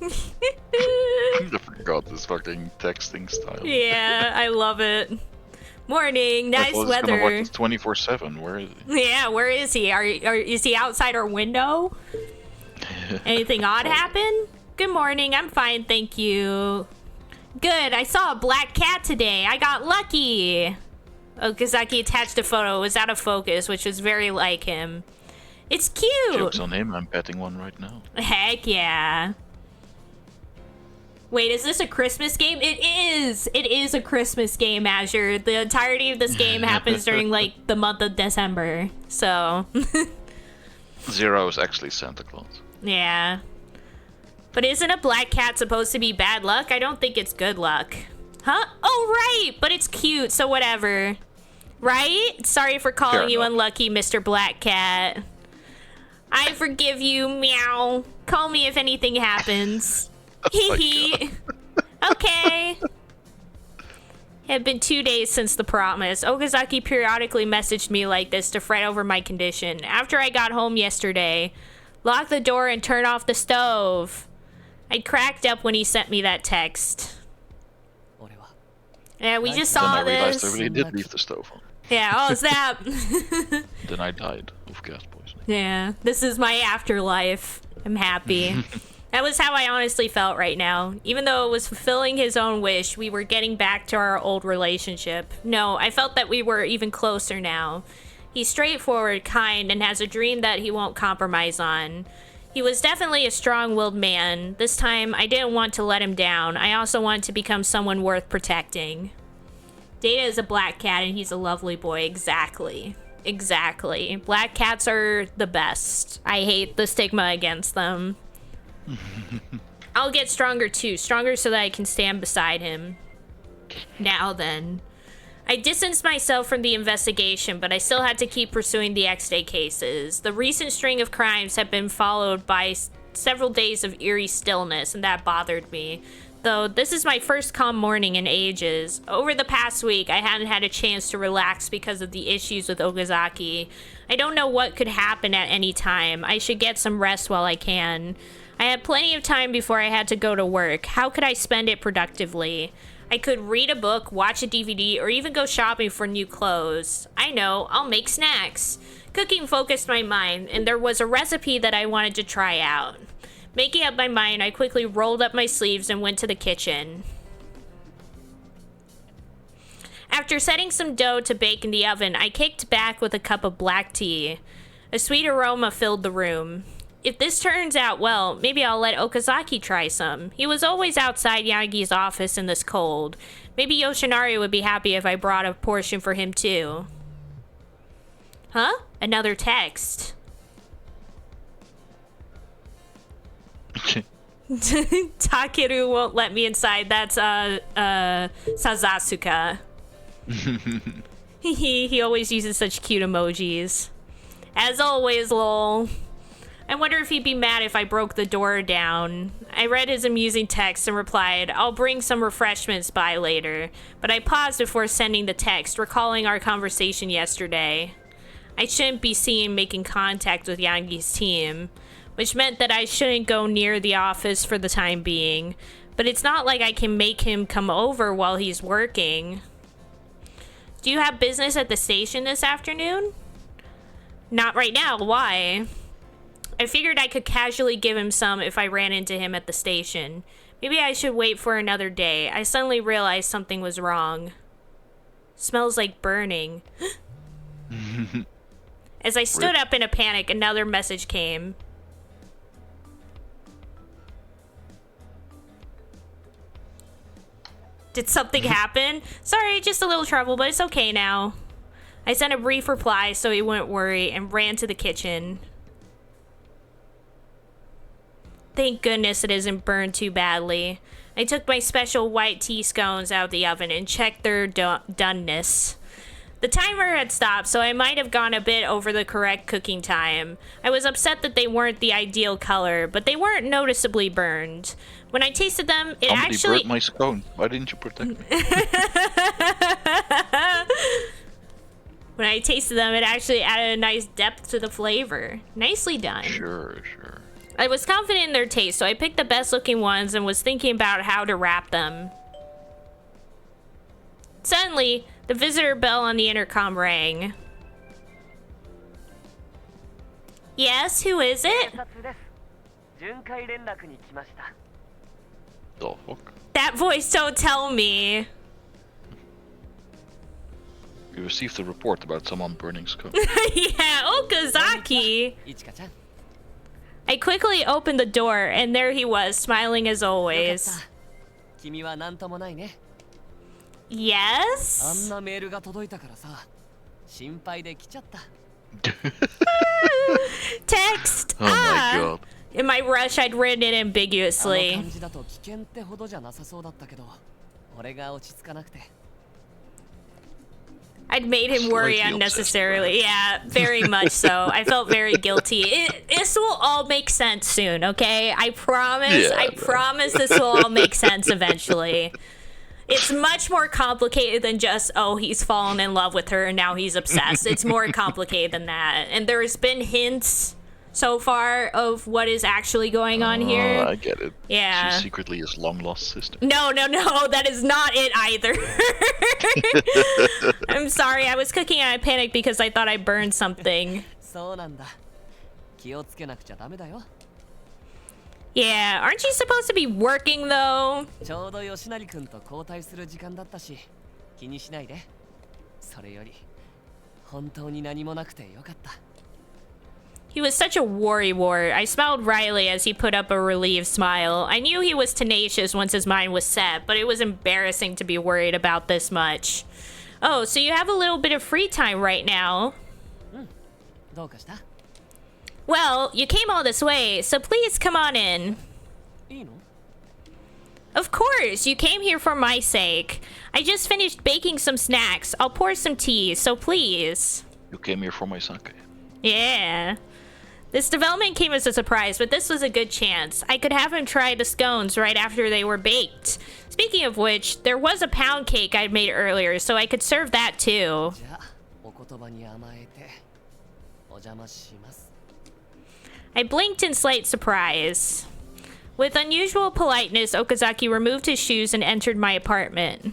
I forgot this fucking texting style. Yeah, I love it. Morning, nice weather. Gonna watch this 24/7. Where is he? Yeah, where is he? Is he outside our window? Anything odd happen? Good morning, I'm fine, thank you. Good, I saw a black cat today. I got lucky. Okazaki attached a photo. It was out of focus, which was very like him. It's cute. Joke's on him. I'm petting one right now. Heck yeah. Wait, is this a Christmas game? It is! It is a Christmas game, Azure. The entirety of this game happens during, like, the month of December. So, Zero is actually Santa Claus. yeah. But isn't a black cat supposed to be bad luck? I don't think it's good luck. Huh? Oh, right! But it's cute, so whatever. Right? Sorry for calling you unlucky, Mr. Black Cat. I forgive you, meow. Call me if anything happens. Hee hee. Okay. It had been 2 days since the promise. Okazaki periodically messaged me like this to fret over my condition. After I got home yesterday, lock the door and turn off the stove. I cracked up when he sent me that text. Yeah, we just saw Then I realized this. I really did leave the stove on. Yeah, oh, snap. Then I died of gas poisoning. Yeah, this is my afterlife. I'm happy. That was how I honestly felt right now. Even though it was fulfilling his own wish, we were getting back to our old relationship. No, I felt that we were even closer now. He's straightforward, kind, and has a dream that he won't compromise on. He was definitely a strong-willed man. This time, I didn't want to let him down. I also wanted to become someone worth protecting. Data is a black cat, and he's a lovely boy. Exactly. Exactly. Black cats are the best. I hate the stigma against them. I'll get stronger too. Stronger so that I can stand beside him. Now then. I distanced myself from the investigation, but I still had to keep pursuing the X-Day cases. The recent string of crimes have been followed by several days of eerie stillness, and that bothered me. Though this is my first calm morning in ages. Over the past week, I hadn't had a chance to relax because of the issues with Okazaki. I don't know what could happen at any time. I should get some rest while I can. I had plenty of time before I had to go to work. How could I spend it productively? I could read a book, watch a DVD, or even go shopping for new clothes. I know, I'll make snacks. Cooking focused my mind, and there was a recipe that I wanted to try out. Making up my mind, I quickly rolled up my sleeves and went to the kitchen. After setting some dough to bake in the oven, I kicked back with a cup of black tea. A sweet aroma filled the room. If this turns out well, maybe I'll let Okazaki try some. He was always outside Yanagi's office in this cold. Maybe Yoshinari would be happy if I brought a portion for him too. Huh? Another text. Takeru won't let me inside. That's Sazasuka. He always uses such cute emojis. As always, lol. I wonder if he'd be mad if I broke the door down. I read his amusing text and replied, I'll bring some refreshments by later. But I paused before sending the text, recalling our conversation yesterday. I shouldn't be seen making contact with Yanagi's team, which meant that I shouldn't go near the office for the time being. But it's not like I can make him come over while he's working. Do you have business at the station this afternoon? Not right now. Why? I figured I could casually give him some if I ran into him at the station. Maybe I should wait for another day. I suddenly realized something was wrong. Smells like burning. As I stood up in a panic, another message came. Did something happen? Sorry, just a little trouble, but it's okay now. I sent a brief reply so he wouldn't worry and ran to the kitchen. Thank goodness it isn't burned too badly. I took my special white tea scones out of the oven and checked their doneness. The timer had stopped, so I might have gone a bit over the correct cooking time. I was upset that they weren't the ideal color, but they weren't noticeably burned. When I tasted them, it actually... burnt my scone. Why didn't you protect me? When I tasted them, it actually added a nice depth to the flavor. Nicely done. Sure. I was confident in their taste, so I picked the best looking ones and was thinking about how to wrap them. Suddenly, the visitor bell on the intercom rang. Yes, who is it? The fuck? That voice don't tell me. We received a report about someone burning scone. Yeah, Okazaki. I quickly opened the door, and there he was, smiling as always. Yes? Text. Oh my god. In my rush, I'd written it あの ambiguously. 感じだと危険ってほどじゃなさそうだったけど、俺が落ち着かなくて。 I'd made him worry Slightly unnecessarily. Yeah, very much so. I felt very guilty. This will all make sense soon, okay? I promise. Yeah, I promise this will all make sense eventually. It's much more complicated than just, oh, he's fallen in love with her and now he's obsessed. It's more complicated than that. And there's been hints so far of what is actually going on here. I get it. Yeah. She's secretly his long-lost sister. No, that is not it either. I'm sorry, I was cooking and I panicked because I thought I burned something. そうなんだ。気をつけなくちゃダメだよ。 Yeah, aren't you supposed to be working though? ちょうど吉成君と交代する時間だったし、気にしないで。それより、本当に何もなくてよかった。 He was such a worrywart. I smiled wryly as he put up a relieved smile. I knew he was tenacious once his mind was set, but it was embarrassing to be worried about this much. Oh, so you have a little bit of free time right now. どうかした？ Well, you came all this way, so please come on in. いいの？ Of course, you came here for my sake. I just finished baking some snacks. I'll pour some tea, so please. You came here for my sake. Yeah. This development came as a surprise, but this was a good chance. I could have him try the scones right after they were baked. Speaking of which, there was a pound cake I'd made earlier, so I could serve that too. じゃあ、お言葉に甘えて、お邪魔します。 I blinked in slight surprise. With unusual politeness, Okazaki removed his shoes and entered my apartment.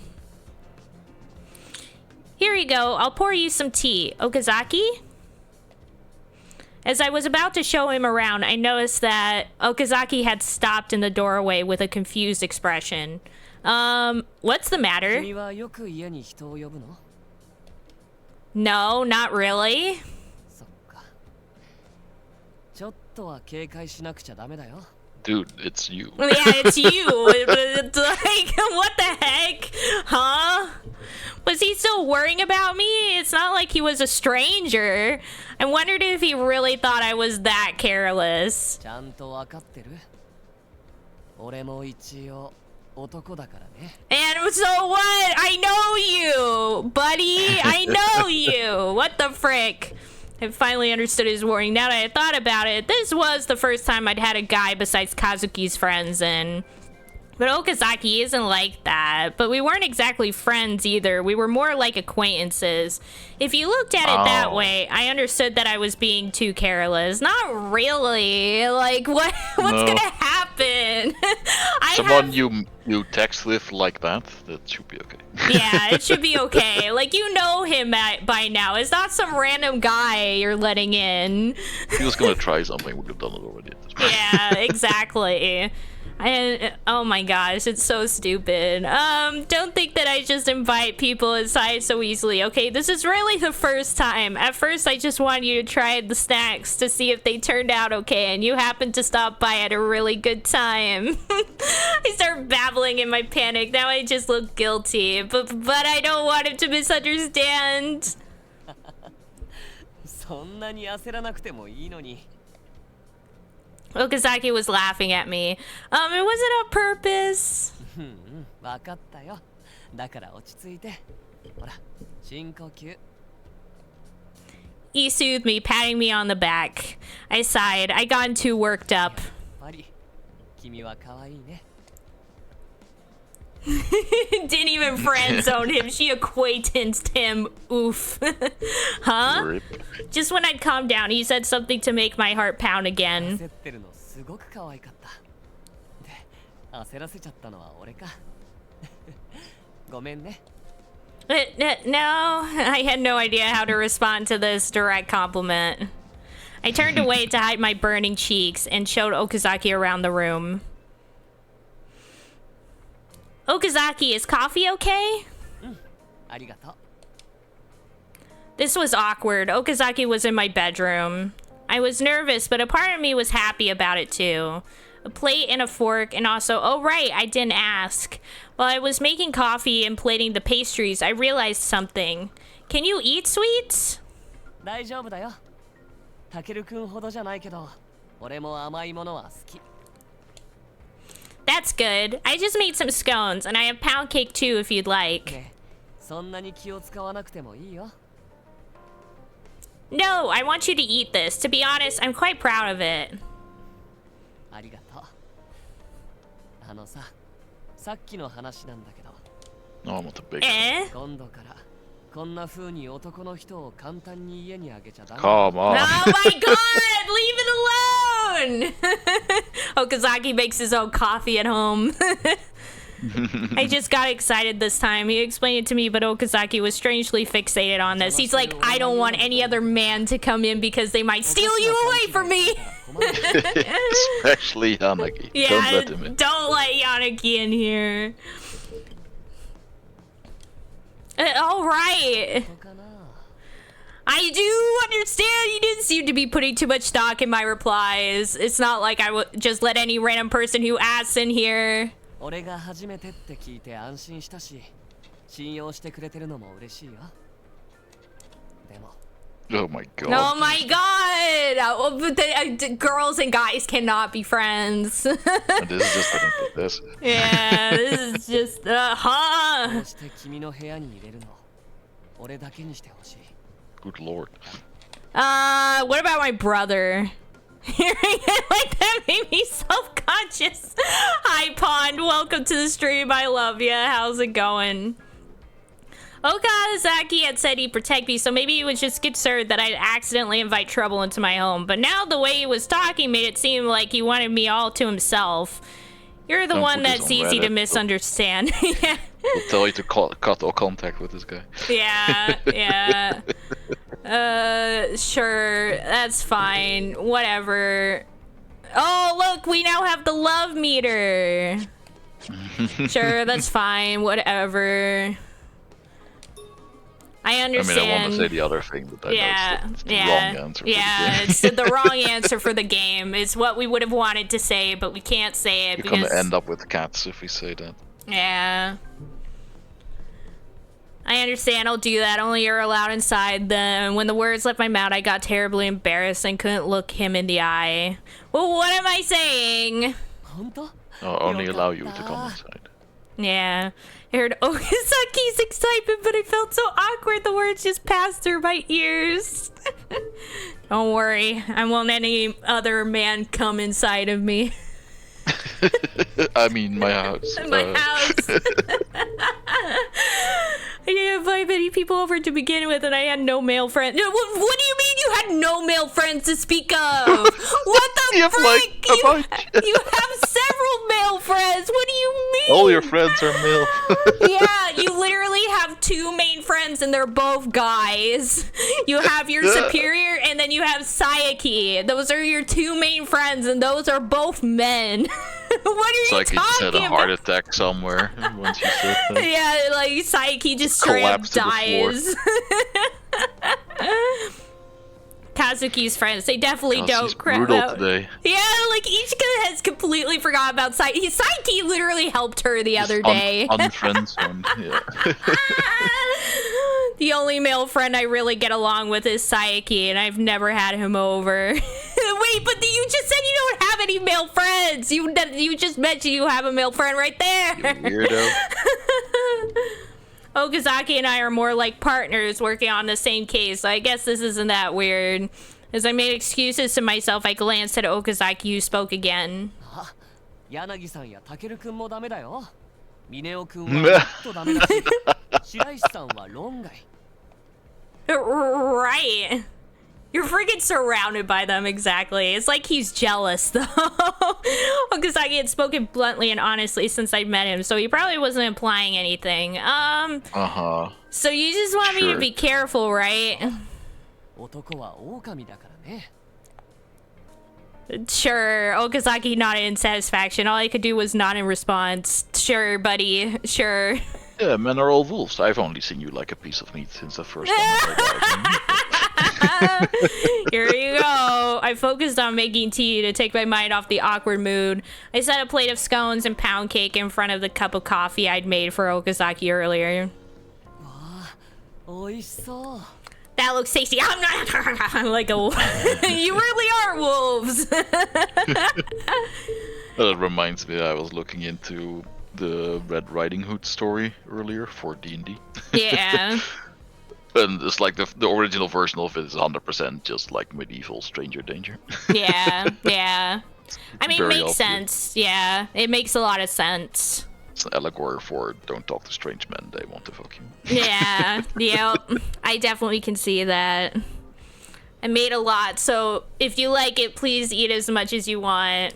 Here you go, I'll pour you some tea. Okazaki? As I was about to show him around, I noticed that Okazaki had stopped in the doorway with a confused expression. What's the matter? 君はよく家に人を呼ぶの？ No, not really. そっか。ちょっとは警戒しなくちゃダメだよ。 Dude, it's you. Yeah, it's you. It's like, what the heck? Huh? Was he still worrying about me? It's not like he was a stranger. I wondered if he really thought I was that careless. ちゃんとわかってる？俺も一応男だからね。 And so what? I know you, buddy. I know you. What the frick? I finally understood his warning. Now that I thought about it, this was the first time I'd had a guy besides Kazuki's friends, and... But Okazaki isn't like that. But we weren't exactly friends either. We were more like acquaintances. If you looked at it that way, I understood that I was being too careless. Not really. Like, what's gonna happen? Someone you text with like that should be okay. Yeah, it should be okay. Like, you know him by now. It's not some random guy you're letting in. If he was gonna try something, we would have done it already at this point. Yeah, exactly. Oh my gosh, it's so stupid. Don't think that I just invite people inside so easily, okay? This is really the first time. At first, I just wanted you to try the snacks to see if they turned out okay, and you happened to stop by at a really good time. I start babbling in my panic. Now I just look guilty, but I don't want him to misunderstand. そんなに焦らなくてもいいのに。 Okazaki was laughing at me. It wasn't on purpose. わかったよ。だから落ち着いて。ほら、深呼吸。 He soothed me, patting me on the back. I sighed. I'd gotten too worked up. やっぱり、君は可愛いね。 Didn't even friend zone him. She acquaintanced him. Oof. Huh? Rip. Just when I'd calmed down, he said something to make my heart pound again. 焦ってるのすごく可愛かった。で、焦らせちゃったのは俺か。ごめんね。No, I had no idea how to respond to this direct compliment. I turned away to hide my burning cheeks and showed Okazaki around the room. Okazaki, is coffee okay? ありがとう。 This was awkward. Okazaki was in my bedroom. I was nervous, but a part of me was happy about it too. A plate and a fork, and also, oh right, I didn't ask. While I was making coffee and plating the pastries, I realized something. Can you eat sweets? 大丈夫だよ。たけるくんほどじゃないけど、俺も甘いものは好き。 That's good. I just made some scones, and I have pound cake too if you'd like. ね、そんなに気を使わなくてもいいよ。 No, I want you to eat this. To be honest, I'm quite proud of it. ありがとう。あのさ、さっきの話なんだけど、 No, I want the big. Eh? 今度からこんな風に男の人を簡単に家にあげちゃダメ。 Come Oh on. my god! Leave it alone! Okazaki makes his own coffee at home. I just got excited this time. He explained it to me, but Okazaki was strangely fixated on this. He's like, I don't want any other man to come in because they might steal you away from me. Especially Yanagi. Yeah, Don't let him in. don't let Yanagi in here. All right. そうかな。 I do understand you didn't seem to be putting too much stock in my replies. It's not like I would just let any random person who asks in here. 俺が初めてって聞いて安心したし、信用してくれてるのも嬉しいよ。でも、 Oh my god. Oh my god! But girls and guys cannot be friends. And this is just looking at this. Yeah, this is just, こ huh? うして君の部屋に入れるの、俺だけにしてほしい。 Good lord. What about my brother? Hearing it like that made me self-conscious. Hi, Pond. Welcome to the stream. I love ya. How's it going? Okazaki had said he'd protect me, so maybe he was just concerned that I'd accidentally invite trouble into my home. But now the way he was talking made it seem like he wanted me all to himself. You're the Don't one put this that's on easy to Reddit. misunderstand. Yeah. We'll tell you to cut all contact with this guy. Yeah, yeah. Sure, that's fine. Whatever. Oh, look, we now have the love meter. Sure, that's fine. Whatever. I understand. I mean, I want to say the other thing, but I know it's the wrong answer. Yeah, it's the wrong answer for the game. It's what we would have wanted to say, but we can't say it You're because... gonna end up with cats if we say that. Yeah. I understand, I'll do that. Only you're allowed inside them. When the words left my mouth, I got terribly embarrassed and couldn't look him in the eye. Well, what am I saying? 本当？ I'll only allow you to come inside. Yeah. I heard Okazaki's excitement, but I felt so awkward the words just passed through my ears. Don't worry, I won't let any other man come inside of me. I mean, my house. My house. I didn't invite many people over to begin with, and I had no male friends. What do you mean you had no male friends to speak of? What the You have, frick? like, a bunch. You have several male friends. What do you mean? All your friends are male. Yeah, you literally have two main friends, and they're both guys. You have your superior, and then you have Sayaki. Those are your two main friends, and those are both men. What are It's you like he just had talking a heart about? attack somewhere once you said that. Yeah, like Sayaki just straight up Collapsed to the dies. Kazuki's friends, they definitely Gosh, don't he's crap brutal out. today. Yeah, like Ichika has completely forgot about Sayaki. Sayaki literally helped her the other day. Unfriend zone, yeah. The only male friend I really get along with is Sayaki, and I've never had him over. Wait, but you just said you don't have any male friends. You just mentioned you have a male friend right there. You weirdo. Okazaki and I are more like partners working on the same case, so I guess this isn't that weird. As I made excuses to myself, I glanced at Okazaki, who spoke again. 柳さんやタケル君もダメだよ。峰尾君はもっとダメだし、白石さんは論外。 Right. You're freaking surrounded by them, exactly. It's like he's jealous, though. Okazaki had spoken bluntly and honestly since I'd met him, so he probably wasn't implying anything. Uh-huh. So you just want me to be careful, right? 男は狼だからね。 Sure, Okazaki nodded in satisfaction. All I could do was nod in response. Sure, buddy, sure. Yeah, men are all wolves. I've only seen you like a piece of meat since the first time I died. Here you go. I focused on making tea to take my mind off the awkward mood. I set a plate of scones and pound cake in front of the cup of coffee I'd made for Okazaki earlier. わあ、美味しそう。That looks tasty. Like a you really are wolves. That reminds me, I was looking into the Red Riding Hood story earlier for D&D. Yeah. And it's like the original version of it is 100% just like medieval stranger danger. Yeah. Yeah. I mean, it Very makes obvious. sense. Yeah, it makes a lot of sense. It's an allegory for don't talk to strange men, they want to fuck you. Yeah. Yep. I definitely can see that. I made a lot, so if you like it, please eat as much as you want.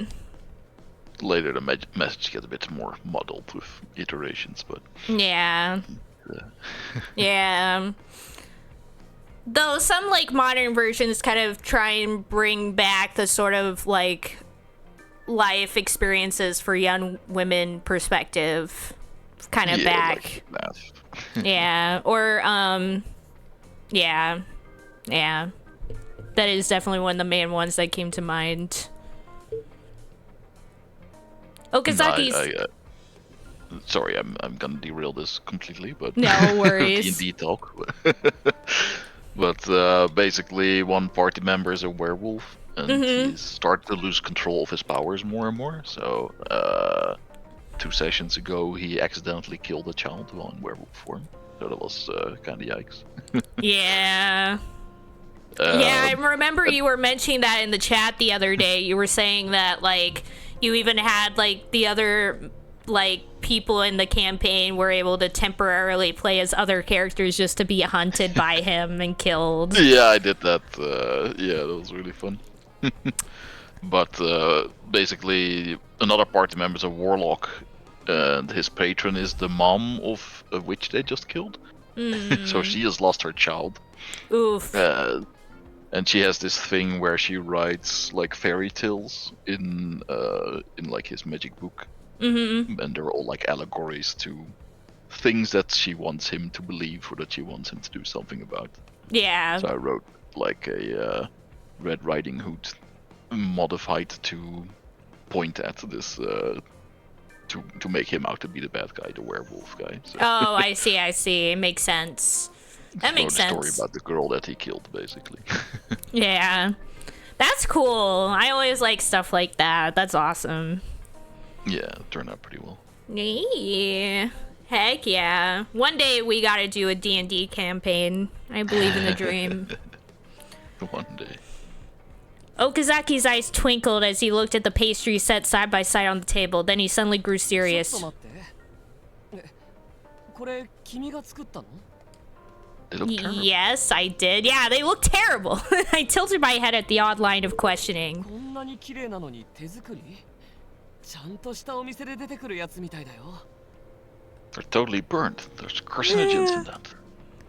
Later the message gets a bit more muddled with iterations, but Yeah. uh, Yeah. Though some like modern versions kind of try and bring back the sort of like life experiences for young women perspective kind of yeah, back. like math. Yeah. Or yeah. Yeah. That is definitely one of the main ones that came to mind. Okazaki's Sorry, I'm gonna derail this completely, but No worries. D&D talk. But basically, one party member is a werewolf, and he's starting to lose control of his powers more and more. So 2 sessions ago, he accidentally killed a child while in werewolf form. So that was kind of yikes. Yeah. Yeah, I remember you were mentioning that in the chat the other day. You were saying that like you even had like the other like people in the campaign were able to temporarily play as other characters just to be hunted by him and killed. Yeah, I did that. Yeah, that was really fun. But basically, another party member is a warlock, and his patron is the mom of a witch they just killed. So she has lost her child. Oof. And she has this thing where she writes like fairy tales in like his magic book, and they're all like allegories to things that she wants him to believe or that she wants him to do something about. Yeah. So I wrote like a Red Riding Hood modified to point at this to make him out to be the bad guy, the werewolf guy. So Oh, I see. It makes sense. That makes the story sense. about the girl that he killed, basically. Yeah. That's cool. I always like stuff like that. That's awesome. Yeah, it turned out pretty well. Yeah. Heck yeah. One day we gotta do a D&D campaign. I believe in the dream. One day. Okazaki's eyes twinkled as he looked at the pastries set side by side on the table. Then he suddenly grew ちょっ serious. と待ってえこれ君が作ったの They look terrible. Yes, I did. Yeah, they look terrible. I tilted my head at the odd line of questioning. こんなに綺麗なのに手作りちゃんとしたお店で出てくるやつみたいだよ They're totally burnt. There's carcinogens in that.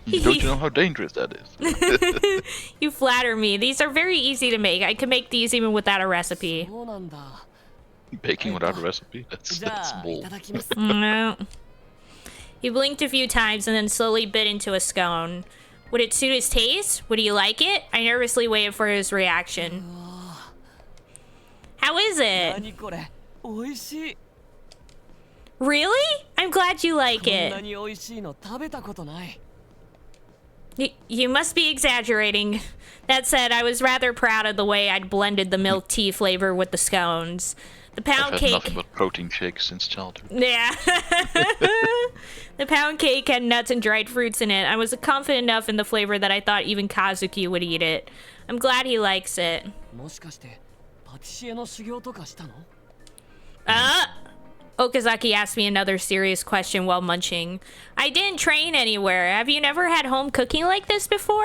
Don't you know how dangerous that is? You flatter me. These are very easy to make. I could make these even without a recipe. そうなんだ Baking without a recipe? That's じゃ that's あい bold. ただきます No. He blinked a few times and then slowly bit into a scone. Would it suit his taste? Would he like it? I nervously waited for his reaction. How is it? 何これ美味しい Really? I'm glad you like こんな it. に美味しいの食べたことない You must be exaggerating. That said, I was rather proud of the way I'd blended the milk tea flavor with the scones. The I've pound had cake. nothing but protein shakes since childhood. Yeah. The pound cake had nuts and dried fruits in it. I was confident enough in the flavor that I thought even Kazuki would eat it. I'm glad he likes it. もしかしてパティシエの修行とかしたの Okazaki asked me another serious question while munching. I didn't train anywhere. Have you never had home cooking like this before?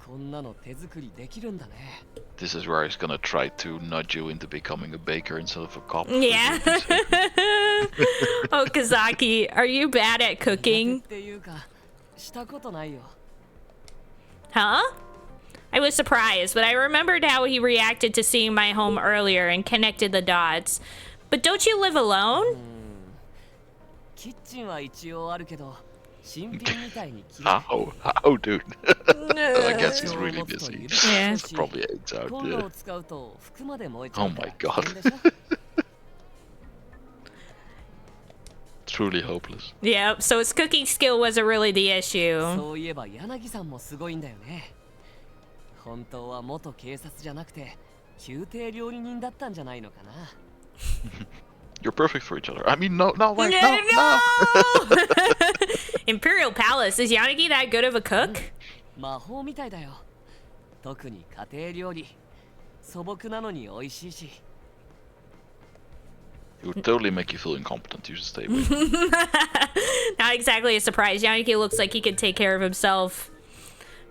こんなの手作りできるんだね This is where he's gonna try to nudge you into becoming a baker instead of a cop. Yeah. Okazaki, are you bad at っ cooking? ていうかしたことないよ Huh? I was surprised, but I remembered how he reacted to seeing my home earlier and connected the dots. But don't you live alone? キッチンは一応あるけど新品みたいに綺麗 How, dude? I guess he's really busy. Yeah. Probably aids out, コンロ yeah. を使うと服まで燃えちゃう Oh から my god. 危険でしょ It's Truly hopeless. Yep, so his cooking skill wasn't really the issue. そういえば柳さんもすごいんだよね。本当は元警察じゃなくて宮廷料理人だったんじゃないのかな。You're perfect for each other. I mean, no, wait, No, no, no. Imperial Palace. Is Yanagi that good of a cook? 魔法みたいだよ。特に家庭料理。素朴なのに美味しいし。It would totally make you feel incompetent. You should stay away. Not exactly a surprise. Yanagi looks like he can take care of himself.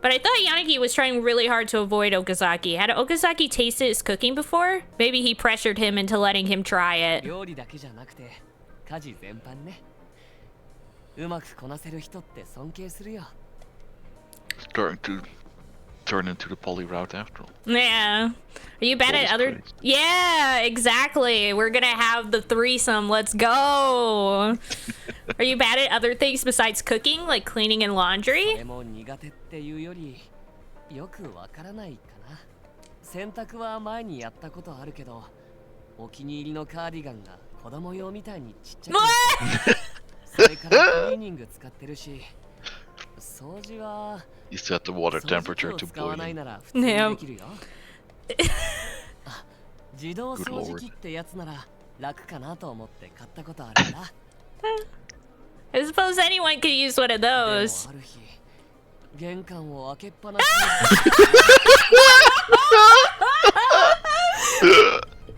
But I thought Yanagi was trying really hard to avoid Okazaki. Had Okazaki tasted his cooking before? Maybe he pressured him into letting him try it. 料理だけじゃなくて家事全般ね。うまくこなせる人って尊敬するよ。 Starting to turn into the poly route after all. Yeah. Are you bad at other... Crazy. Yeah, exactly. We're gonna have the threesome. Let's go. Are you bad at other things besides cooking, like cleaning and で laundry? も苦手っていうよりよくわからないかな。洗濯は前にやったことあるけど、お気に入りのカーディガンが子供用みたいにちっちゃくて、それからクリーニング使ってるし、掃除は You set the water 掃除 temperature 機 to を使わない boiling. なら普通にできるよ。あ、自動掃除機ってやつなら楽かなと思って買ったことあるんだ。 I suppose anyone could use one of でも those. ある日、玄関を開けっぱなし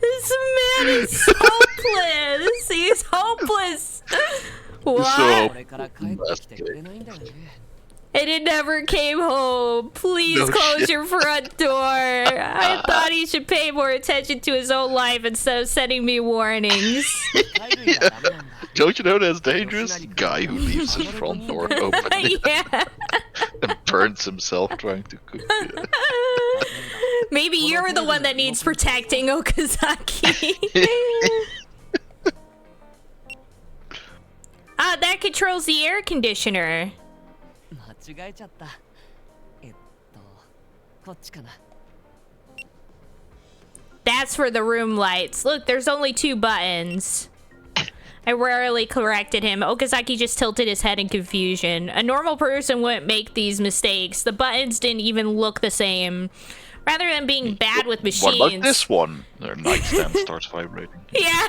This man is hopeless. He's hopeless. What? So- にこれから帰ってきてくれないんだよね。 And it never came home. Please No close shit. your front door. I thought he should pay more attention to his own life instead of sending me warnings. 貝類がダメなんだ。 Don't you know that's dangerous? Guy who leaves his front door open Yeah. and burns himself trying to cook. Yeah. Maybe you're the one that needs protecting, Okazaki. That controls the air conditioner. 間違えちゃった。こっちかな。 That's for the room lights. Look, there's only 2 buttons. I rarely corrected him. Okazaki just tilted his head in confusion. A normal person wouldn't make these mistakes. The buttons didn't even look the same. Rather than being bad with machines. What about this one? Their nightstand starts vibrating. Yeah.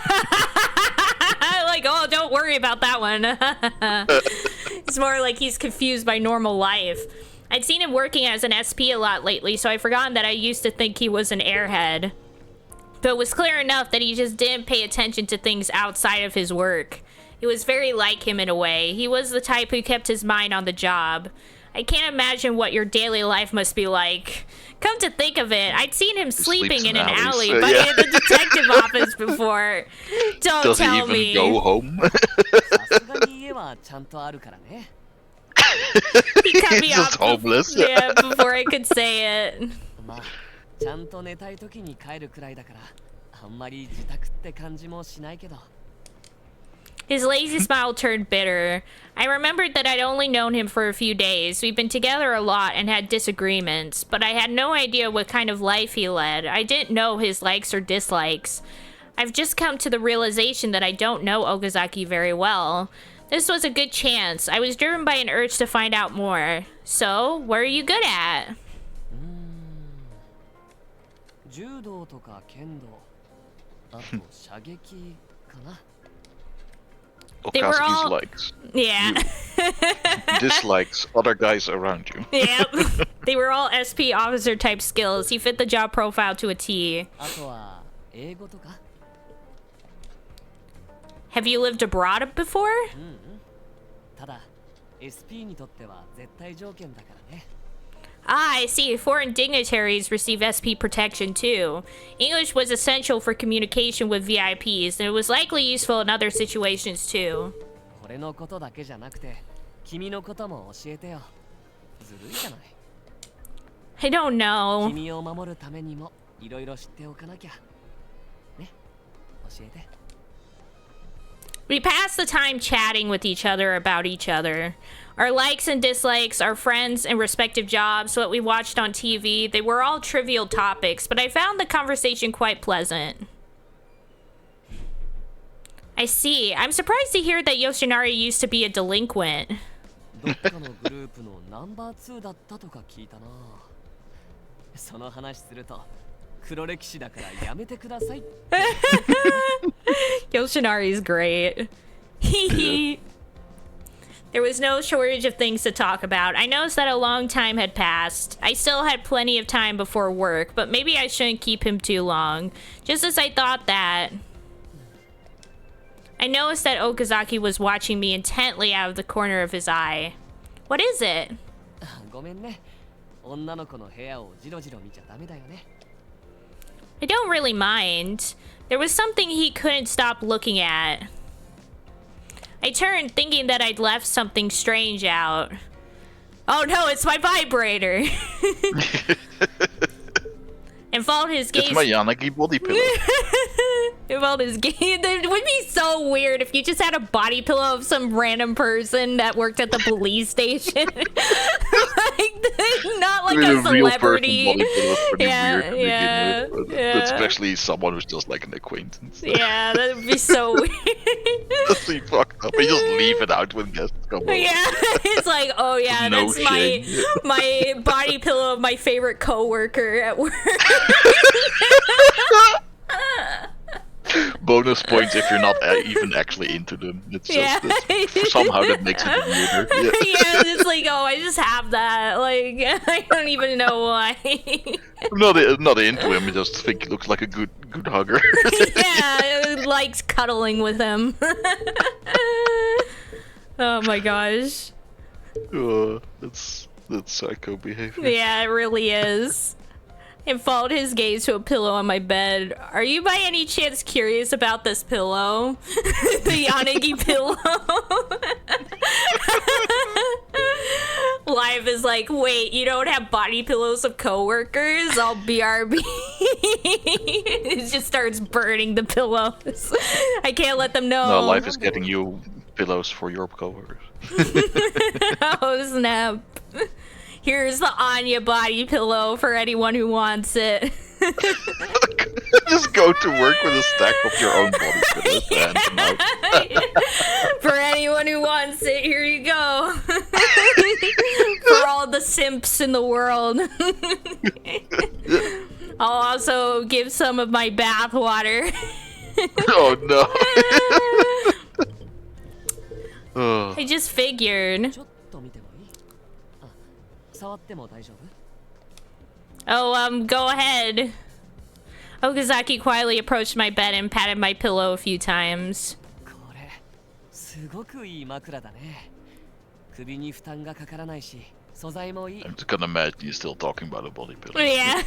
Like, oh, don't worry about that one. It's more like he's confused by normal life. I'd seen him working as an SP a lot lately, so I'd forgotten that I used to think he was an airhead. But it was clear enough that he just didn't pay attention to things outside of his work. It was very like him in a way. He was the type who kept his mind on the job. I can't imagine what your daily life must be like. Come to think of it, I'd seen him sleeping sleeps in in an alleys, alley, but yeah. in the detective office before. Don't Does he tell even me. go home? さすがに家はちゃんとあるからね。 He cut me He's just off homeless. yeah, before I could say it. まあ、ちゃんと寝たい時に帰るくらいだから、あんまり自宅って感じもしないけど。 His lazy smile turned bitter. I remembered that I'd only known him for a few days. We'd been together a lot and had disagreements, but I had no idea what kind of life he led. I didn't know his likes or dislikes. I've just come to the realization that I don't know Okazaki very well. This was a good chance. I was driven by an urge to find out more. So, what are you good at? 柔道とか剣道、あと射撃かな。 They were Okazuki's all- likes. Yeah. Dislikes other guys around you. Yep. They were all SP officer type skills. He fit the job profile to a T. あとは英語とか。 Have you lived abroad before? ただ SP にとっては絶対条件だからね。 Ah, I see. Foreign dignitaries receive SP protection too. English was essential for communication with VIPs, and it was likely useful in other situations too. 俺のことだけじゃなくて、君のことも教えてよ。ずるいじゃない。 I don't know. 君を守るためにもいろいろ知っておかなきゃ。ね、教えて。 We passed the time chatting with each other about each other. Our likes and dislikes, our friends and respective jobs, what we watched on TV, they were all trivial topics, but I found the conversation quite pleasant. I see. I'm surprised to hear that Yoshinari used to be a delinquent. どっかのグループのナンバー2だったとか聞いたな。その話すると黒歴史だからやめてください。Yoshinari's great. There was no shortage of things to talk about. I noticed that a long time had passed. I still had plenty of time before work, but maybe I shouldn't keep him too long. Just as I thought that, I noticed that Okazaki was watching me intently out of the corner of his eye. What is it? ごめんね。女の子の部屋をジロジロ見ちゃダメだよね。I don't really mind. There was something he couldn't stop looking at. I turned, thinking that I'd left something strange out. Oh no, it's my vibrator! And followed his gaze. It's my Yanagi body pillow. It followed his gaze. It would be so weird if you just had a body pillow of some random person that worked at the police station. Not like a celebrity. Real person body pillow is pretty Yeah, weird to yeah, begin with, but yeah. especially someone who's just like an acquaintance. Yeah, that would be so weird. That's really fucked up. You just leave it out when guests come over. Yeah, it's like, oh yeah, No that's shame. my body pillow of my favorite coworker at work. Bonus points if you're not even actually into them. It's just Yeah. somehow that makes it weirder. Yeah. Yeah, it's like, oh, I just have that. Like, I don't even know why. I'm not into him. I just think he looks like a good hugger. Yeah, it likes cuddling with him. Oh my gosh. That's psycho behavior. Yeah, it really is. And followed his gaze to a pillow on my bed. Are you by any chance curious about this pillow? The Yanagi pillow? Live is like, wait, you don't have body pillows of coworkers? I'll BRB. It just starts burning the pillows. I can't let them know. No, life is getting you pillows for your coworkers. Oh, snap. Here's the Anya body pillow for anyone who wants it. Just go to work with a stack of your own body pillows and hand them out. For anyone who wants it, here you go. For all the simps in the world. I'll also give some of my bath water. Oh no. Oh. I just figured. ちょっと見てもいい？あ、触っても大丈夫？ Oh, go ahead. Okazaki quietly approached my bed and patted my pillow a few times. これすごくいい枕だね。首に負担がかからないし、素材もいい。 I'm just gonna imagine you're still talking about a body pillow. Yeah.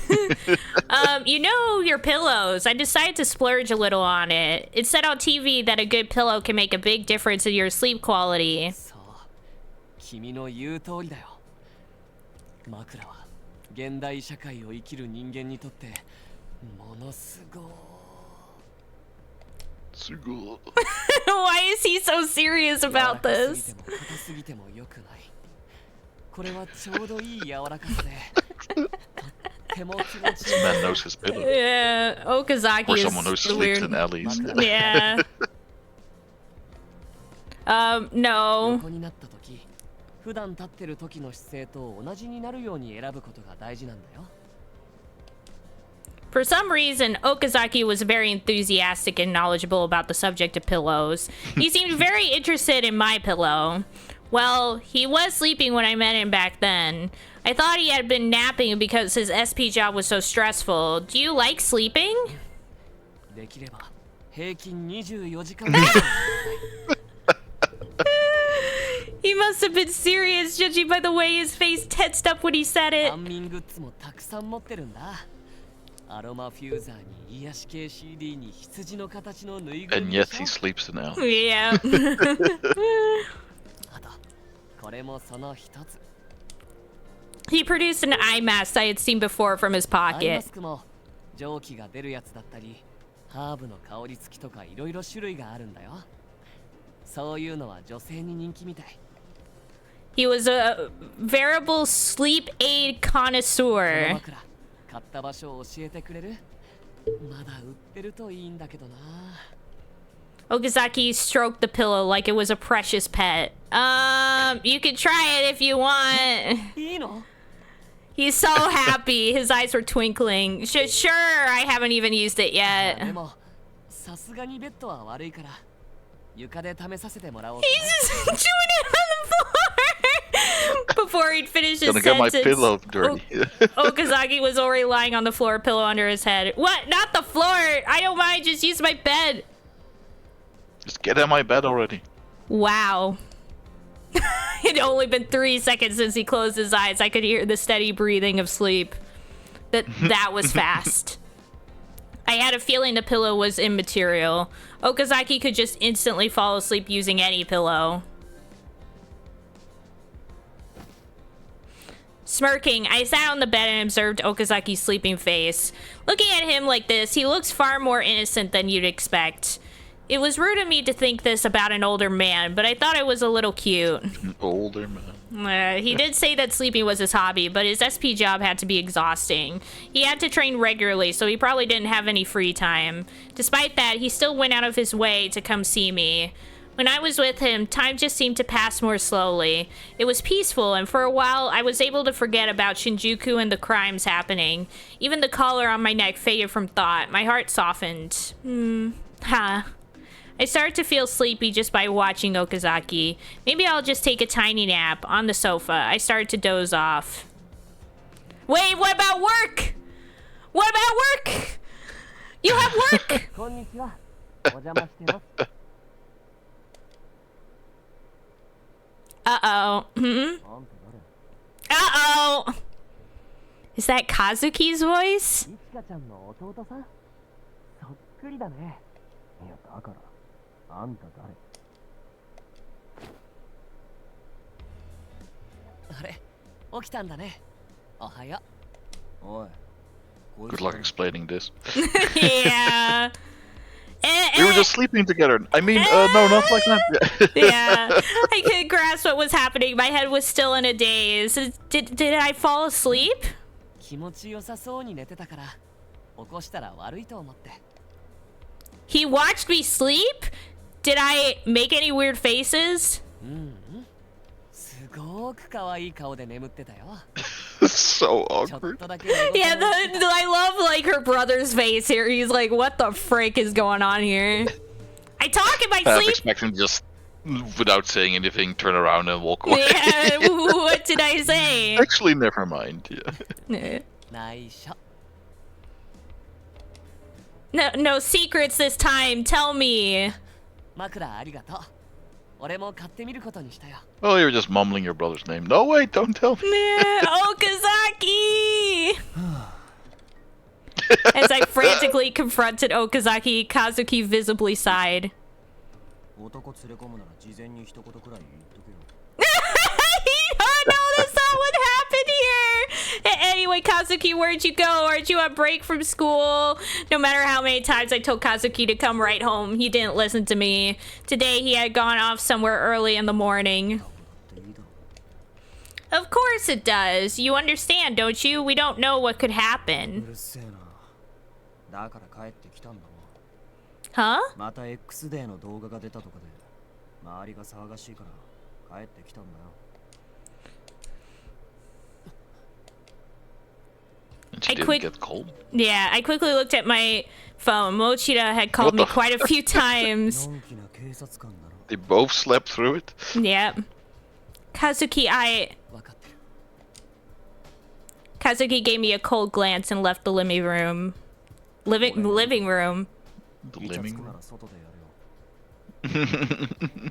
You know your pillows. I decided to splurge a little on it. It said on TV that a good pillow can make a big difference in your sleep quality. そう、君の言う通りだよ。枕は現代社会を生きる人間にとってものすごい。 Why is he so serious about 柔らかす this? ぎても硬すぎても良くない。これはちょうどいい柔らかさで。とっても気持ちいい。 This man knows his pillow. Yeah, Okazaki Or is someone who sleeps weird. in alleys. Yeah. No. 横になった時、普段立ってる時の姿勢と同じになるように選ぶことが大事なんだよ。 For some reason, Okazaki was very enthusiastic and knowledgeable about the subject of pillows. He seemed very interested in my pillow. Well, he was sleeping when I met him back then. I thought he had been napping because his SP job was so stressful. Do you like sleeping? できれば平均24時間。 He must have been serious, judging by the way his face tensed up when he said it. 安眠グッズもたくさん持ってるんだ。アロマフューザーに癒し系 CD に羊の形のぬいぐる And み yet で he しょ。 sleeps in alleys. Yeah. あとこれもその一つ。 He produced an eye mask I had seen before from his アイマ pocket. スクも蒸気が出るやつだったり、ハーブの香り付きとかいろいろ種類があるんだよ。そういうのは女性に人気みたい。 He was a veritable sleep aid この connoisseur. 枕買った場所を教えてくれる？まだ売ってるといいんだけどな。Okazaki stroked the pillow like it was a precious pet. You can try it if you want. いいの？ He's so happy. His eyes were twinkling. Sure, I haven't even used it で yet. もさすがにベッドは悪いから床で試させてもらおう。 He's just chewing it on the floor. Before he'd finish his Gonna get my sentence, pillow dirty. Okazaki was already lying on the floor, pillow under his head. What? Not the floor! I don't mind, just use my bed. Just get in my bed already. Wow. It'd only been 3 seconds since he closed his eyes. I could hear the steady breathing of sleep. That was fast. I had a feeling the pillow was immaterial. Okazaki could just instantly fall asleep using any pillow. Smirking, I sat on the bed and observed Okazaki's sleeping face. Looking at him like this, he looks far more innocent than you'd expect. It was rude of me to think this about an older man, but I thought it was a little cute. An older man. He did say that sleeping was his hobby, but his SP job had to be exhausting. He had to train regularly, so he probably didn't have any free time. Despite that, he still went out of his way to come see me. When I was with him, time just seemed to pass more slowly. It was peaceful, and for a while, I was able to forget about Shinjuku and the crimes happening. Even the collar on my neck faded from thought. My heart softened. I started to feel sleepy just by watching Okazaki. Maybe I'll just take a tiny nap on the sofa. I started to doze off. Wait, what about work? What about work? You have work? こんにちは。お邪魔してます。 Uh-oh. Uh-oh. Is that Kazuki's voice? いちかちゃんの弟さん？そっくりだね。いやだからあんた誰？あれ、起きたんだね。おはよう。おい。 Good luck explaining this. Yeah. We were just sleeping together. I mean, no, not like that. Yeah, I couldn't grasp what was happening. My head was still in a daze. Did I fall asleep? 気持ちよさそうに寝てたから起こしたら悪いと思って。 He watched me sleep? Did I make any weird faces? すごく可愛い顔で眠ってたよ。 So ちょっ awkward. とだけ。 Yeah, I love like her brother's face here. He's like, what the frick is going on here? I talk in my Half sleep. expecting just, without saying anything, turn around and walk away. Yeah, what did I say? Actually, never mind. Yeah. 内緒。 No secrets this time. Tell me. 枕ありがとう。俺も買ってみることにしたよ。 Oh, you're just mumbling your brother's name. No, wait, don't tell me. Okazaki! As I frantically confronted Okazaki, Kazuki visibly sighed. 男連れ込むなら事前に一言くらい言っとけよ。 Oh no, that's not what happened here! Anyway, Kazuki, where'd you go? Aren't you on break from school? No matter how many times I told Kazuki to come right home, he didn't listen to me. Today, he had gone off somewhere early in the morning. Of course it does. You understand, don't you? We don't know what could happen. うるせえな。だから帰ってきたんだもん。 Huh? また X デーの動画が出たとかで周りが騒がしいから帰ってきたんだよ。 And she I didn't quit- get cold. Yeah, I quickly looked at my phone. Mochida had called me What the- quite a few times. のんきな警察官だろ。 They both slept through it. Yep. Kazuki, わかってる。 Kazuki gave me a cold glance and left the living room. Living room. The イチャつ living くな room. ら外でやるよ。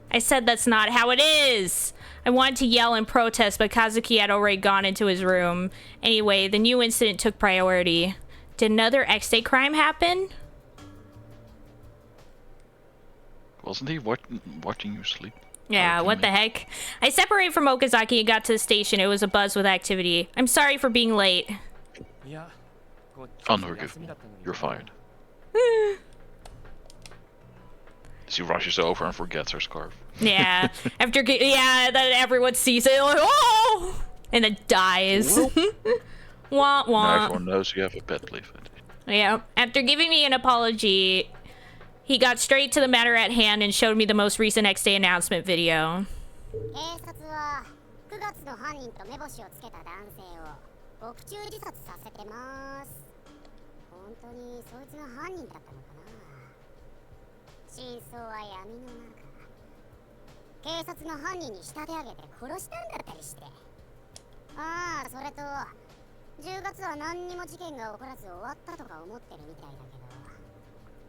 I said that's not how it is. I wanted to yell and protest, but Kazuki had already gone into his room. Anyway, the new incident took priority. Did another X-Day crime happen? Wasn't he watching you sleep? Yeah, what the heck? I separated from Okazaki and got to the station. It was abuzz with activity. I'm sorry for being late. いや、こっち Unforgivable. You're fired. She rushes over and forgets her scarf. Yeah, then everyone sees it like, oh! And then dies. Wah Now wah. everyone knows you have a pet leaf. Yeah, after giving me an apology, He got straight to the matter at hand and showed me the most recent X Day announcement video. 警察は9月の犯人と目星をつけた男性を獄中自殺させてます。本当にそいつが犯人だったのかな。真相は闇の中。警察が犯人に仕立て上げて殺したんだったりして。ああ、それと10月は何にも事件が起こらず終わったとか思ってるみたいだけど、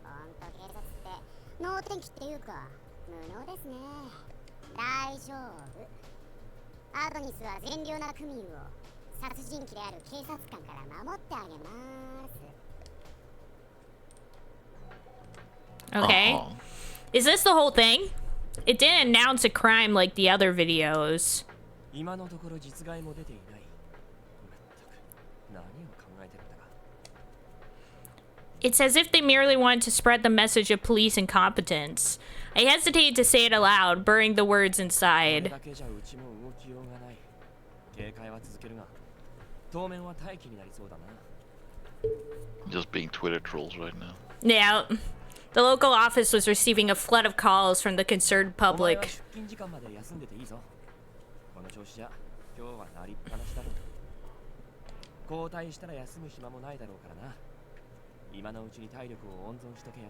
ほんと警察って能天気っていうか無能ですね。大丈夫。アドニスは善良なクミューを殺人鬼である警察官から守ってあげます。 Okay. Is this the whole thing? It didn't announce a crime like the other videos. 今のところ実害も出ていない。まったく何を考えてるんだか。 It's as if they merely wanted to spread the message of police incompetence. I hesitated to say it aloud, burying the words inside. だけじゃうちも動きようがない。警戒は続けるが、当面は待機になりそうだな。 Just being Twitter trolls right now. Yeah. The local office was receiving a flood of calls from the concerned お前は public. 出勤時間まで休んでていいぞ。この調子じゃ今日はなりっぱなしだろう。交代したら休む暇もないだろうからな。今のうちに体力を温存しとけよ。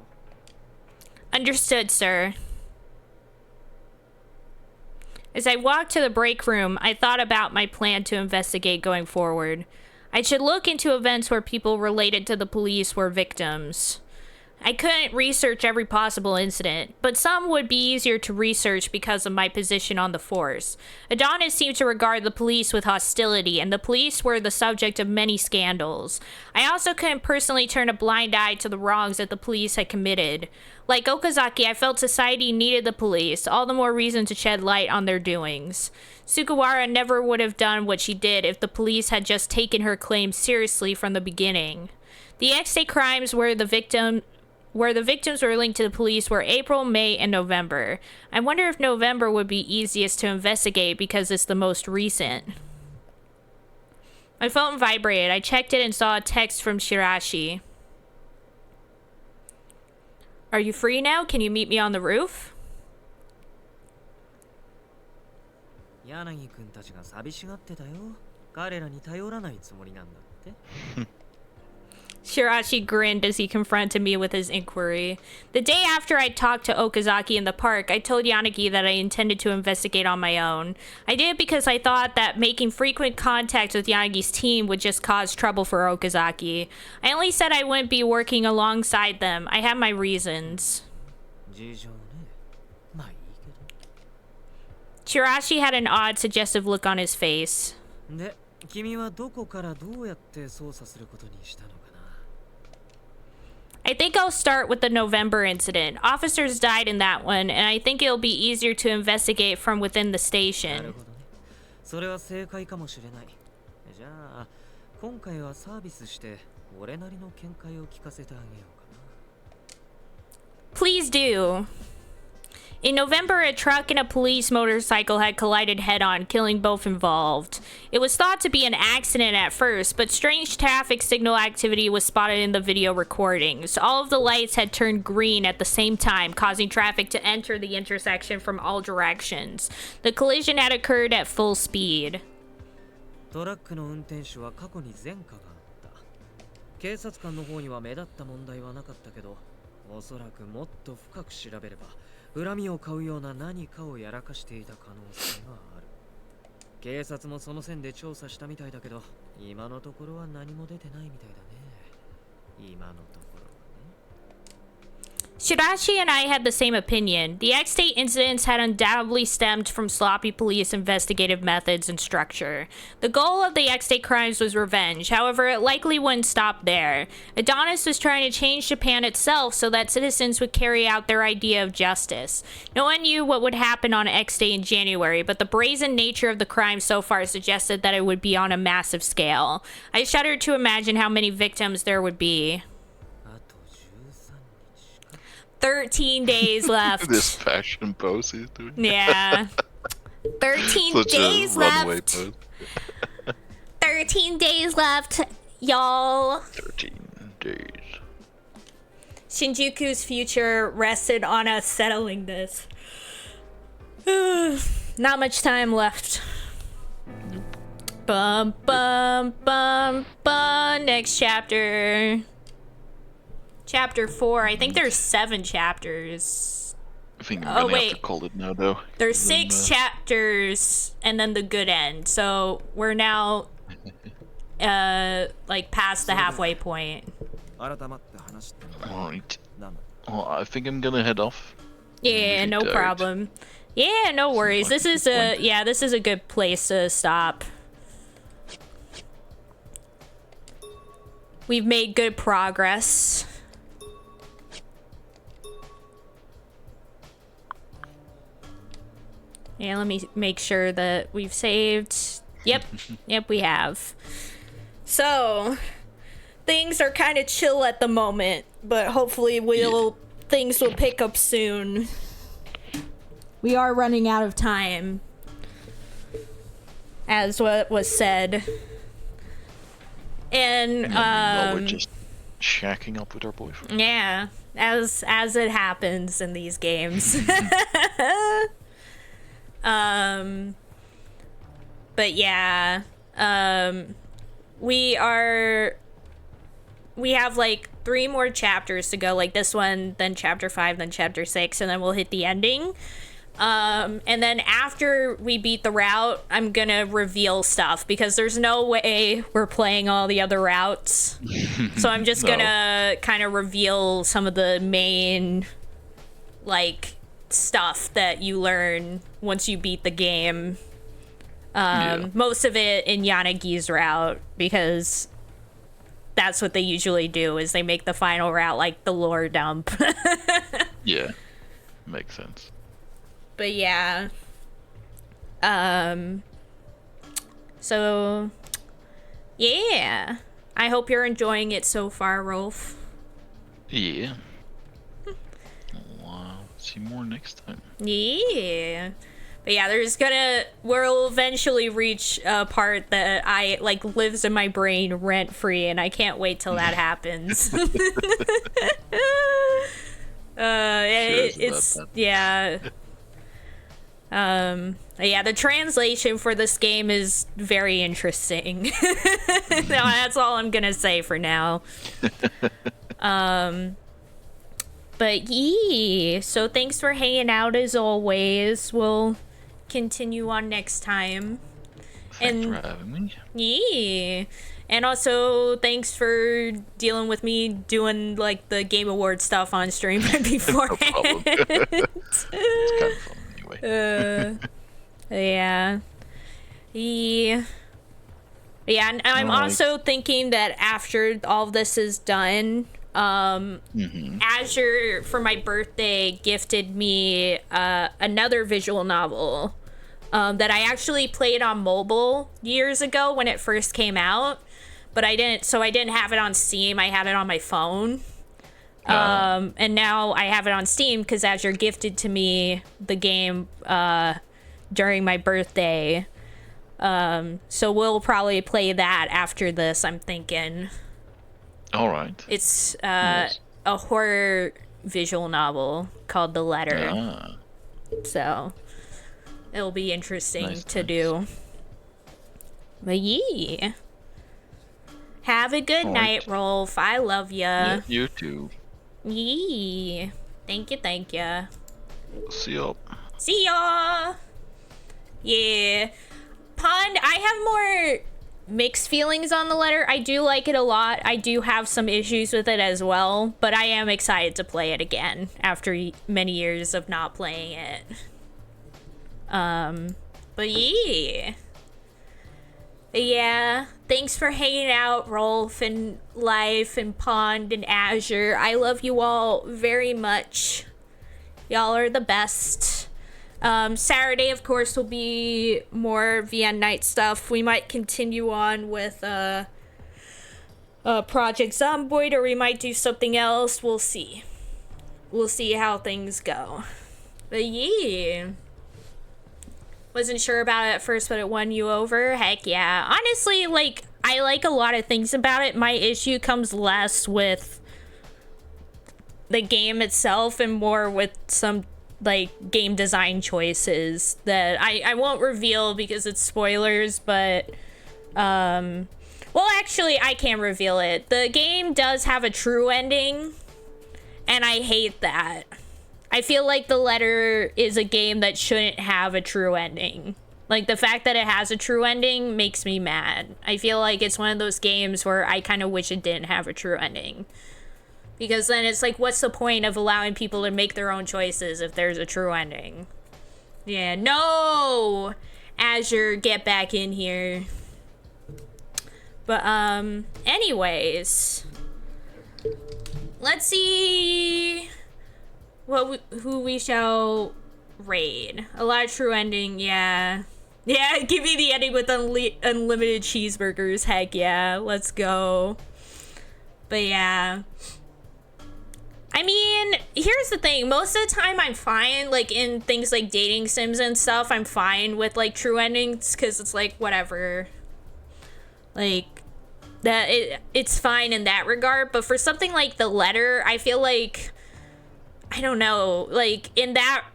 Understood, sir. As I walked to the break room, I thought about my plan to investigate going forward. I should look into events where people related to the police were victims. I couldn't research every possible incident, but some would be easier to research because of my position on the force. Adonis seemed to regard the police with hostility, and the police were the subject of many scandals. I also couldn't personally turn a blind eye to the wrongs that the police had committed. Like Okazaki, I felt society needed the police, all the more reason to shed light on their doings. Sugawara never would have done what she did if the police had just taken her claims seriously from the beginning. The X-Day crimes where the victims were linked to the police were April, May, and November. I wonder if November would be easiest to investigate because it's the most recent. My phone vibrated. I checked it and saw a text from Shirashi. Are you free now? Can you meet me on the roof? 柳くんたちが寂しがってたよ。彼らに頼らないつもりなんだって。 Shirashi grinned as he confronted me with his inquiry. The day after I talked to Okazaki in the park, I told Yanagi that I intended to investigate on my own. I did it because I thought that making frequent contact with Yanagi's team would just cause trouble for Okazaki. I only said I wouldn't be working alongside them. I had my reasons. 事情ね。まあいいけど。 Shirashi had an odd, suggestive look on his face. で、君はどこからどうやって捜査することにしたのかな。 I think I'll start with the November incident. Officers died in that one, and I think it'll be easier to investigate from within the なる station. ほどね。それは正解かもしれない。じゃあ、今回はサービスして俺なりの見解を聞かせてあげようかな。 Please do. In November, a truck and a police motorcycle had collided head-on, killing both involved. It was thought to be an accident at first, but strange traffic signal activity was spotted in the video recordings. All of the lights had turned green at the same time, causing traffic to enter the intersection from all directions. The collision had occurred at full speed. トラックの運転手は過去に前科があった。警察官の方には目立った問題はなかったけど、おそらくもっと深く調べれば恨みを買うような何かをやらかしていた可能性がある。警察もその線で調査したみたいだけど、今のところは何も出てないみたいだね。今のところはね。 Shirashi and I had the same opinion. The X-Day incidents had undoubtedly stemmed from sloppy police investigative methods and structure. The goal of the X-Day crimes was revenge, however, it likely wouldn't stop there. Adonis was trying to change Japan itself so that citizens would carry out their idea of justice. No one knew what would happen on X-Day in January, but the brazen nature of the crime so far suggested that it would be on a massive scale. I shuddered to imagine how many victims there would be. あと13日か。 13 days left. This fashion pose he's doing. Yeah. 13 Such days a runway left. pose. 13 days left, y'all. 13 days. Shinjuku's future rested on us settling this. Not much time left. Bum bum bum bum. Next chapter. Chapter 4. I think there's 7 chapters. I think I'm gonna have to call it now, though. There's 'cause 6 chapters and then the good end. So we're now like past the halfway point. 改まって話して Alright. なの Well, I think I'm gonna head off. Yeah, Really no tired. problem. Yeah, no worries. like This is a disappointed. this is a good place to stop. We've made good progress. Yeah, let me make sure that we've saved. Yep. Yep, we have. So, things are kind of chill at the moment, but hopefully things will pick up soon. We are running out of time, as what was said. And Meanwhile, we're just shacking up with our boyfriend. yeah, as it happens in these games. But yeah, we have like 3 more chapters to go, like this one, then chapter 5, then chapter 6, and then we'll hit the ending. And then after we beat the route, I'm gonna reveal stuff because there's no way we're playing all the other routes. So I'm just No. gonna kind of reveal some of the main, like, stuff that you learn once you beat the game. Yeah. Most of it in Yanagi's route, because that's what they usually do, is they make the final route like the lore dump. Yeah. Makes sense. But yeah. So yeah. I hope you're enjoying it so far, Rolf. Yeah. Wow. See more next time. Yeah. But yeah, we'll eventually reach a part that lives in my brain rent free, and I can't wait till that happens. It's yeah. Yeah, the translation for this game is very interesting. No, that's all I'm gonna say for now. But yeah, so thanks for hanging out as always. We'll continue on next time. Thanks for having me. Yeah. And also, thanks for dealing with me doing like the Game Award stuff on stream beforehand. problem. It's kind of fun anyway. Yeah. Yeah. Yeah, and I'm Alright. also thinking that after all of this is done, Azure, for my birthday, gifted me another visual novel that I actually played on mobile years ago when it first came out, but I didn't have it on Steam. I had it on my phone. And now I have it on Steam because Azure gifted to me the game during my birthday. So we'll probably play that after this, I'm thinking. All right. It's Nice. a horror visual novel called The Letter. Ah, So it'll be interesting Nice, to nice. do. But yeah. Have a good All night, right. Rolf. I love ya. yeah, you too. Yeah. Thank you, thank you. See ya. See ya! Yeah. Pond, I have more mixed feelings on The Letter. I do like it a lot. I do have some issues with it as well, but I am excited to play it again after many years of not playing it. But yeah. Yeah. Thanks for hanging out, Rolf and Life and Pond and Azure. I love you all very much. Y'all are the best. Saturday, of course, will be more VN Night stuff. We might continue on with Project Zomboid, or we might do something else. We'll see. We'll see how things go. But yeah. Wasn't sure about it at first, but it won you over. Heck yeah. Honestly, like, I like a lot of things about it. My issue comes less with the game itself and more with some like game design choices that I won't reveal because it's spoilers, but well, actually I can reveal it. The game does have a true ending, and I hate that. I feel like The Letter is a game that shouldn't have a true ending. Like, the fact that it has a true ending makes me mad. I feel like it's one of those games where I kind of wish it didn't have a true ending. Because then it's like, what's the point of allowing people to make their own choices if there's a true ending? Yeah, no! Azure, get back in here. But, anyways. Let's see who we shall raid. A lot of true ending, yeah. Yeah, give me the ending with unlimited cheeseburgers. Heck yeah, let's go. But yeah. I mean, here's the thing. Most of the time I'm fine, like in things like dating sims and stuff, I'm fine with like true endings because it's like whatever. Like that it's fine in that regard, but for something like The Letter, I feel like I don't know, like in that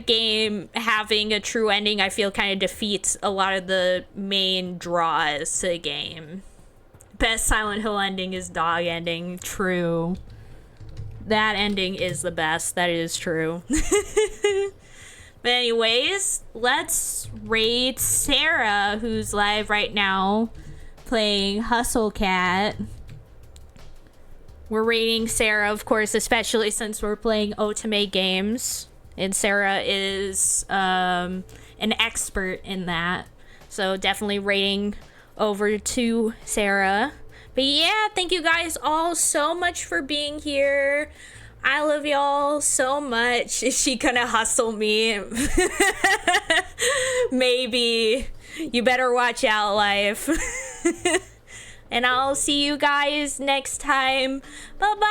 game, having a true ending, I feel kind of defeats a lot of the main draws to the game. Best Silent Hill ending is dog ending. True. That ending is the best. That is true. But anyways, let's raid Sarah, who's live right now playing Hustle Cat. We're raiding Sarah, of course, especially since we're playing Otome games. And Sarah is an expert in that. So definitely rating over to Sarah. But yeah, thank you guys all so much for being here. I love y'all so much. Is she gonna hustle me? Maybe. You better watch out, life. And I'll see you guys next time. Bye-bye.